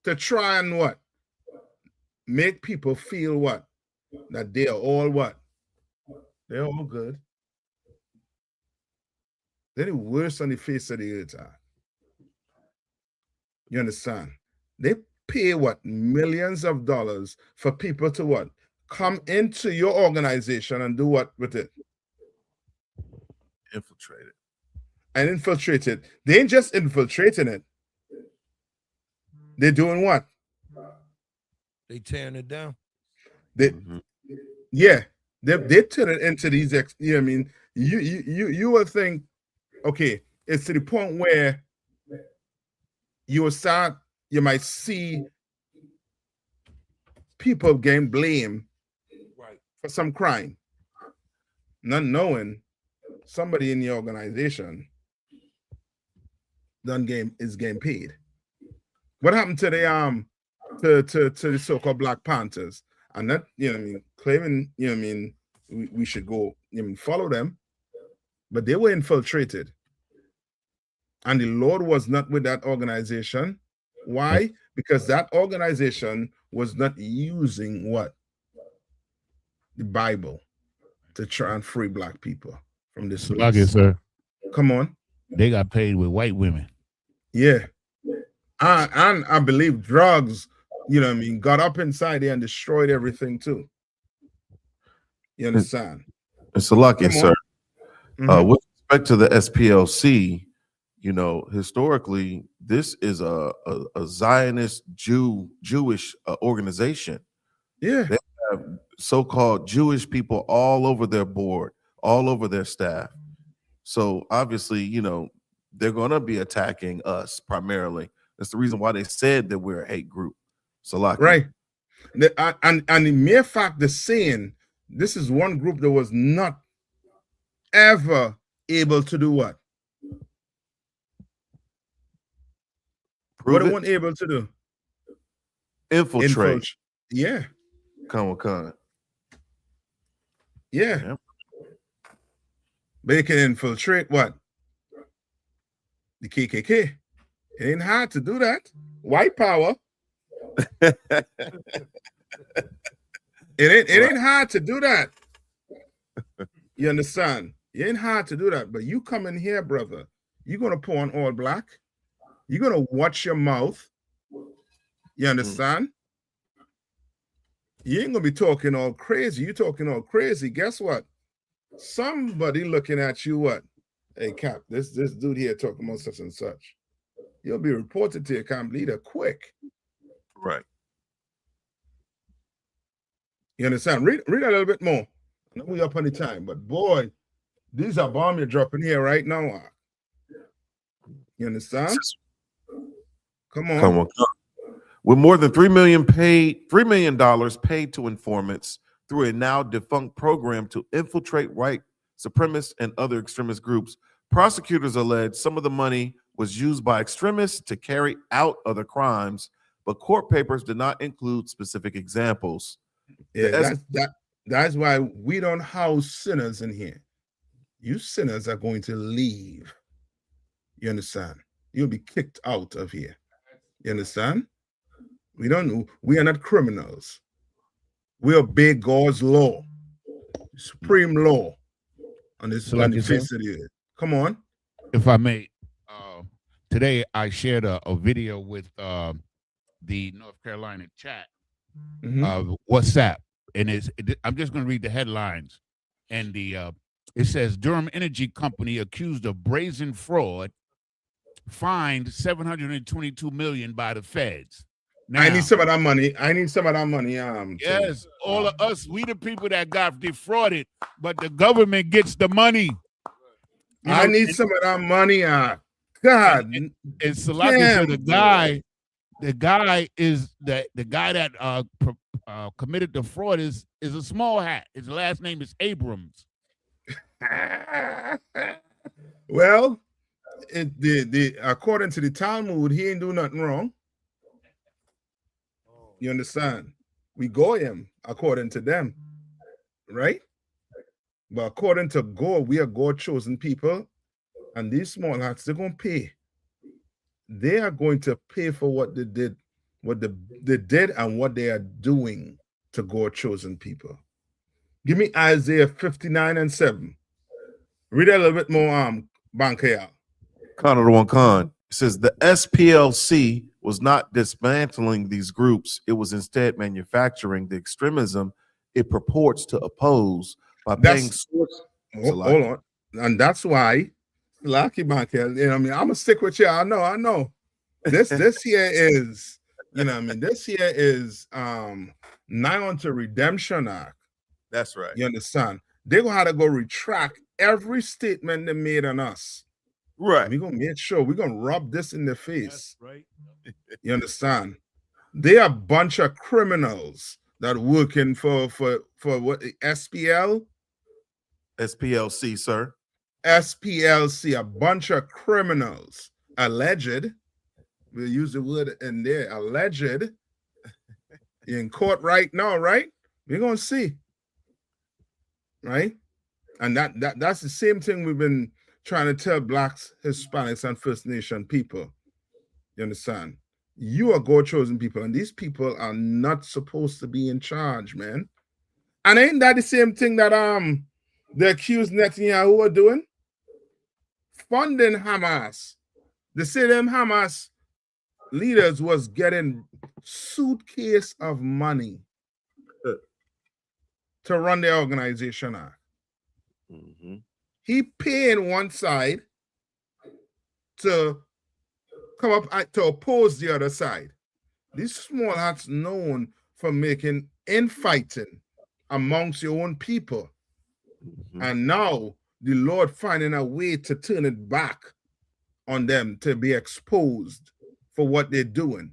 to try and what? Make people feel what? That they are all what? They're all good. They're the worst on the face of the earth. You understand? They pay what? Millions of dollars for people to what? Come into your organization and do what with it? Infiltrate it. And infiltrate it. They ain't just infiltrating it. They're doing what? They tearing it down. They, yeah, they turn it into these. You know what I mean? You will think, okay, it's to the point where you will start. You might see people getting blamed for some crime, not knowing somebody in the organization is getting paid. What happened to the to the so-called Black Panthers? And that, you know what I mean, claiming, you know what I mean, we should go, you know, follow them, but they were infiltrated. And the Lord was not with that organization. Why? Because that organization was not using what? The Bible to try and free Black people from this. Sir. Come on. They got paid with white women. Yeah. And I believe drugs, you know what I mean, got up inside there and destroyed everything too. You understand? It's a lucky, sir. With respect to the SPLC, you know, historically, this is a Zionist Jewish organization. Yeah. They have so-called Jewish people all over their board, all over their staff. So obviously, you know, they're going to be attacking us primarily. That's the reason why they said that we're a hate group. So like, right. And the mere fact they're saying this is one group that was not ever able to do what? What they weren't able to do? Infiltrate. Yeah. Come. Yeah. They can infiltrate what? The KKK. It ain't hard to do that. White power. It ain't hard to do that. You understand? It ain't hard to do that. But you come in here, brother. You're gonna pour on all black. You're gonna watch your mouth. You understand? You ain't gonna be talking all crazy. You talking all crazy. Guess what? Somebody looking at you, what? Hey, Cap, this dude here talking about such and such. You'll be reported to your camp leader quick. Right. You understand? Read a little bit more. I know we up on the time, but boy, these are bombs you're dropping here right now. You understand? Come on. With more than $3 million paid to informants through a now defunct program to infiltrate white supremacist and other extremist groups, prosecutors allege some of the money was used by extremists to carry out other crimes, but court papers did not include specific examples. Yeah, that's why we don't house sinners in here. You sinners are going to leave. You understand? You'll be kicked out of here. You understand? We are not criminals. We obey God's law, supreme law on this on the face of the earth. Come on. If I may, today I shared a video with the North Carolina chat, WhatsApp, and I'm just going to read the headlines, and it says Durham Energy Company accused of brazen fraud, fined $722 million by the feds. Now, I need some of that money. Yes, all of us, we the people that got defrauded, but the government gets the money. I need some of that money. God, and Salaki, the guy that committed the fraud is a small hat. His last name is Abrams. Well, the according to the Talmud, he ain't do nothing wrong. You understand? We go him according to them, right? But according to God, we are God chosen people, and these small hats, they're gonna pay. They are going to pay for what they did, they did, and what they are doing to God chosen people. Give me Isaiah 59:7. Read a little bit more, Bankaya. Connor one Khan says the SPLC was not dismantling these groups; it was instead manufacturing the extremism it purports to oppose by paying. Hold on, and that's why, Lucky Bankaya. You know, what I mean, I'm gonna stick with you. I know. This here is, you know, what I mean, this here is now onto redemption arc. That's right. You understand? They're gonna have to go retract every statement they made on us. Right. We're gonna make sure we're gonna rub this in the face. That's right. You understand? They are a bunch of criminals that working for what, SPL? SPLC, sir. SPLC, a bunch of criminals. Alleged. We'll use the word in there, alleged. In court right now, right? We're gonna see. Right? And that's the same thing we've been trying to tell Blacks, Hispanics, and First Nation people. You understand? You are God chosen people, and these people are not supposed to be in charge, man. And ain't that the same thing that the accused Netanyahu are doing? Funding Hamas. They say them Hamas leaders was getting suitcase of money to run the organization out. He paying one side to come up to oppose the other side. These small hats known for making infighting amongst your own people. And now the Lord finding a way to turn it back on them to be exposed for what they're doing.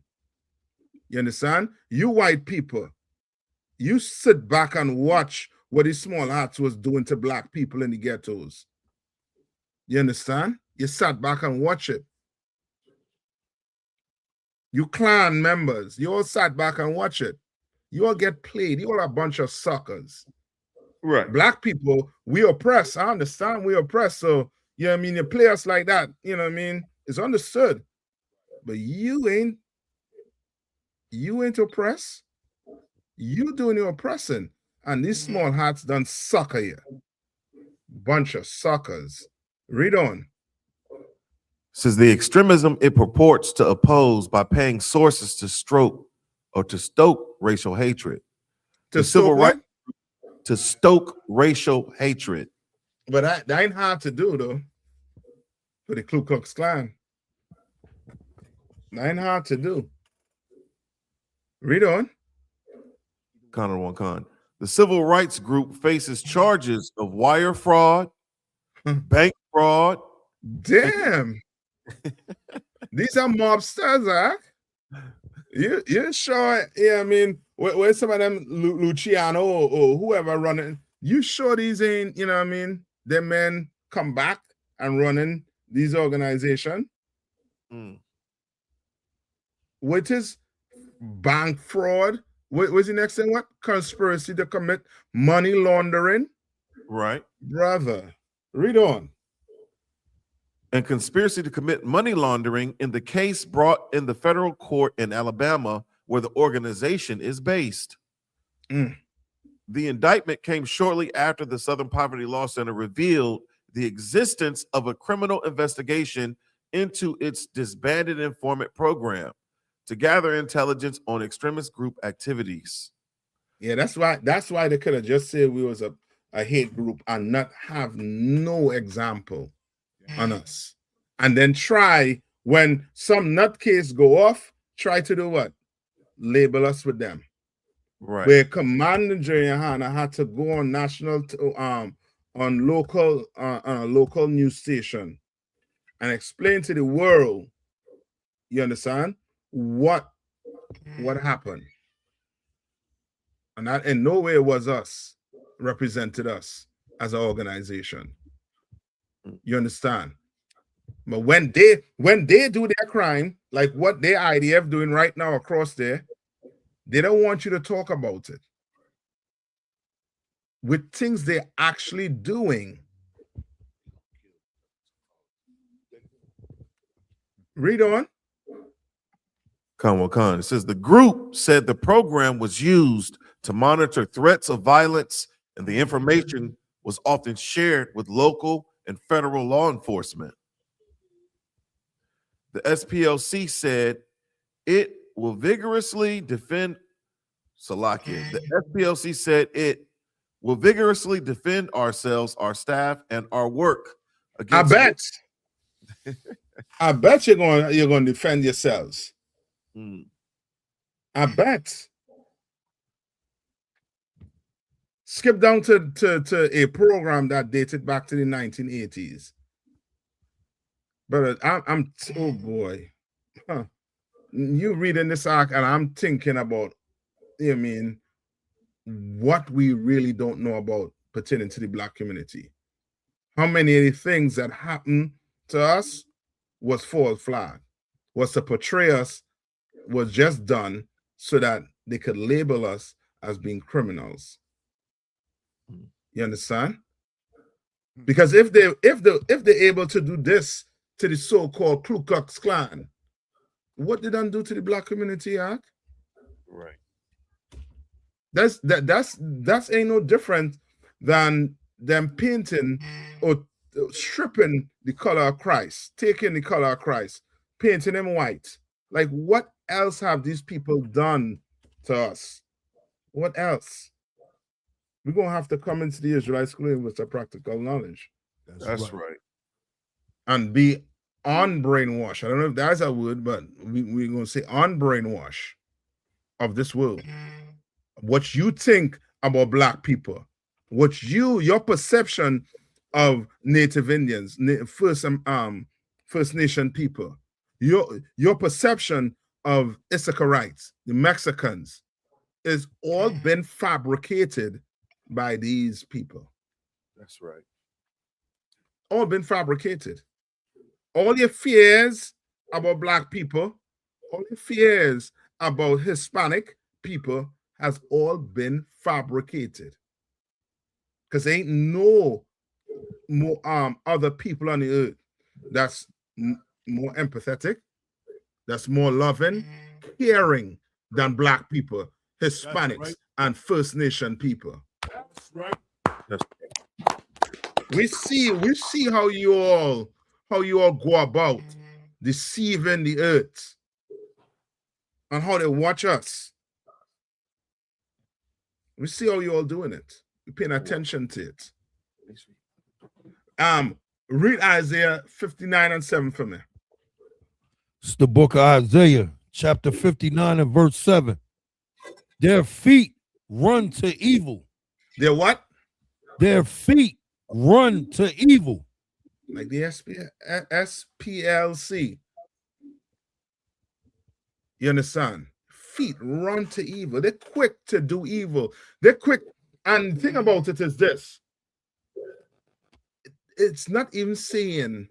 You understand? You white people, you sit back and watch what these small hats was doing to Black people in the ghettos. You understand? You sat back and watch it. You Klan members, you all sat back and watch it. You all get played. You all a bunch of suckers. Right. Black people, we oppress. I understand we oppress. So, you know what I mean? You play us like that, you know what I mean? It's understood. But you ain't oppressed. You doing your oppressing. And these small hats done sucker you. Bunch of suckers. Read on. Says the extremism it purports to oppose by paying sources to stoke racial hatred. To stoke racial hatred. But that ain't hard to do though. For the Ku Klux Klan. That ain't hard to do. Read on. Connor one Con. The civil rights group faces charges of wire fraud, bank fraud. Damn. These are mobsters, huh? You sure? Yeah, I mean, where some of them Luciano or whoever running? You sure these ain't? You know what I mean? Them men come back and running these organizations. What is bank fraud? What's the next thing? What? Conspiracy to commit money laundering. Right, brother. Read on. And conspiracy to commit money laundering in the case brought in the federal court in Alabama, where the organization is based. The indictment came shortly after the Southern Poverty Law Center revealed the existence of a criminal investigation into its disbanded informant program to gather intelligence on extremist group activities. Yeah, that's why they could have just said we was a hate group and not have no example on us. And then try, when some nutcase go off, try to do what? Label us with them. Right. Where Commander Johanna had to go on national on a local news station and explain to the world, you understand, what happened. And that in no way was us, represented us. as an organization. You understand? But when they do their crime, like what the IDF doing right now across there, they don't want you to talk about it. With things they're actually doing. Read on. Khan. It says the group said the program was used to monitor threats of violence, and the information was often shared with local and federal law enforcement. The SPLC said it will vigorously defend Salakia. The SPLC said it will vigorously defend ourselves, our staff, and our work against. I bet you're going to defend yourselves. I bet. Skip down to a program that dated back to the 1980s. But oh boy. Huh. You reading this arc and I'm thinking about, what we really don't know about pertaining to the Black community. How many of the things that happened to us was false flag, was to portray us, was just done so that they could label us as being criminals. You understand? Because if they're able to do this to the so-called Ku Klux Klan, what did they do to the Black community, Ark? Right. That's ain't no different than them painting or stripping the color of Christ, taking the color of Christ, painting them white. Like, what else have these people done to us? What else? We're going to have to come into the Israelite school with a practical knowledge. That's right. And be unbrainwashed. I don't know if that's a word, but we're going to say unbrainwash of this world. What you think about Black people, your perception of Native Indians, First Nation people, your perception of Issacharites, the Mexicans, is all been fabricated by these people. That's right. All been fabricated. All your fears about Black people, all your fears about Hispanic people has all been fabricated. Because there ain't no more other people on the earth that's more empathetic, that's more loving, caring than Black people, Hispanics, right, and First Nation people. That's right. We see how you all go about deceiving the earth and how they watch us. We see how you all doing it. We're paying attention to it. Read Isaiah 59 and 7 for me. It's the book of Isaiah, chapter 59 and verse 7. Their feet run to evil. Their what? Their feet run to evil. Like the SPLC. You understand? Feet run to evil. They're quick to do evil. They're quick. And the thing about it is this. It's not even saying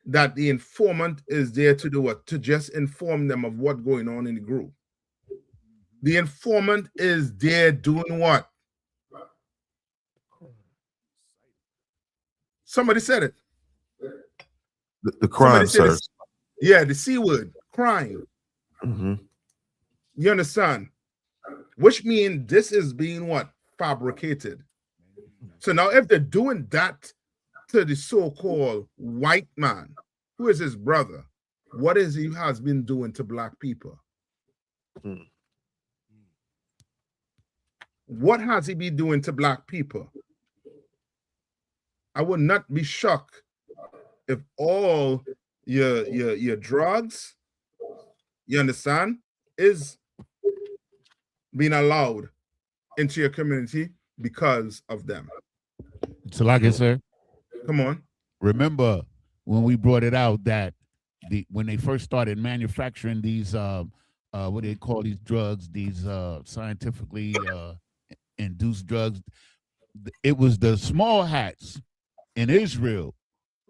that the informant is there to do what? To just inform them of what's going on in the group. The informant is there doing what? Somebody said it. The crime, sir. Yeah, the C word, crime. Mm-hmm. You understand? Which means this is being what? Fabricated. So now if they're doing that to the so-called white man, who is his brother, what is he has been doing to Black people? What has he been doing to Black people? I would not be shocked if all your drugs, you understand, is being allowed into your community because of them. So like I said, come on. Remember when we brought it out that when they first started manufacturing these what do they call these drugs, these scientifically induced drugs, it was the small hats in Israel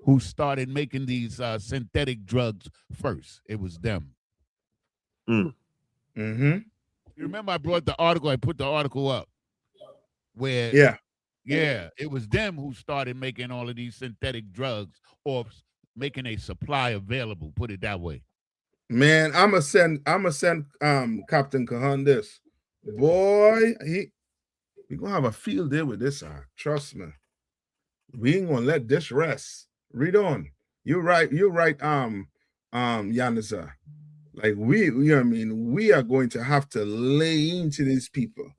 who started making these synthetic drugs first. It was them. Mm-hmm. You remember I brought the article, I put the article up where it was them who started making all of these synthetic drugs or making a supply available, put it that way. Man, I'ma send Captain Kahan this. Boy, we gonna have a field day with this. Trust me. We ain't gonna let this rest. Read on. You're right, Yanisa. Like you know what I mean? We are going to have to lay into these people.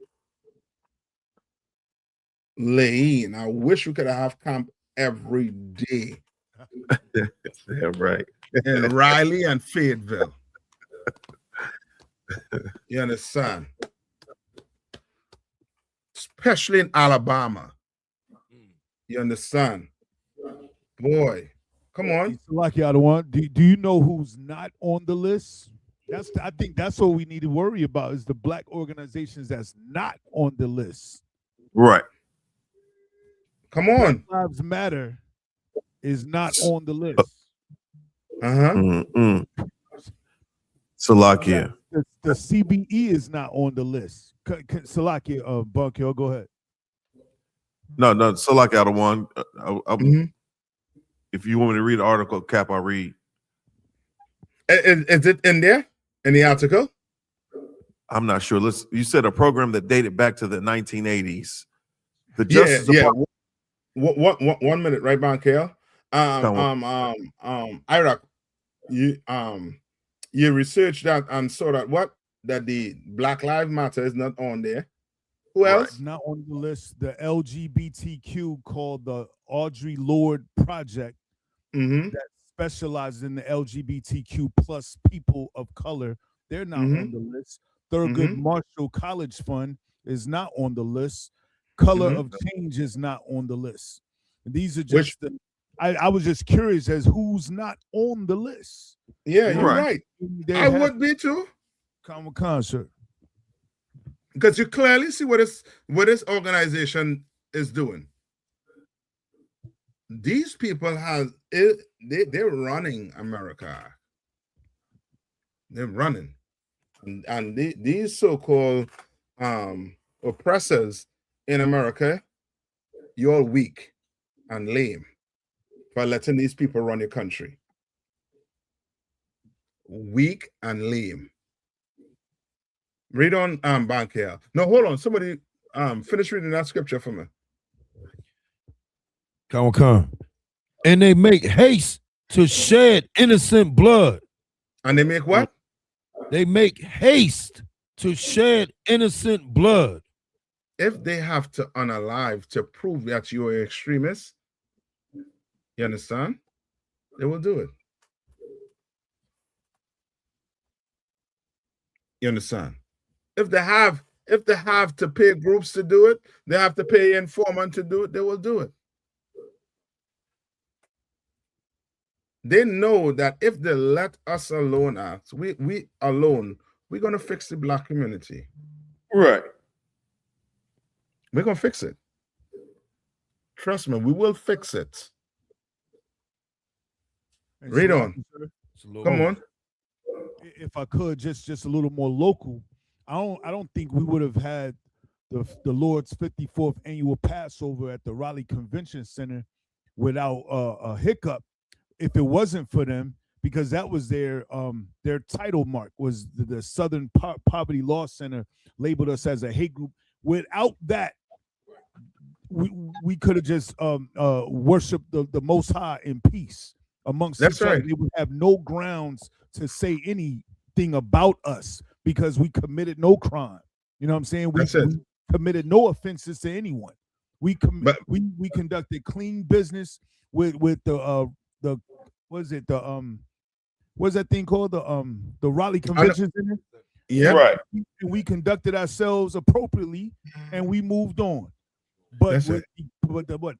Lay in. I wish we could have camp every day. Yeah, right. In Raleigh and Fayetteville. You understand? Especially in Alabama. You understand? Boy, come on. Like the other one. Do you know who's not on the list? I think that's what we need to worry about is the black organizations that's not on the list. Right. Come on. Black Lives Matter is not on the list. Salakia. The CBE is not on the list. Salakia, Bunkyo, go ahead. No, Salakia out of one. If you want me to read the article, Cap, I'll read. Is it in there? In the article? I'm not sure. You said a program that dated back to the 1980s. The Justice Department. 1 minute, right, Bankel? Iraq, you researched that and saw that the Black Lives Matter is not on there. Who else? Not on the list. The LGBTQ called the Audre Lorde Project that specializes in the LGBTQ plus people of color. They're not on the list. Thurgood Marshall College Fund is not on the list. Color of Change is not on the list. These are just I was just curious as who's not on the list. Yeah, you're right. I would be too. Common concert. Because you clearly see what this organization is doing. These people they're running America. They're running. And these so-called oppressors in America, you're weak and lame for letting these people run your country. Weak and lame. Read on Bankia. No, hold on. Somebody finish reading that scripture for me. Come. And they make haste to shed innocent blood. And they make what? They make haste to shed innocent blood. If they have to unalive to prove that you're an extremist, you understand? They will do it. You understand? If they have to pay groups to do it, they have to pay informant to do it, they will do it. They know that if they let us alone act, we alone, we're gonna fix the black community. Right. We're gonna fix it. Trust me, we will fix it. Read on. Come on. If I could, just a little more local. I don't think we would have had the Lord's 54th annual Passover at the Raleigh Convention Center without a hiccup if it wasn't for them, because that was their title mark was the Southern Poverty Law Center labeled us as a hate group. Without that, we could have just worshiped the Most High in peace amongst each other. They would have no grounds to say anything about us because we committed no crime. You know what I'm saying? We committed no offenses to anyone. We conducted clean business with the what's that thing called, the Raleigh Convention Center? Yeah, right. We conducted ourselves appropriately and we moved on. But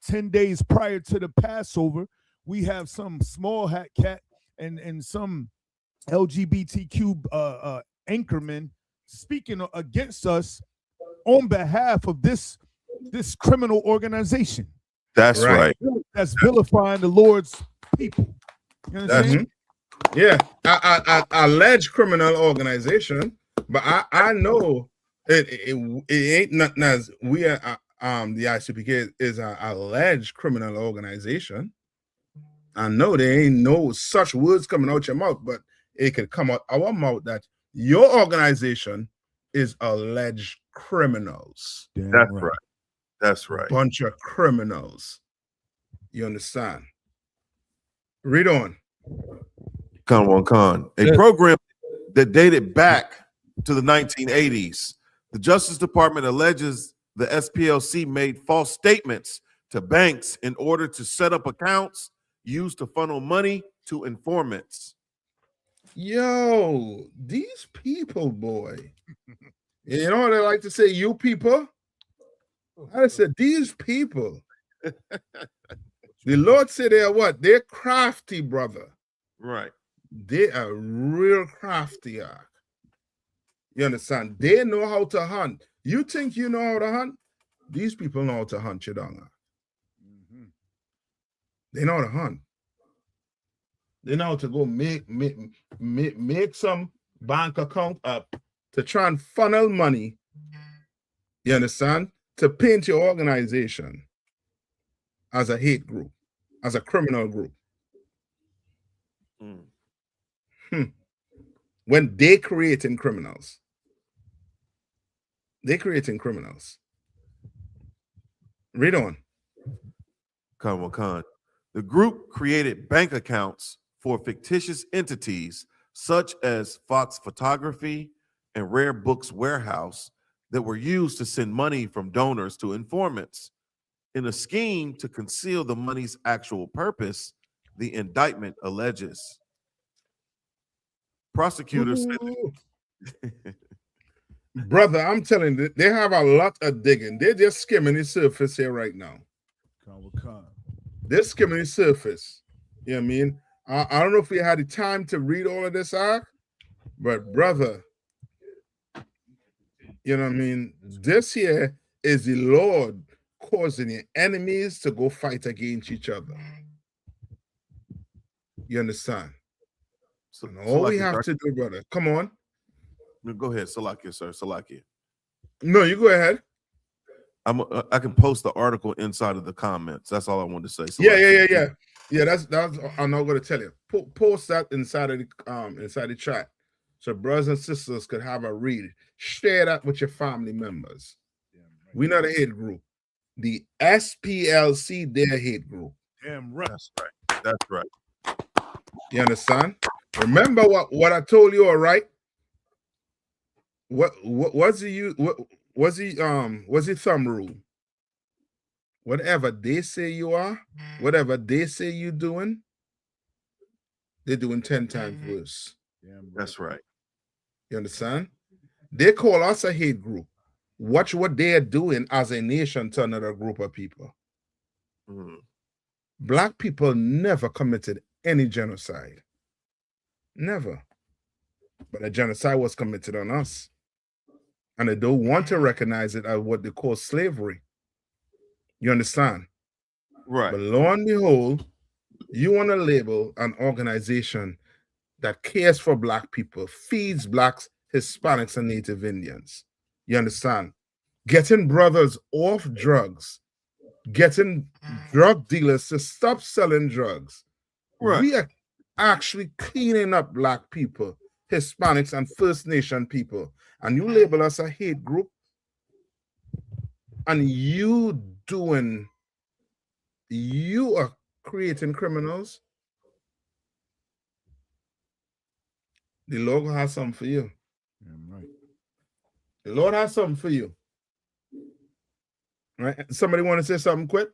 10 days prior to the Passover, we have some small hat cat and some LGBTQ anchorman speaking against us on behalf of this this criminal organization. That's right. That's vilifying the Lord's people. You understand? Yeah, a alleged criminal organization, but I know it ain't nothing as we are. The Isupk is an alleged criminal organization. I know there ain't no such words coming out your mouth, but it could come out our mouth that your organization is alleged criminals. That's right. That's right. Bunch of criminals. You understand? Read on. Khan. A program that dated back to the 1980s. The Justice Department alleges the SPLC made false statements to banks in order to set up accounts used to funnel money to informants. Yo, these people, boy. You know what I like to say, you people? I said, these people. The Lord said they are what? They're crafty, brother. Right. They are real crafty. You understand? They know how to hunt. You think you know how to hunt? These people know how to hunt you down. They know how to hunt. They know how to go make some bank account up to try and funnel money. You understand? To paint your organization as a hate group, as a criminal group. When they creating criminals. They're creating criminals. Read on. Khan. The group created bank accounts for fictitious entities such as Fox Photography and Rare Books Warehouse that were used to send money from donors to informants. In a scheme to conceal the money's actual purpose, the indictment alleges. Prosecutors said brother, I'm telling you, they have a lot of digging. They're just skimming the surface here right now. They're skimming the surface. You know what I mean? I don't know if we had the time to read all of this out, but brother, you know what I mean? This here is the Lord causing the enemies to go fight against each other. You understand? So all we have to do, brother, come on. Go ahead, Salakia, sir. Salakia. No, you go ahead. I can post the article inside of the comments. That's all I wanted to say. Yeah. That's I'm not going to tell you. Post that inside of the chat, so brothers and sisters could have a read. Share that with your family members. We're not a hate group. The SPLC, their hate group. Damn right. That's right. You understand? Remember what I told you, all right? What's the thumb rule? Whatever they say you are, whatever they say you're doing, they're doing 10 times worse. That's right. You understand? They call us a hate group. Watch what they are doing as a nation to another group of people. Black people never committed any genocide. Never. But a genocide was committed on us. And they don't want to recognize it as what they call slavery. You understand? Right. But lo and behold, you want to label an organization that cares for Black people, feeds Blacks, Hispanics, and Native Indians. You understand? Getting brothers off drugs, getting drug dealers to stop selling drugs. Right. We are actually cleaning up Black people, Hispanics, and First Nation people. And you label us a hate group, and you are creating criminals. The Lord has something for you. Right. The Lord has something for you. Right? Somebody want to say something quick?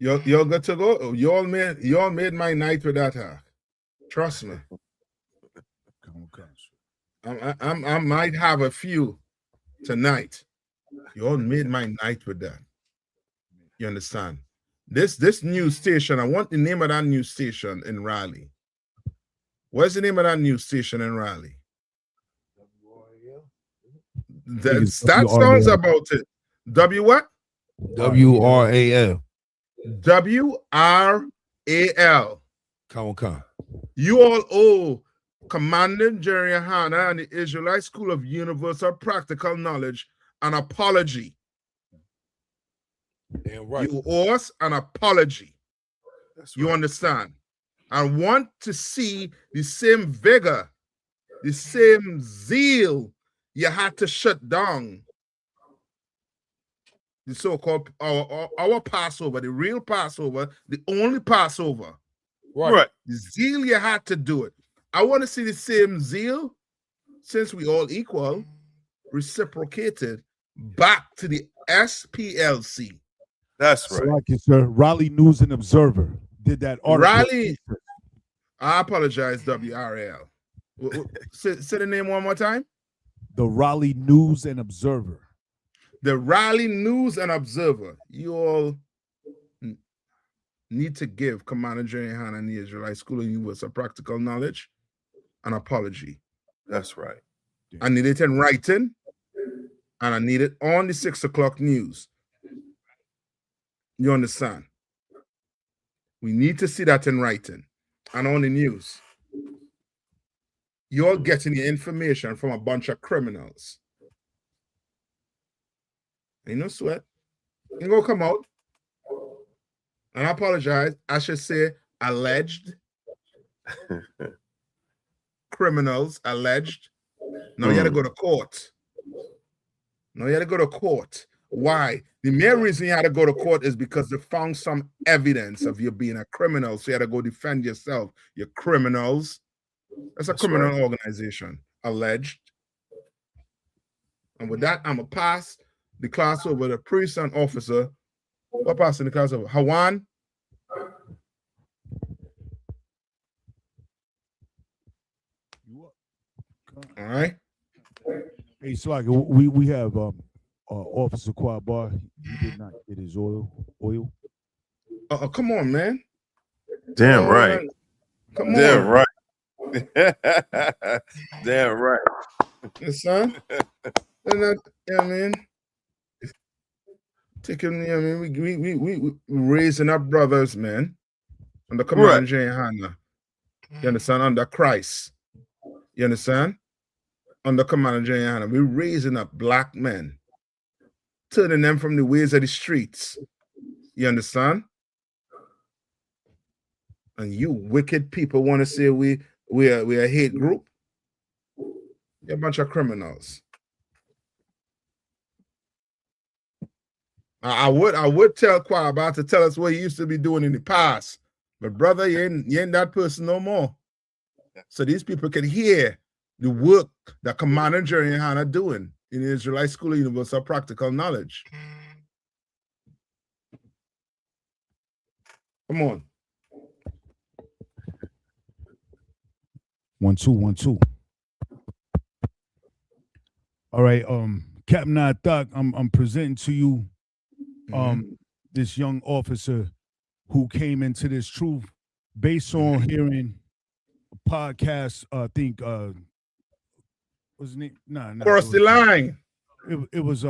You're good to go. You all made my night with that. Trust me. I might have a few tonight. You all made my night with that. You understand? This news station, I want the name of that news station in Raleigh. What's the name of that news station in Raleigh? That sounds about it. W what? WRAL. WRAL. Come. You all owe Commander Jerry Hanna and the Israelite School of Universal Practical Knowledge an apology. Damn right. You owe us an apology. That's You right. understand? I want to see the same vigor, the same zeal you had to shut down the so-called our Passover, the real Passover, the only Passover. Right. The zeal you had to do it. I want to see the same zeal, since we all equal, reciprocated back to the SPLC. That's right. Like you, sir. Raleigh News and Observer did that article. Raleigh, I apologize, WRL. Say the name one more time. The Raleigh News and Observer. The Raleigh News and Observer. You all need to give Commander Jerry Hanna and the Israelite School of Universal Practical Knowledge an apology. That's right. I need it in writing, and I need it on the 6 o'clock news. You understand? We need to see that in writing and on the news. You're getting the information from a bunch of criminals. Ain't no sweat. You go come out. And I apologize. I should say alleged. Criminals, alleged. Now you had to go to court. Now you had to go to court. Why? The main reason you had to go to court is because they found some evidence of you being a criminal. So you had to go defend yourself. You're criminals. That's a criminal organization. Alleged. And with that, I'm going to pass the class over to priest and officer. What passing the class over? Hawan. All right. Hey, so like we have Officer Quabar. He did not get his oil. Oh, come on, man. Damn right. Come on. Damn right. Damn right. Yes, son. Yeah, man. Taking, I mean, we raising up brothers, man. Under Commander Jay Hanna. You understand? Under Christ. You understand? Under Commander Jay Hanna. We're raising up black men, turning them from the ways of the streets. You understand? And you wicked people want to say we're a hate group. You're a bunch of criminals. I would tell Quabar to tell us what he used to be doing in the past. But brother, you ain't that person no more. So these people can hear the work that Commander Jerry Hanna doing in the Israelite School of Universal Practical Knowledge. Come on. 1 2 1 2. All right, Captain Athak, I'm presenting to you this young officer who came into this truth based on hearing a podcast. I think what's his name? Cross the line. It was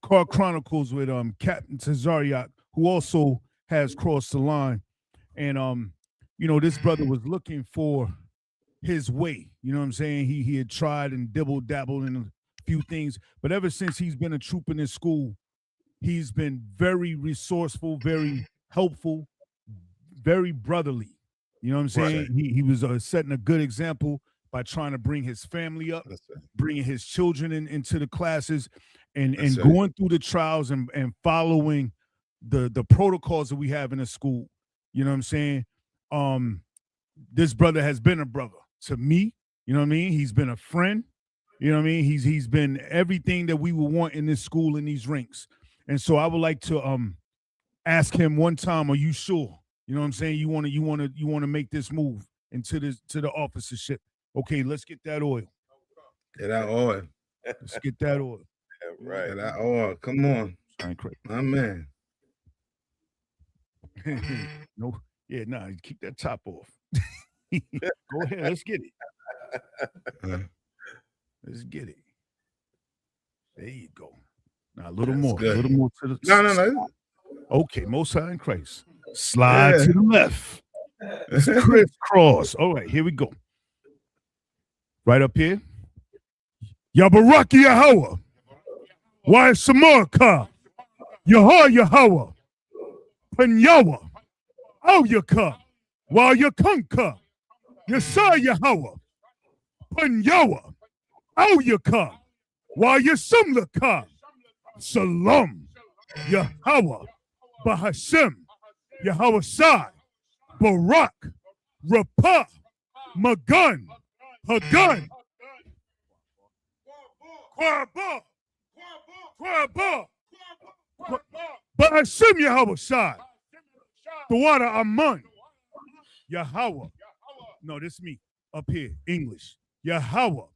Car Chronicles with Captain Tazariak, who also has crossed the line, and this brother was looking for his way. You know what I'm saying? He had tried and dabbled in a few things, but ever since he's been a troop in this school, he's been very resourceful, very helpful, very brotherly. You know what I'm saying? Right. He was setting a good example by trying to bring his family up, bringing his children into the classes, and going through the trials and following the protocols that we have in the school. You know what I'm saying? This brother has been a brother to me. You know what I mean? He's been a friend. You know what I mean? He's been everything that we would want in this school, in these ranks. And so I would like to ask him one time, are you sure? You know what I'm saying? You want to make this move into the officership. Okay, let's get that oil. Get that oil. Let's get that oil. Yeah, right. Get that oil. Come on. My man. No, yeah, nah, keep that top off. Go ahead, let's get it. Let's get it. There you go. Now a little That's more. good. A little more to the No. Okay, Most High in Christ. Slide Yeah. to the left. It's crisscross. All right, here we go. Right up here. Yabaraki Yahweh. Why Samarka? Yahweh. Panyawa. Auyaka. While Yakunka. Yasa Yahweh. Panyawa. Auyaka. While Yasumlaka. Salam. Yahweh. Bahashem. Yahweh Shai. Barak. Rapah. Magun. Hagun. Quabah. Bahashem Yahweh Shai. The water Amun. Yahweh. No, this is me up here. English. Yahweh.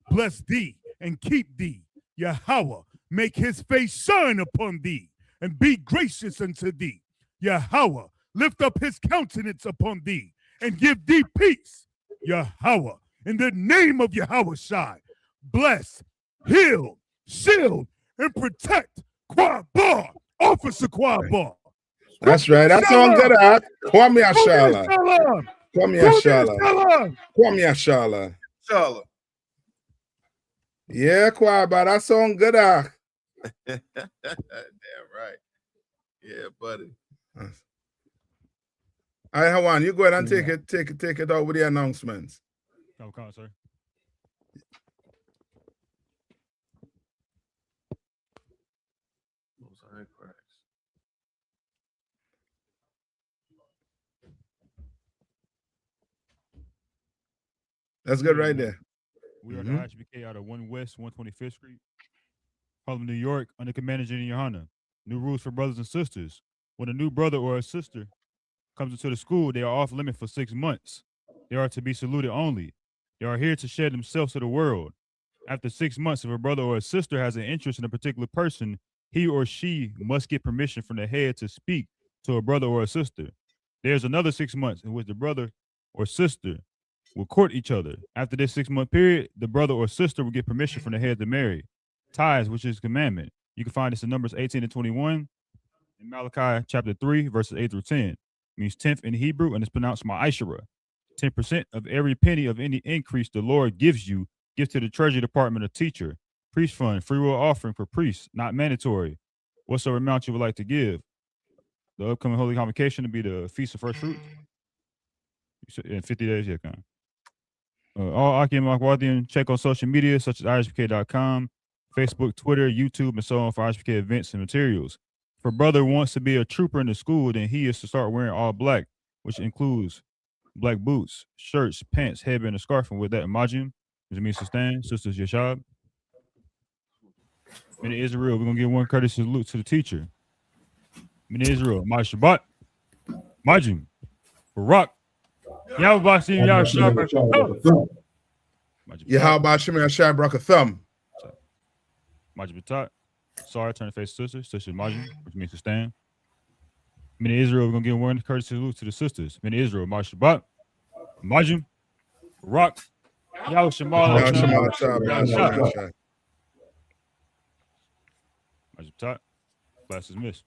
Bless thee and keep thee. Yahweh. Make his face shine upon thee and be gracious unto thee. Yahweh. Lift up his countenance upon thee and give thee peace. Yahweh. In the name of Yahweh Shai. Bless, heal, shield, and protect Quabah. Officer Quabah. That's right. That's all good. Kwame Ashala. Kwame Ashala. Kwame Ashala. Inshallah. Yeah, Kwaba. That song good. Damn right. Yeah, buddy. All right, Hawan, you go ahead and take it out with the announcements. Okay, sir. That's good right there. We are the ISUPK out of 1 West, 125th Street, Harlem, New York, under Commander Jenny Yohana. New rules for brothers and sisters. When a new brother or a sister comes into the school, they are off limit for 6 months. They are to be saluted only. They are here to share themselves to the world. After 6 months, if a brother or a sister has an interest in a particular person, he or she must get permission from the head to speak to a brother or a sister. There's another 6 months in which the brother or sister will court each other. After this 6-month period, the brother or sister will get permission from the head to marry. Ties, which is commandment. You can find this in Numbers 18 and 21, in Malachi chapter 3, verses 8 through 10. It means 10th in Hebrew, and it's pronounced Ma'ashara. 10% of every penny of any increase the Lord gives you, give to the Treasury Department of teacher, priest fund, free will offering for priests, not mandatory. Whatsoever amount you would like to give. The upcoming holy convocation to be the Feast of First Fruits. In 50 days, yeah, kind of. All Aki and Makwathian, check on social media such as ISUPK.com, Facebook, Twitter, YouTube, and so on for ISUPK events and materials. If a brother wants to be a trooper in the school, then he is to start wearing all black, which includes black boots, shirts, pants, headband, and scarf. And with that, Majim, which means sustain, sisters Yashab. In Israel, we're going to give one courtesy salute to the teacher. In Israel, my Shabbat, Majim, Barak, Yahweh Shimei Ashai Brak a thumb. Majim Batat. Sorry, turn the face to sisters. Sister Majim, which means to stand. In Israel, we're going to give one courtesy salute to the sisters. In Israel, my Shabbat, Majim, Barak, Yahweh Shemal. Majim Batat. Class is missed.